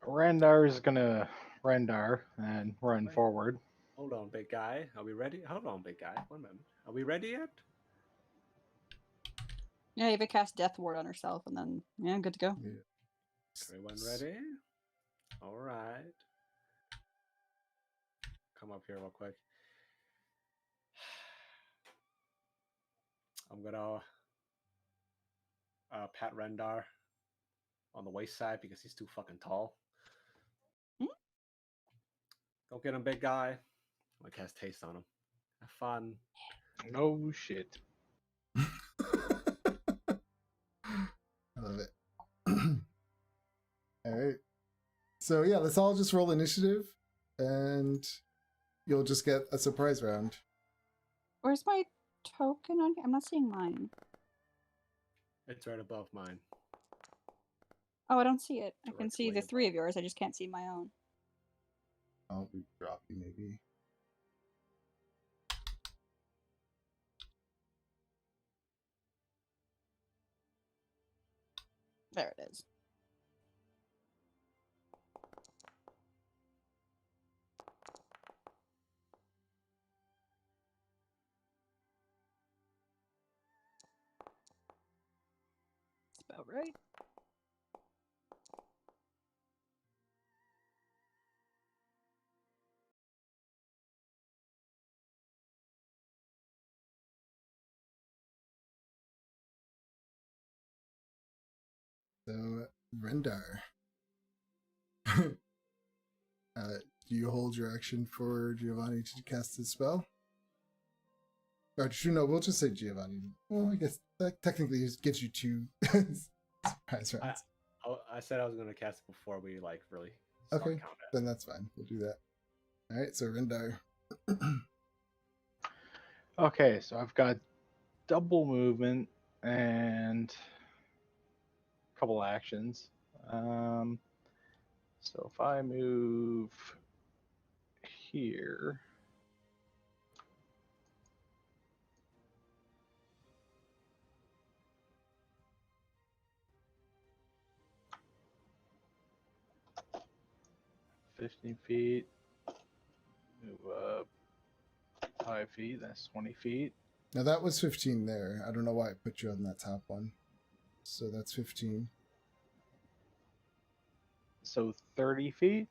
Rendar is gonna Rendar and run Right. forward. Hold on, big guy. Are we ready? Hold on, big guy. 1 minute. Are we ready yet? Yeah, Ava cast Death Ward on herself, and then yeah, good to go. Yeah. Everyone ready? All right. Come up here real quick. I'm gonna pat Rendar on the waist side because he's too fucking tall. Hmm? Go get him, big guy. I'm gonna cast haste on him. Have fun. No shit. I love it. All right. So yeah, let's all just roll initiative, and you'll just get a surprise round. Where's my token on here? I'm not seeing mine. It's right above mine. Oh, I don't see it. I can see the Directly 3 of yours. I just can't see my own. I'll drop you maybe. There it is. That's about right. So Rendar. Do you hold your action for Giovanni to cast his spell? Or no, we'll just say Giovanni. Well, I guess that technically gives you 2 surprise rounds. I said I was gonna cast it before we like really start Okay, counting. then that's fine. We'll do that. All right, so Rendar. Okay, so I've got double movement and a couple actions. So if I move here, $15 feet, move up 5 feet, that's 20 feet. Now that was 15 there. I don't know why I put you on that top one. So that's 15. So 30 feet.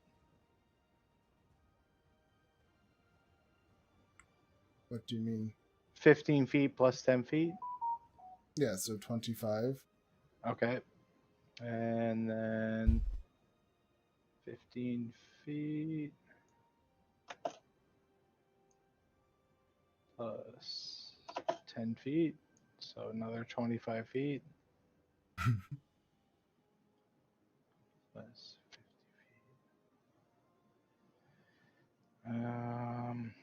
What do you mean? 15 feet plus 10 feet. Yeah, so 25. Okay. And then 15 feet plus 10 feet. So another 25 feet plus 50 feet.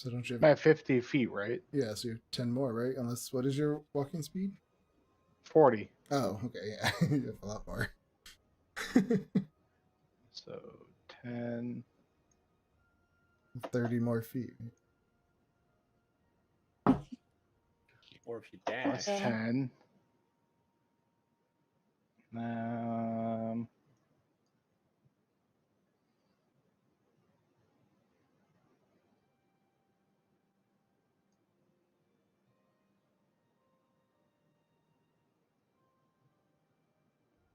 So don't you I'm have... at 50 feet, right? Yeah, so you're 10 more, right? Unless, what is your walking speed? 40. Oh, okay, yeah. You have a lot more. So 10. 30 more feet. Or if you Plus dash. 10.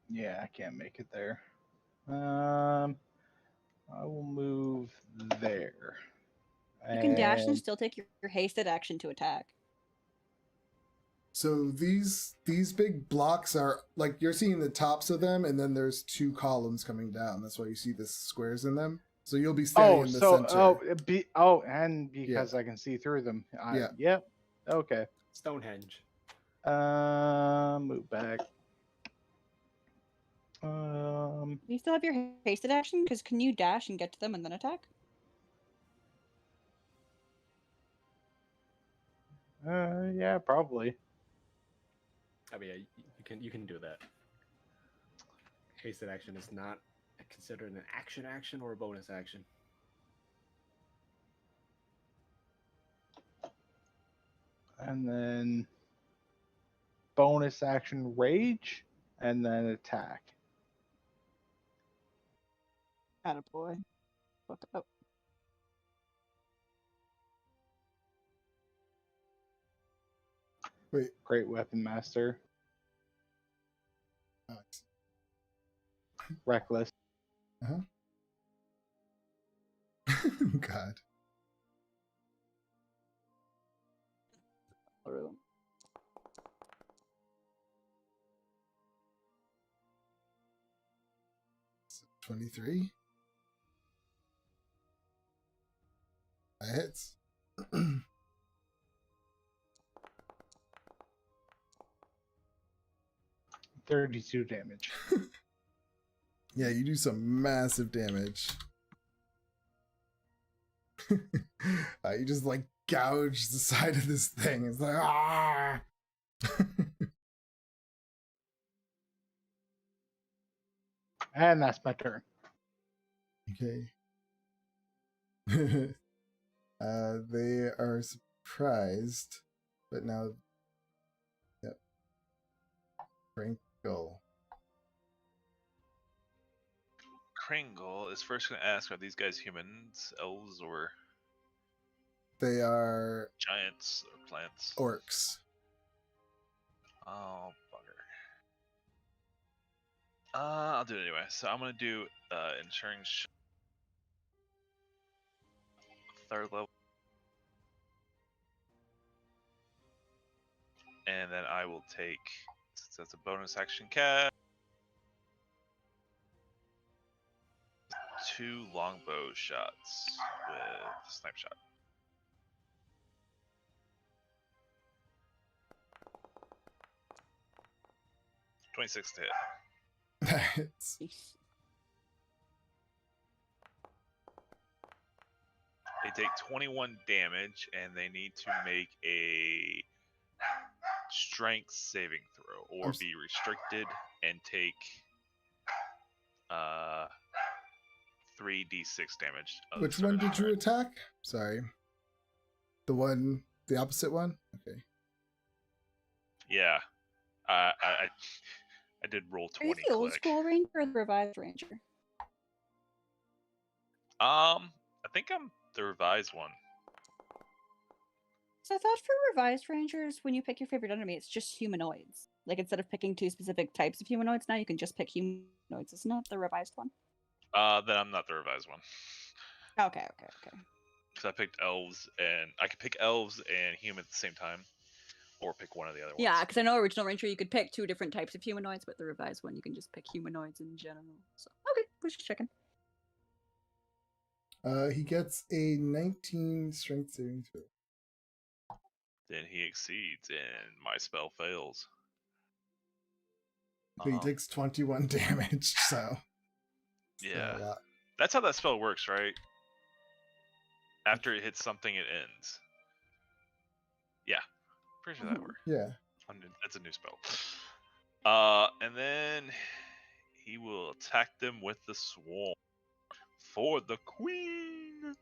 Yeah, I can't make it there. I will move there. You can dash and And still take your hasted action to attack. So these big blocks are like you're seeing the tops of them, and then there's 2 columns coming down. That's why you see the squares in them. So you'll be standing in the center. and because I can see through them. Yeah. Yep. Okay. Stonehenge. Move back. Do you still have your hasted action? Because can you dash and get to them and then attack? Yeah, probably. I mean, yeah, you can do that. Hasted action is not considered an action or a bonus action. And then bonus action rage, and then attack. Attaboy. Fuck up. Wait. Great weapon master. Oh, Reckless. God. Room. So 23. That hits. 32 damage. Yeah, you do some massive damage. You just like gouge the side of this thing. It's like ah. And that's my turn. Okay. They are surprised, but now, yep. Crinkle. Kringle is first going to ask, are these guys humans, elves, or They are giants or plants? orcs. Oh, bugger. I'll do it anyway. So I'm going to do ensuring third level. And then I will take, since that's a bonus action cast, 2 longbow shots with snipe shot. .26 to hit. That's They take 21 damage, and they need to make a strength saving throw, or be restricted and take 3d6 damage. Which one did you attack? Sorry. The opposite one? Okay. Yeah. I did roll Are you 20 the old click. school ranger or the revised ranger? I think I'm the revised one. So I thought for revised rangers, when you pick your favorite enemy, it's just humanoids. Like instead of picking 2 specific types of humanoids, now you can just pick humanoids. Isn't that the revised one? Then I'm not the revised one. Okay. Because I picked elves, and I could pick elves and human at the same time, or pick one of the other ones. Yeah, because I know original ranger you could pick 2 different types of humanoids, but the revised one you can just pick humanoids in general. So okay, we're just checking. He gets a 19 strength saving throw. Then he exceeds, and my spell fails. But he takes 21 damage, so. Yeah. A lot. That's how that spell works, right? After it hits something, it ends. Yeah, pretty sure that works. Yeah. That's a new spell. And then he will attack them with the swarm for the queen.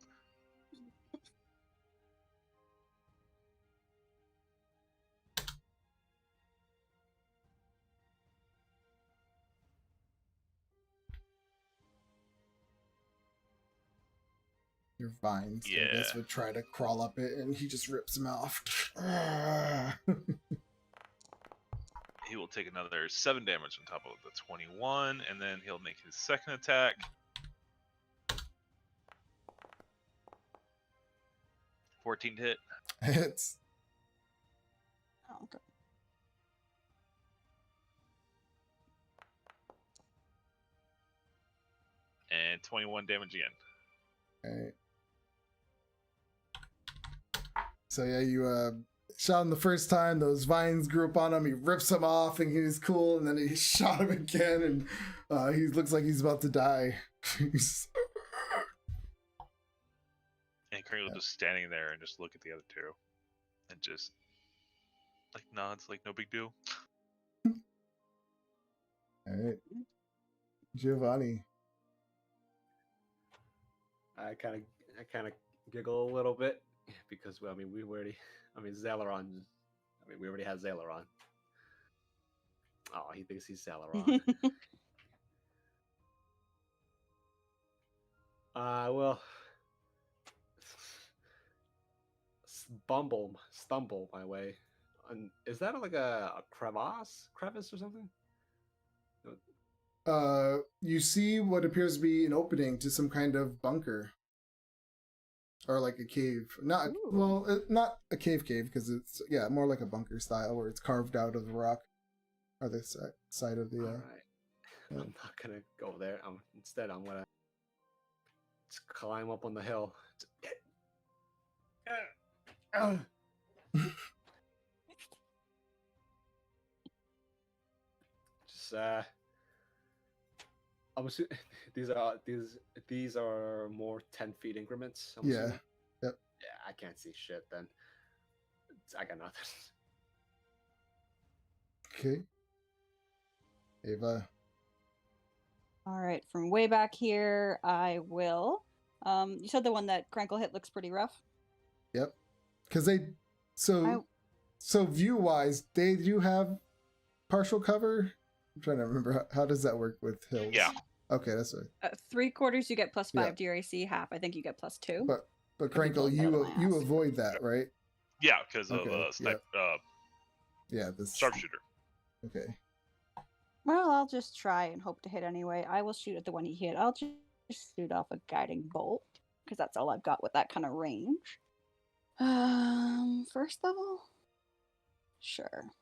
Your vines, I guess, Yeah. would try to crawl up it, and he just rips them off. He will take another 7 damage on top of the 21, and then he'll make his second attack. 14 to hit. It's Oh, okay. And 21 damage again. Alright. So yeah, you shot him the first time, those vines grew up on him, he rips them off and he's cool, and then he shot him again, and he looks like he's about to die. And Kringle just standing there and just look at the other two. And just like nods, like no big deal. Alright. Giovanni. I kind of giggle a little bit because well, I mean, Zaleron. We already had Zaleron. Oh, he thinks he's Zaleron. Well, stumble my way. Is that like a crevice or something? You see what appears to be an opening to some kind of bunker. Or like a cave. Not not a cave because it's more like a bunker style where it's carved out of the rock. Or the side of the All right. yeah. I'm not gonna go there. Instead I'm gonna just climb up on the hill. Just I'm assuming these are more 10 feet increments. I'm assuming. Yep. Yeah, I can't see shit then. I got nothing. Okay. Ava. All right, from way back here, I will. You said the one that Crankle hit looks pretty rough. Yep. Because so view wise, they do have partial cover. I'm trying to remember how does that work with hills? Yeah. Okay, that's right. 3/4 you get +5 Yeah. to your AC. Half I think you get +2. But be Crankle, blown out of my you ass. avoid that, right? Yeah, because of Okay, this sharpshooter. Okay. Well, I'll just try and hope to hit anyway. I will shoot at the one he hit. I'll just shoot off a guiding bolt because that's all I've got with that kind of range. First level? Sure.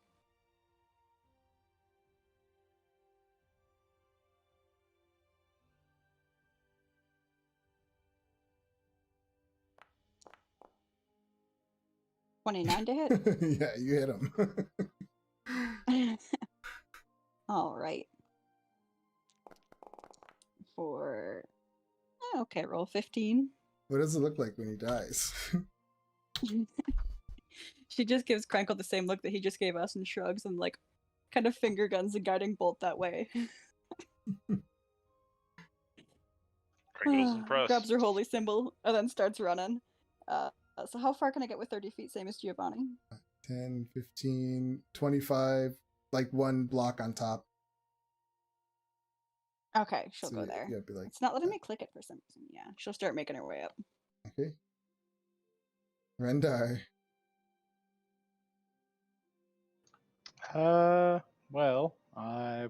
$29 to hit. Yeah, you hit him. All right. Roll 15. What does it look like when he dies? She just gives Crankle the same look that he just gave us and shrugs and like kind of finger guns a guiding bolt that way. Kringle's impressed. Grabs her holy symbol and then starts running. So how far can I get with 30 feet? Same as Giovanni. 10, 15, 25, like one block on top. Okay, she'll So go there. Yeah, be like, It's not letting me click it for some reason. Yeah, she'll start making her way up. okay. Rendar. Well, I.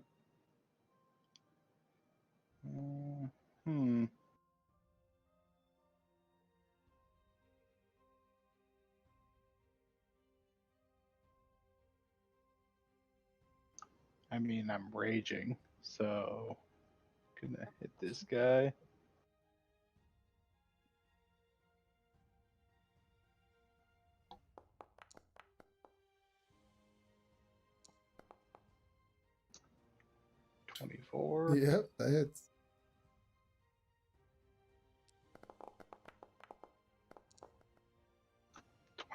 I mean, I'm raging, so gonna hit this guy. $24. Yep, that hits.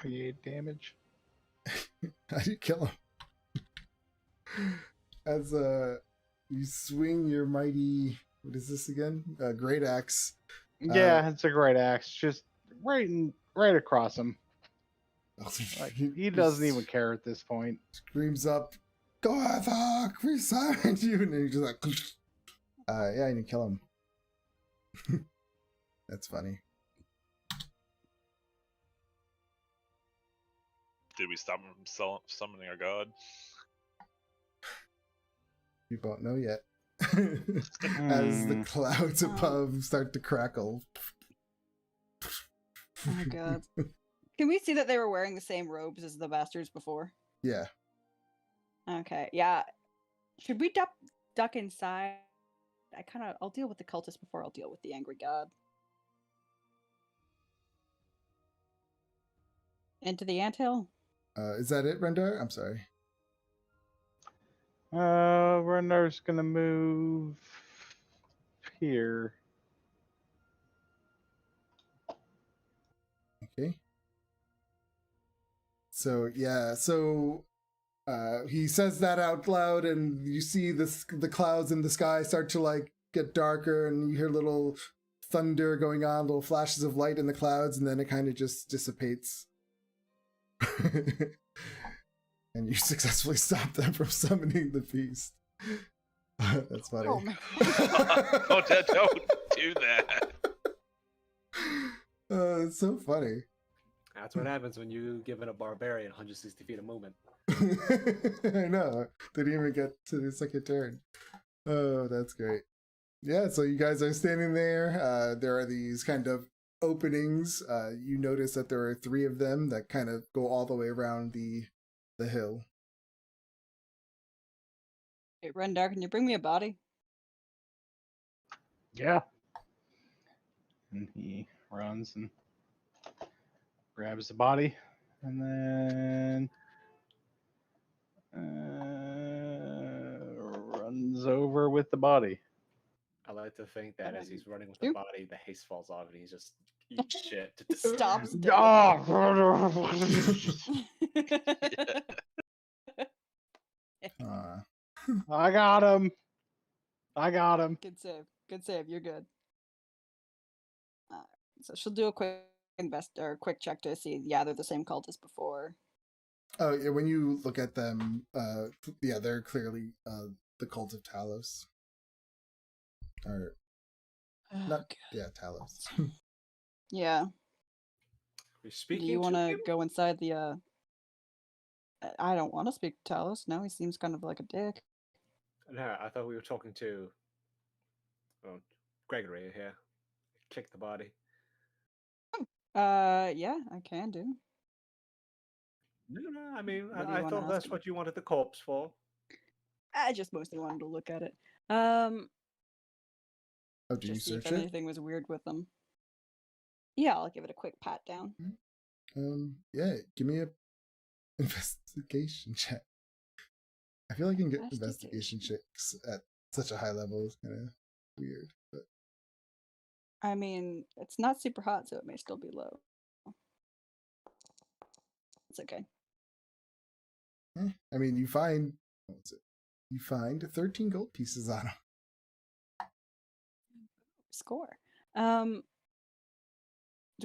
28 damage. How do you kill him? As you swing your mighty, what is this again? Great axe. Yeah, it's a great axe. Just right across him. Like, he doesn't even care at this point. Screams up, "Gothok, we summoned you!" And he's just like, yeah, I need to kill him. That's funny. Did we stop him from summoning our god? You won't know yet. As the clouds above start to crackle. Oh god. Can we see that they were wearing the same robes as the bastards before? Yeah. Okay, yeah. Should we duck inside? I'll deal with the cultist before I'll deal with the angry god. Into the anthill? Is that it, Rendar? I'm sorry. Renar's gonna move here. Okay. So yeah, he says that out loud, and you see the clouds in the sky start to like get darker, and you hear little thunder going on, little flashes of light in the clouds, and then it kind of just dissipates. And you successfully stop them from summoning the beast. That's funny. Oh, man. Don't do that. It's so funny. That's what happens when you give a barbarian 160 feet of movement. I know. Didn't even get to the second turn. Oh, that's great. Yeah, so you guys are standing there. There are these kind of openings. You notice that there are 3 of them that kind of go all the way around the hill. Hey, Rendar, can you bring me a body? Yeah. And he runs and grabs the body, and then runs over with the body. I like to think that as he's running with the Shoot. body, the haste falls off and he just eats shit. Stops dead. I got him. I got him. Good save. Good save. You're good. So she'll do a quick quick check to see. Yeah, they're the same cult as before. Oh yeah, when you look at them, yeah, they're clearly the cult of Talos. Or not, Okay. yeah, Talos. Yeah. We're Do speaking you want to to him? go inside the? I don't want to speak to Talos. No, he seems kind of like a dick. No, I thought we were talking to Gregory here. Kick the body. Yeah, I can do. No, I mean, What do you I wanna thought ask that's him? what you wanted the corpse for. I just mostly wanted to look at it. Oh, do you Just see if search it? anything was weird with them. Yeah, I'll give it a quick pat down. Yeah, give me a investigation check. I feel like you can get investigation checks at such a high level is kind of weird, but I mean, it's not super hot, so it may still be low. It's okay. I mean, you find what's it? You find 13 gold pieces on him. Score. Do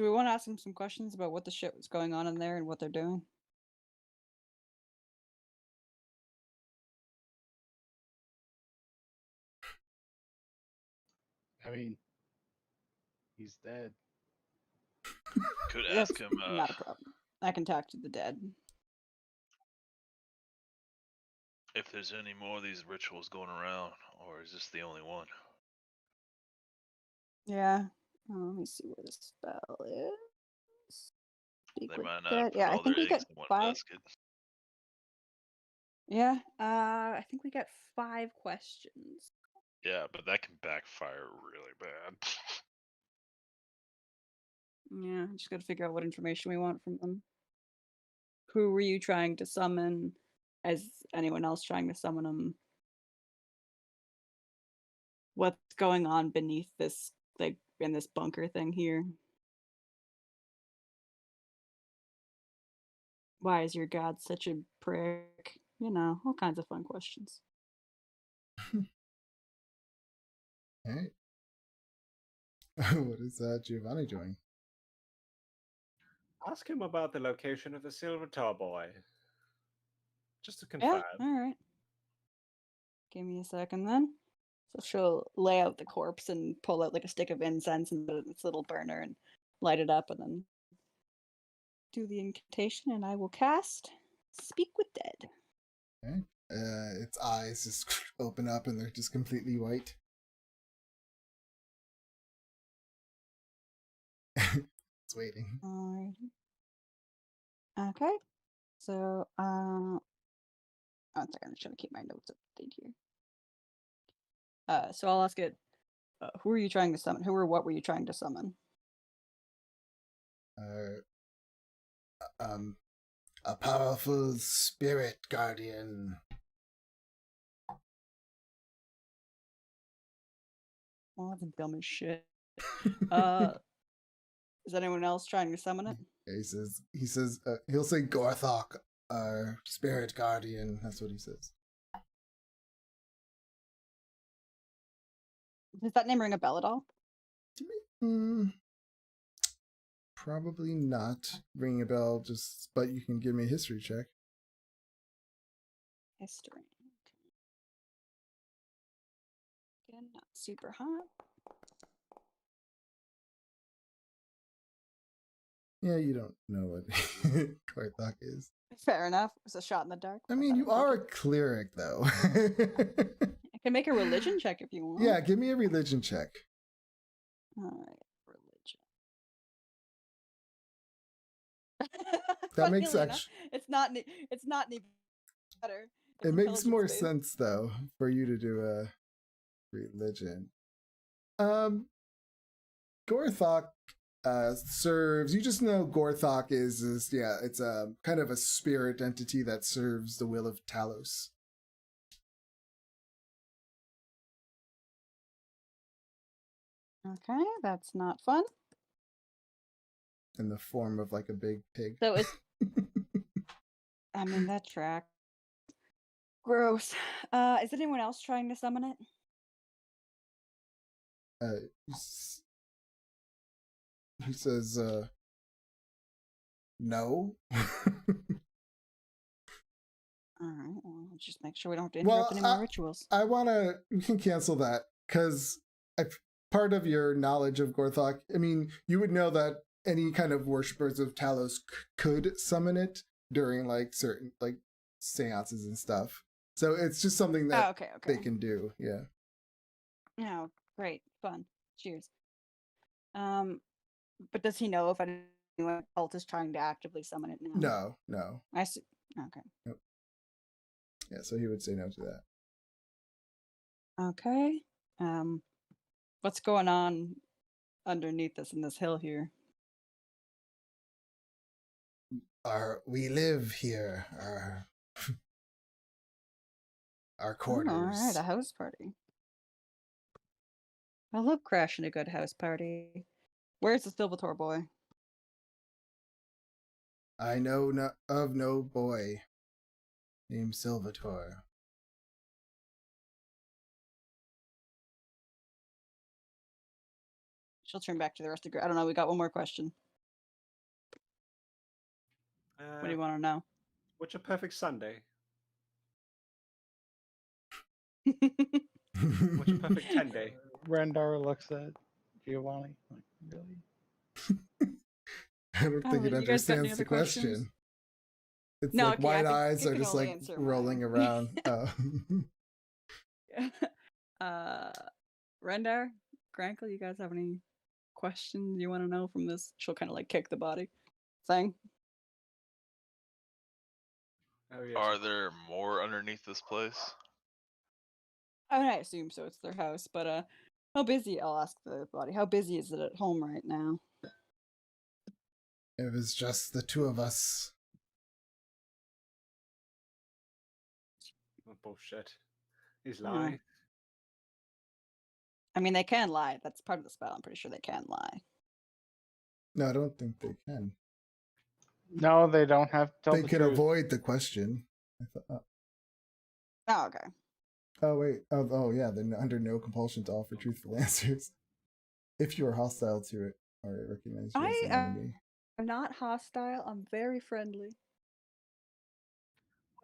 we want to ask them some questions about what the shit was going on in there and what they're doing? I mean, he's dead. Could That's ask him. not a problem. I can talk to the dead. If there's any more of these rituals going around, or is this the only one? Yeah. Let me see where the spell is. Speak They with might not dead. put Yeah, I all think their we get eggs in one 5. basket. Yeah. I think we get 5 questions. Yeah, but that can backfire really bad. Yeah, just got to figure out what information we want from them. Who were you trying to summon? As anyone else trying to summon them? What's going on beneath this, like, in this bunker thing here? Why is your god such a prick? You know, all kinds of fun questions. Alright. What is Giovanni doing? Ask him about the location of the Silver Tar Boy. Just to Yeah, confirm. alright. Give me a second then. So she'll lay out the corpse and pull out like a stick of incense and put it in its little burner and light it up and then do the incantation, and I will cast Speak with Dead. Okay. Its eyes just open up and they're just completely white. It's waiting. Alrighty. Okay. So, 1 second, I'm just trying to keep my notes updated here. So I'll ask it, who are you trying to summon? Who or what were you trying to summon? A powerful spirit guardian. Well, that's dumb as shit. Is anyone else trying to summon it? He says, he'll say Gorthok, our spirit guardian. That's what he says. Does that name ring a bell at all? Probably not ringing a bell, but you can give me a history check. History. Again, not super hot. Yeah, you don't know what Gorthok is. Fair enough. It's a shot in the dark. I mean, you are a cleric, though. I can make a religion check if you want. Yeah, give me a religion check. All right, religion. That makes Funnily enough, actually. It's not any better. It's It makes more intelligence-based. sense, though, for you to do a religion. Gorthok serves. You just know Gorthok is it's a kind of a spirit entity that serves the will of Talos. Okay, that's not fun. In the form of like a big pig. So it's. I mean, that track. Gross. Is anyone else trying to summon it? He says, no. Alright, well, let's just make sure we don't have to interrupt any more rituals. We can cancel that, because part of your knowledge of Gorthok, I mean, you would know that any kind of worshippers of Talos could summon it during like certain like seances and stuff. So it's just something that okay. they can do, yeah. Oh, great. Fun. Cheers. But does he know if anyone else is trying to actively summon it now? No. I see. Okay. Nope. Yeah, so he would say no to that. Okay. What's going on underneath us in this hill here? We live here. Our quarters. Oh, all right, a house party. I love crashing a good house party. Where's the Silvator boy? I know of no boy named Silvator. She'll turn back to the rest of the group. I don't know. We got one more question. What do you want to know? What's a perfect Sunday? What's a perfect 10 day? Rendar looks at Giovanni like, really? I don't think it you guys got any understands other the question. questions? It's No, like okay, I wide think eyes you are can just only like answer rolling mine. around. Rendar, Grankle, you guys have any questions you want to know from this? She'll kind of like kick the body thing. Oh, yes. Are there more underneath this place? I mean, I assume so. It's their house, but how busy? I'll ask the body. How busy is it at home right now? It was just the two of us. Oh, bullshit. He's Yeah. lying. I mean, they can lie. That's part of the spell. I'm pretty sure they can lie. No, I don't think they can. No, they don't have to tell They the can truth. avoid the question. I thought, Oh, okay. oh wait. Oh yeah. They're under no compulsion to offer truthful answers if you are hostile to it or recognize you as an enemy. I'm not hostile. I'm very friendly.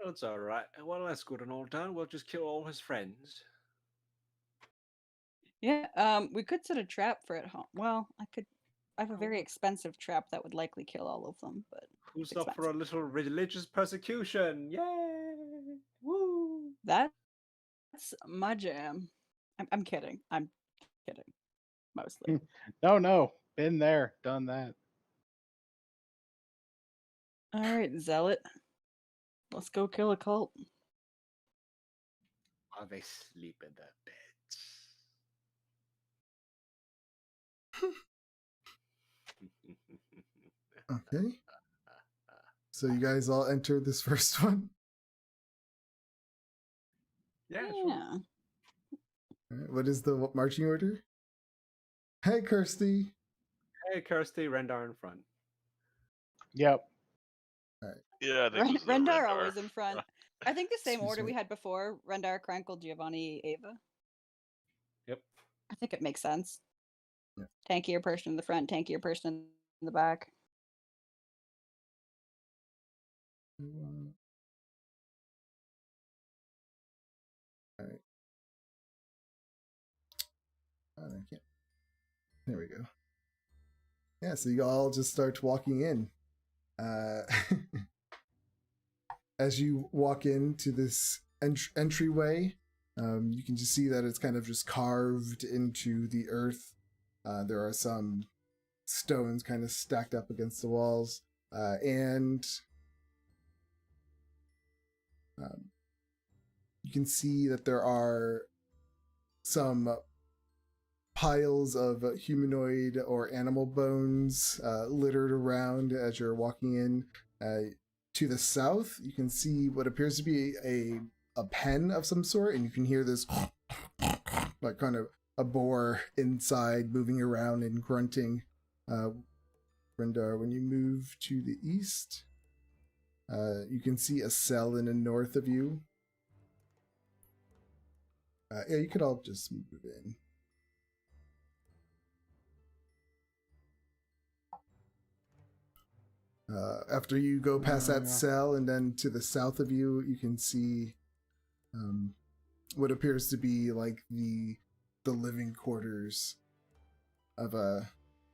Well, it's all right. Well, that's good and all done. We'll just kill all his friends. Yeah. We could set a trap for at home. Well, I have a very expensive trap that would likely kill all of them, but Who's it's up for a little religious persecution? Yay! Woo! that's my jam. I'm kidding. I'm kidding. Mostly. No. Been there, done that. All right, zealot. Let's go kill a cult. While they sleep in their beds. Okay. So you guys all enter this first one. Yeah, sure. Yeah. All right, what is the marching order? Hey, Kirsty. Hey, Kirsty, Rendar in front. Yep. Yeah, I think this is a Rendar Rendar. always in front. I think the same Excuse order we me. had before: Rendar, Krankle, Giovanni, Ava. Yep. I think it makes sense. Yeah. Tankier person in the front, tankier person in the back. All right. Oh, I can't. There we go. Yeah, so you all just start walking in. As you walk into this entryway, you can just see that it's kind of just carved into the earth. There are some stones kind of stacked up against the walls, and you can see that there are some piles of humanoid or animal bones littered around as you're walking in. To the south, you can see what appears to be a pen of some sort, and you can hear this like kind of a boar inside moving around and grunting. Brenda, when you move to the east, you can see a cell in the north of you. Yeah, you could all just move in. After you go past that cell and then to the south of you, you can see what appears to be like the living quarters of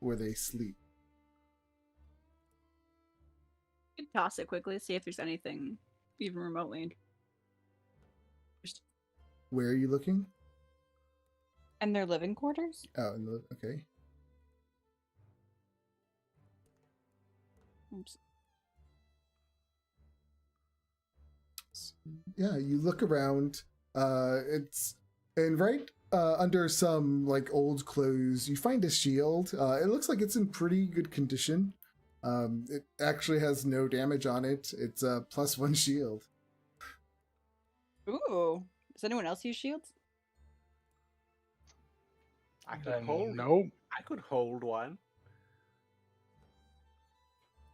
where they sleep. You can toss it quickly, see if there's anything even remotely interesting. Where are you looking? And their living quarters? Oh, okay. Oops. Yeah, you look around. It's and right under some like old clothes, you find a shield. It looks like it's in pretty good condition. It actually has no damage on it. It's a +1 shield. Ooh. Does anyone else use shields? I could hold. Nope. I could hold one.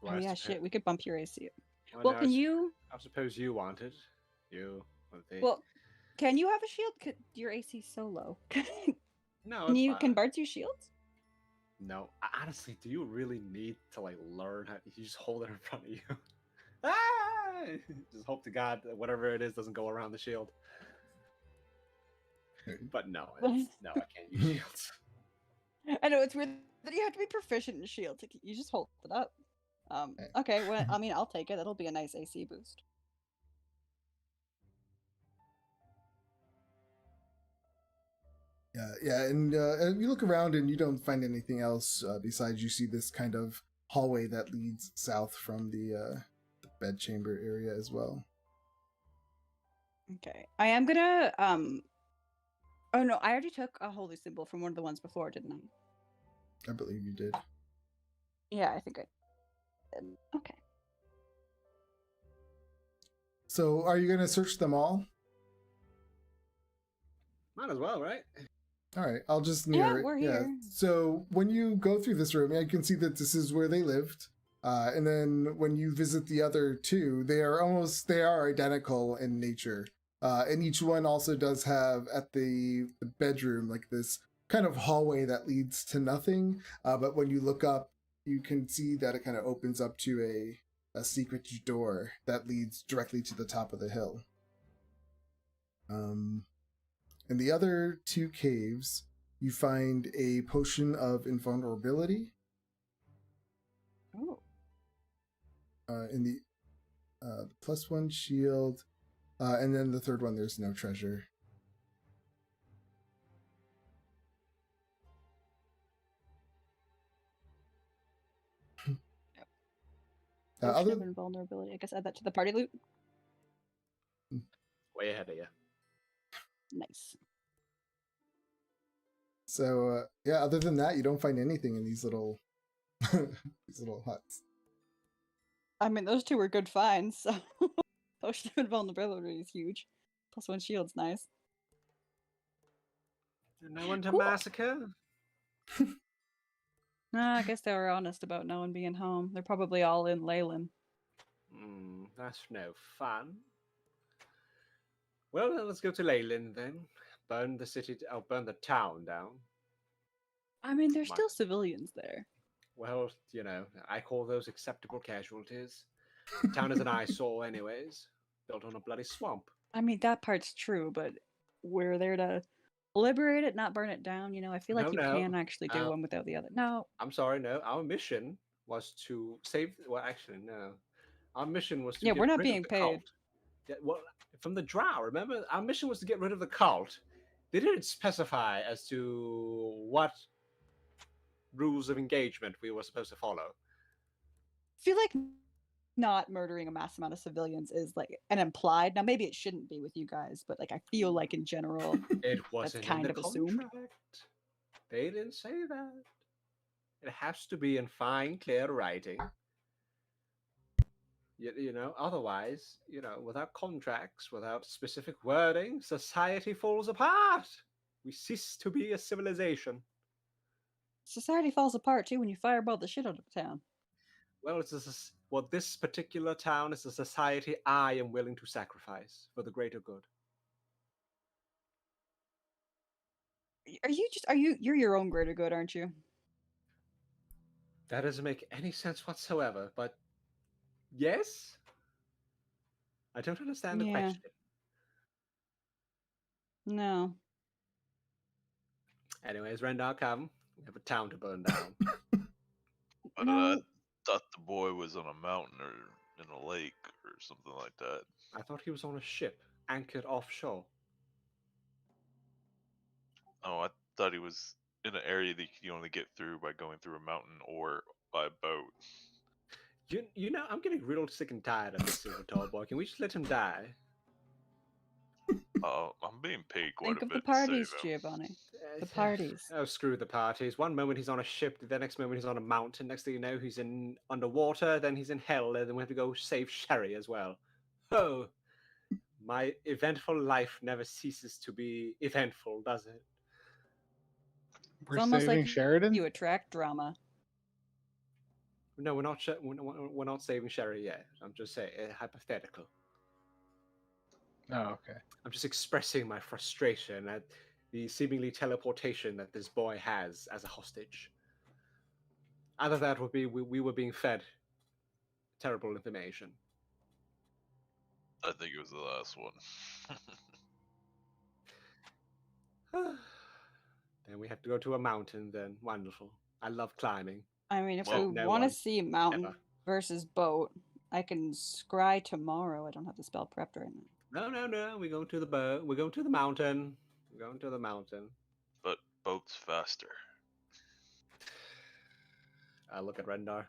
Oh yeah, shit. We could bump your AC. Well, Well, can you? I suppose you wanted. You. Well, can you have a shield? Your AC's so low. No. Can it's you? fine. Can birds use shields? No. Honestly, do you really need to like learn how? You just hold it in front of you. Ah! Just hope to God that whatever it is doesn't go around the shield. But no, no, I can't use shields. I know it's weird that you have to be proficient in shields. Like, you just hold it up. Okay. Well, I mean, I'll take it. That'll be a nice AC boost. Yeah, and you look around and you don't find anything else besides you see this kind of hallway that leads south from the bedchamber area as well. Okay. I am gonna Oh no, I already took a holy symbol from one of the ones before, didn't I? I believe you did. Yeah, I think I did. Okay. So, are you going to search them all? Might as well, right? All right, I'll just Yeah, mirror it. we're here. So, when you go through this room, you can see that this is where they lived. And then when you visit the other two, they are identical in nature. And each one also does have at the bedroom like this kind of hallway that leads to nothing. But when you look up, you can see that it kind of opens up to a secret door that leads directly to the top of the hill. In the other two caves, you find a potion of invulnerability. Oh. In the +1 shield, and then the third one, there's no treasure. Potion of invulnerability. I guess add that to the party loot. Way ahead of you. Nice. So yeah, other than that, you don't find anything in these little these little huts. I mean, those two were good finds. So potion of invulnerability is huge. +1 shield's nice. No one to Cool. massacre? Nah, I guess they were honest about no one being home. They're probably all in Leyland. That's no fun. Well, then let's go to Leyland then. Burn the city, burn the town down. I mean, there's still civilians there. Well, you know, I call those acceptable casualties. The town is an eyesore anyways, built on a bloody swamp. I mean, that part's true, but we're there to liberate it, not burn it down. You know, I feel like can actually do one without the other. No. I'm sorry, no. Our mission was to save... Well, actually, no. Our mission was to Yeah, get we're not rid being of the paid. cult. Yeah, well, from the drow, remember? Our mission was to get rid of the cult. They didn't specify as to what rules of engagement we were supposed to follow. I feel like not murdering a mass amount of civilians is like an implied. Now, maybe it shouldn't be with you guys, but like I feel like in general, it wasn't that's kind in the of assumed. Contract. They didn't say that. It has to be in fine, clear writing. You know, otherwise, you know, without contracts, without specific wording, society falls apart. We cease to be a civilization. Society falls apart too when you fireball the shit out of a town. Well, this particular town is a society I am willing to sacrifice for the greater good. You're your own greater good, aren't you? That doesn't make any sense whatsoever, but yes? I don't understand the question. No. Anyways, Rendar, come. We have a town to burn down. I thought the boy was on a mountain or in a lake or something like that. I thought he was on a ship, anchored offshore. Oh, I thought he was in an area that you only get through by going through a mountain or by boat. You know, I'm getting real sick and tired of this silver tall boy. Can we just let him die? I'm being paid quite Think a of bit. the parties, Giovanni. The parties. Oh, screw the parties. One moment he's on a ship, the next moment he's on a mountain. Next thing you know, he's in underwater, then he's in hell, and then we have to go save Sherry as well. Oh, my eventful life never ceases to be eventful, does it? We're almost saving like Sheridan? You attract drama. No, we're not saving Sherry yet. I'm just saying, hypothetical. Oh, okay. I'm just expressing my frustration at the seemingly teleportation that this boy has as a hostage. Either that would be we were being fed terrible information. I think it was the last one. Then we have to go to a mountain then. Wonderful. I love climbing. I mean, if we want to see mountain versus boat, I can scry tomorrow. I don't have the spell prepped right now. No. We go to the boat. We go to the mountain. We're going to the mountain. But boat's faster. I look at Rendar.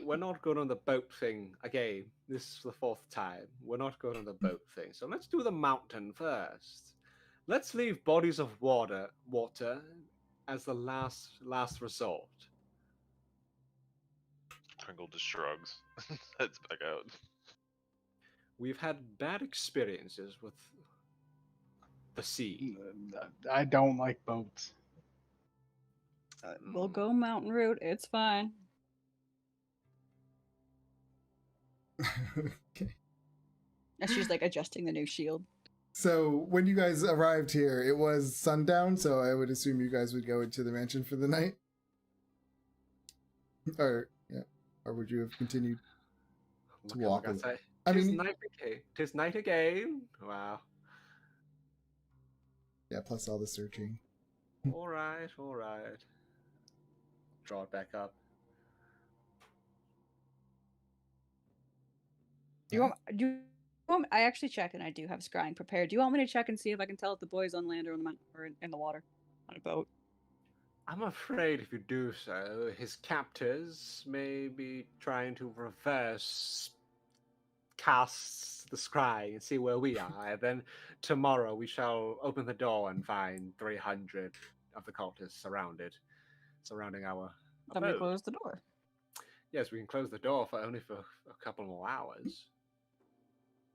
We're not good on the boat thing. Okay, this is the fourth time. We're not good on the boat thing. So let's do the mountain first. Let's leave bodies of water as the last resort. Kringle just shrugs. Heads back out. We've had bad experiences with the sea. I don't like boats. We'll go mountain route. It's fine. Okay. And she's like adjusting the new shield. So when you guys arrived here, it was sundown, so I would assume you guys would go into the mansion for the night? Or would you have continued to walk? I Tis mean, night again. Tis night again. Wow. yeah, plus all the searching. All right. Draw it back up. I actually check, and I do have scrying prepared. Do you want me to check and see if I can tell if the boy's on land or in the water on a boat? I'm afraid if you do so, his captors may be trying to reverse cast the scry and see where we are. And then tomorrow we shall open the door and find 300 of the cultists surrounding our Let me abode. close the door. Yes, we can close the door for only for a couple more hours.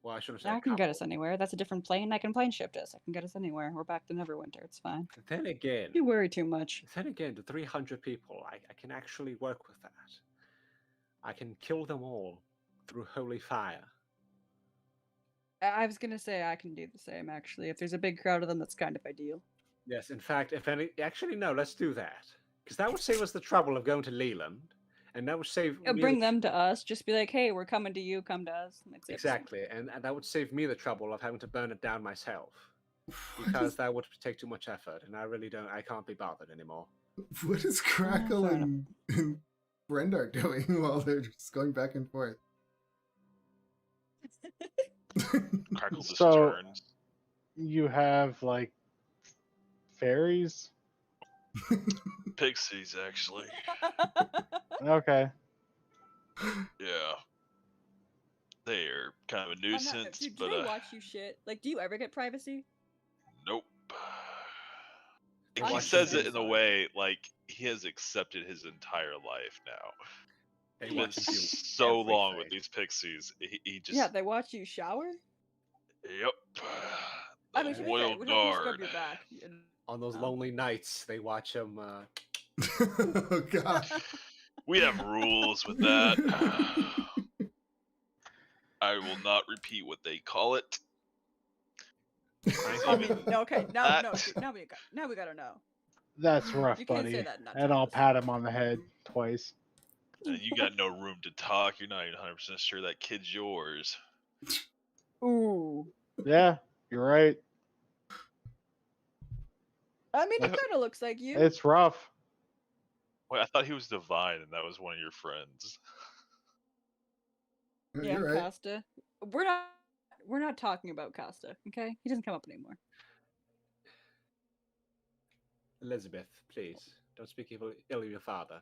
Well, I should have said I can get us anywhere. That's a different plane. I can plane shift us. I can get us anywhere. We're back to Neverwinter. It's fine. Then again, You worry too much. the 300 people, I can actually work with that. I can kill them all through holy fire. I was gonna say I can do the same. Actually, if there's a big crowd of them, that's kind of ideal. Yes, in fact, actually, no, let's do that. Because that would save us the trouble of going to Leland. And that would save me Bring them to us. Just be like, hey, we're coming to you. Come to us. Exactly, and that would save me the trouble of having to burn it down myself. Because that would take too much effort, and I can't be bothered anymore. What is Crackle and Brendar doing while they're just going back and forth? Crackle just So- turns. You have like fairies. Pixies, actually. Okay. Yeah. They are kind of a nuisance, Do but they watch you shit? Like, do you ever get privacy? nope. I He watch says you it in a inside. way like he has accepted his entire life now. They He's been watch you do so long with everything. these pixies. He just Yeah, they watch you shower. Yep. I The mean, to be fair, royal it would help you scrub guard. your back. On those Oh. lonely nights, they watch him. Oh god. We have rules with that. I will not repeat what they call it. I mean, okay, now That- we gotta know. That's rough, You can't buddy. say that and not And tell I'll us. pat him on the head twice. And you got no room to talk. You're not even 100% sure that kid's yours. Ooh. Yeah, you're right. I mean, it kind of looks like you. It's rough. Wait, I thought he was divine, and that was one of your friends. Yeah, You're right. Costa. We're not talking about Costa, okay? He doesn't come up anymore. Elizabeth, please don't speak ill of your father.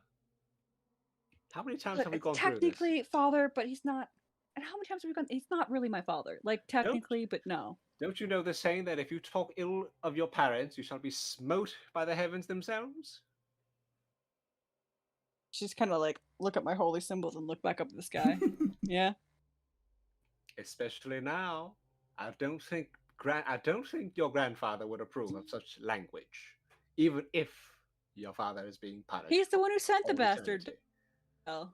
How many times Look, have we it's gone through technically father, but he's not. And how many times have we gone? He's not really my father. Like technically, but no. this? Don't you know the saying that if you talk ill of your parents, you shall be smote by the heavens themselves? She's kind of like look at my holy symbols and look back up at the sky. Yeah. Especially now, I don't think your grandfather would approve of such language, even if your father is being punished. He's the one who sent the all bastard. eternity. Oh.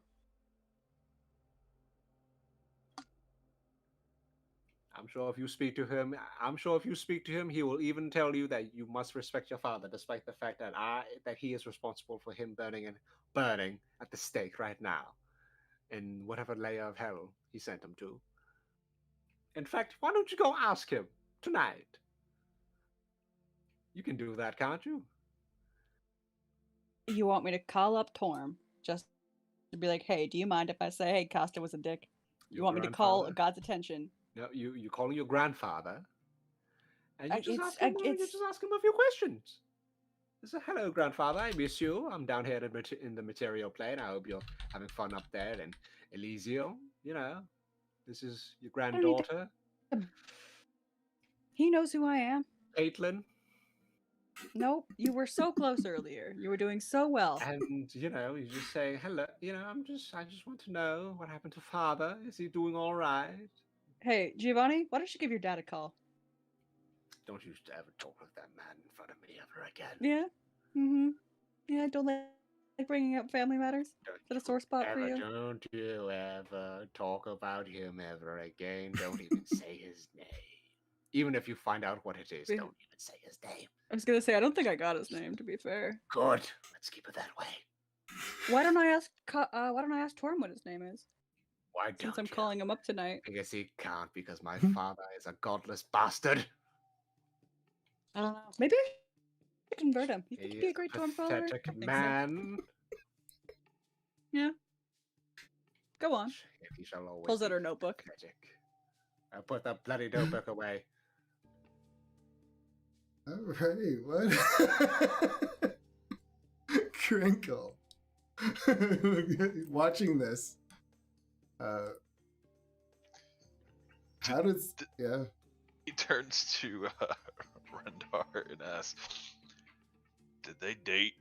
I'm sure if you speak to him, he will even tell you that you must respect your father, despite the fact that he is responsible for him burning at the stake right now, in whatever layer of hell he sent him to. In fact, why don't you go ask him tonight? You can do that, can't you? You want me to call up Torm just to be like, hey, do you mind if I say, hey, Costa was a dick? You Your want me to call grandfather? God's attention? No, you calling your grandfather, and you just it's- ask him. You it's- just ask him a few questions. Say, hello, grandfather. I miss you. I'm down here in the material plane. I hope you're having fun up there in Elysium. You know, this is your don't need to- granddaughter, He knows who I am. Caitlin, Nope, you were so close earlier. You were doing so well. and you just say hello. I just want to know what happened to father. Is he doing all right? Hey, Giovanni, why don't you give your dad a call? Don't you ever talk like that man in front of me ever again. Yeah. Mm-hmm. Yeah, don't let bringing up family matters? Is that a sore spot for you? Don't you ever talk about him ever again. Don't even say his name. Even if you find out what it is, We- don't even say his name. I was gonna say I don't think I got his name. To be fair, Good. Let's keep it that way. why don't I ask? Why don't I ask Torm what his name is? Why Since don't I'm you? calling him up tonight. I guess he can't because my father is a godless bastard. I don't know. Maybe I should convert him. You think He he'd be a is great Torm follower? pathetic I think so. man. Yeah. Go on. He shall always Pulls out be her notebook. pathetic. I'll put that bloody notebook away. Alright, what? Crinkle. Watching this. How does... Yeah. He turns to Rendar and asks, "Did they date?"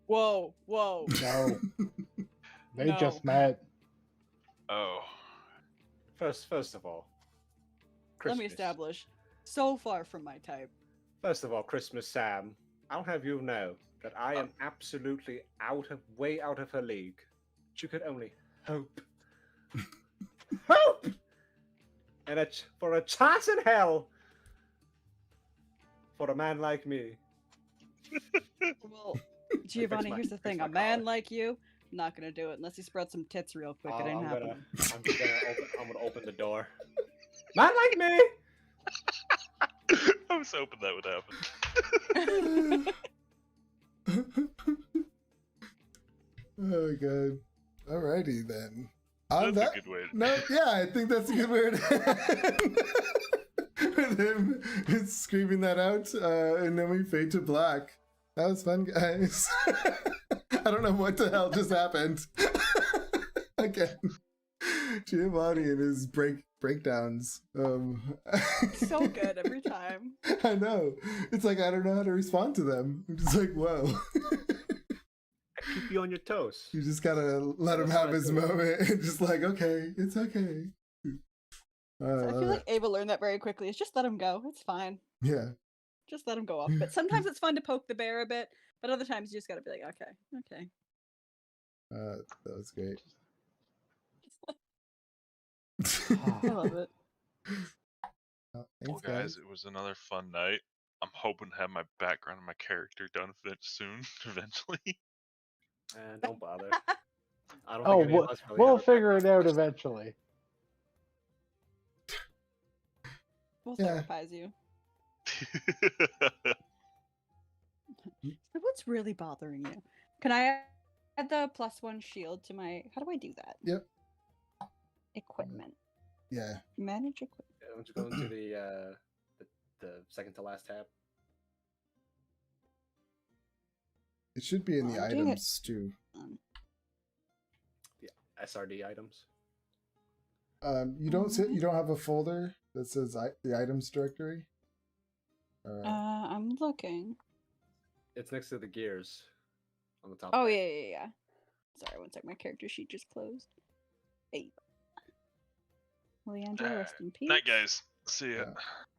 Whoa, whoa. No, they No. just met. Oh, First of all, Let me Christmas. establish. So far from my type. First of all, Christmas Sam, I'll have you know that I am absolutely way out of her league. You could only hope. Hope! And for a chance in hell for a man like me. Well, Giovanni, my- here's the fix thing. my A man collar. like you, not gonna do it unless he spreads some tits real quick. It ain't I'm happening. gonna open the door. Man like me! I was hoping that would happen. Oh god. Alrighty then. On That's that, a good way. no, yeah, I think that's a good word. With him screaming that out, and then we fade to black. That was fun, guys. I don't know what the hell just happened. Again, Giovanni and his breakdowns. So good every time. I know. It's like I don't know how to respond to them. I'm just like, whoa. I keep you on your toes. You just gotta let him That's have what I his do. moment and just like, okay, it's okay. I feel like Ava learned that very quickly. It's just let him go. It's fine. Yeah. Just let him go off. But sometimes it's fun to poke the bear a bit. But other times you just gotta be like, okay. That was great. I love it. Oh, Well, thanks, guys, it was another fun night. I'm hoping to have my background and my character done soon, eventually. Don't bother. I don't Oh, think any of us really we'll have a figure it background. out eventually. We'll Yeah. therapize you. So what's really bothering you? Can I add the +1 shield to my... How do I do that? Yep. Equipment. Yeah. Manage equipment. Why don't you go into the second to last tab? It should be in the I'm doing it. items too. The SRD items. You don't you don't have a folder that says the items directory? I'm looking. It's next to the gears on the top. Oh, yeah. Sorry, one sec. My character sheet just closed. Hey. Leandra, rest in peace. Night, guys. See ya.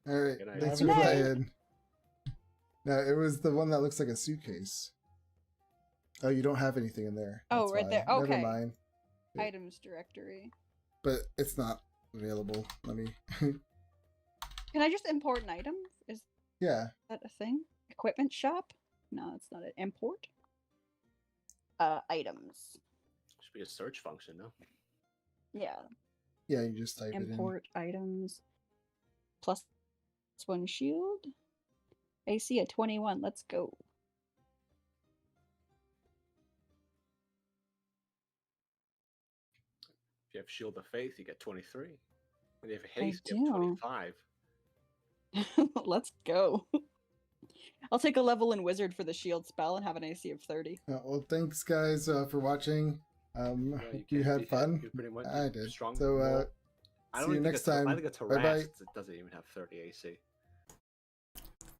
All right. Good night. Thanks Good for night. playing. No, it was the one that looks like a suitcase. Oh, you don't have anything in there. Oh, That's right why. there. Never Okay. mind. Yeah. Items directory. But it's not available. Let me. Can I just import an item? Is Yeah. that a thing? Equipment shop? No, it's not an import. Items. Should be a search function, no? Yeah. Yeah. You just type Import items. +1 shield. AC at 21. Let's go. If you have Shield of Faith, you get 23. And if you have I Haste, you have do. 25. Let's go. I'll take a level in Wizard for the shield spell and have an AC of 30. in. Well, thanks guys for watching. Yeah, You had fun. You pretty much I did. Strong So roll. I see don't you think next it's I time. think it's Bye-bye. harassed. It doesn't even have 30 AC.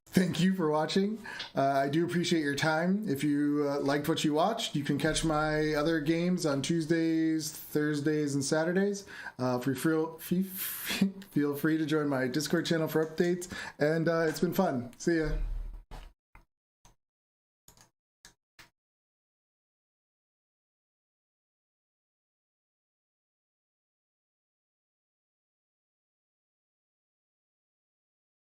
Thank you for watching. I do appreciate your time. If you liked what you watched, you can catch my other games on Tuesdays, Thursdays, and Saturdays. Feel free to join my Discord channel for updates. And it's been fun. See ya.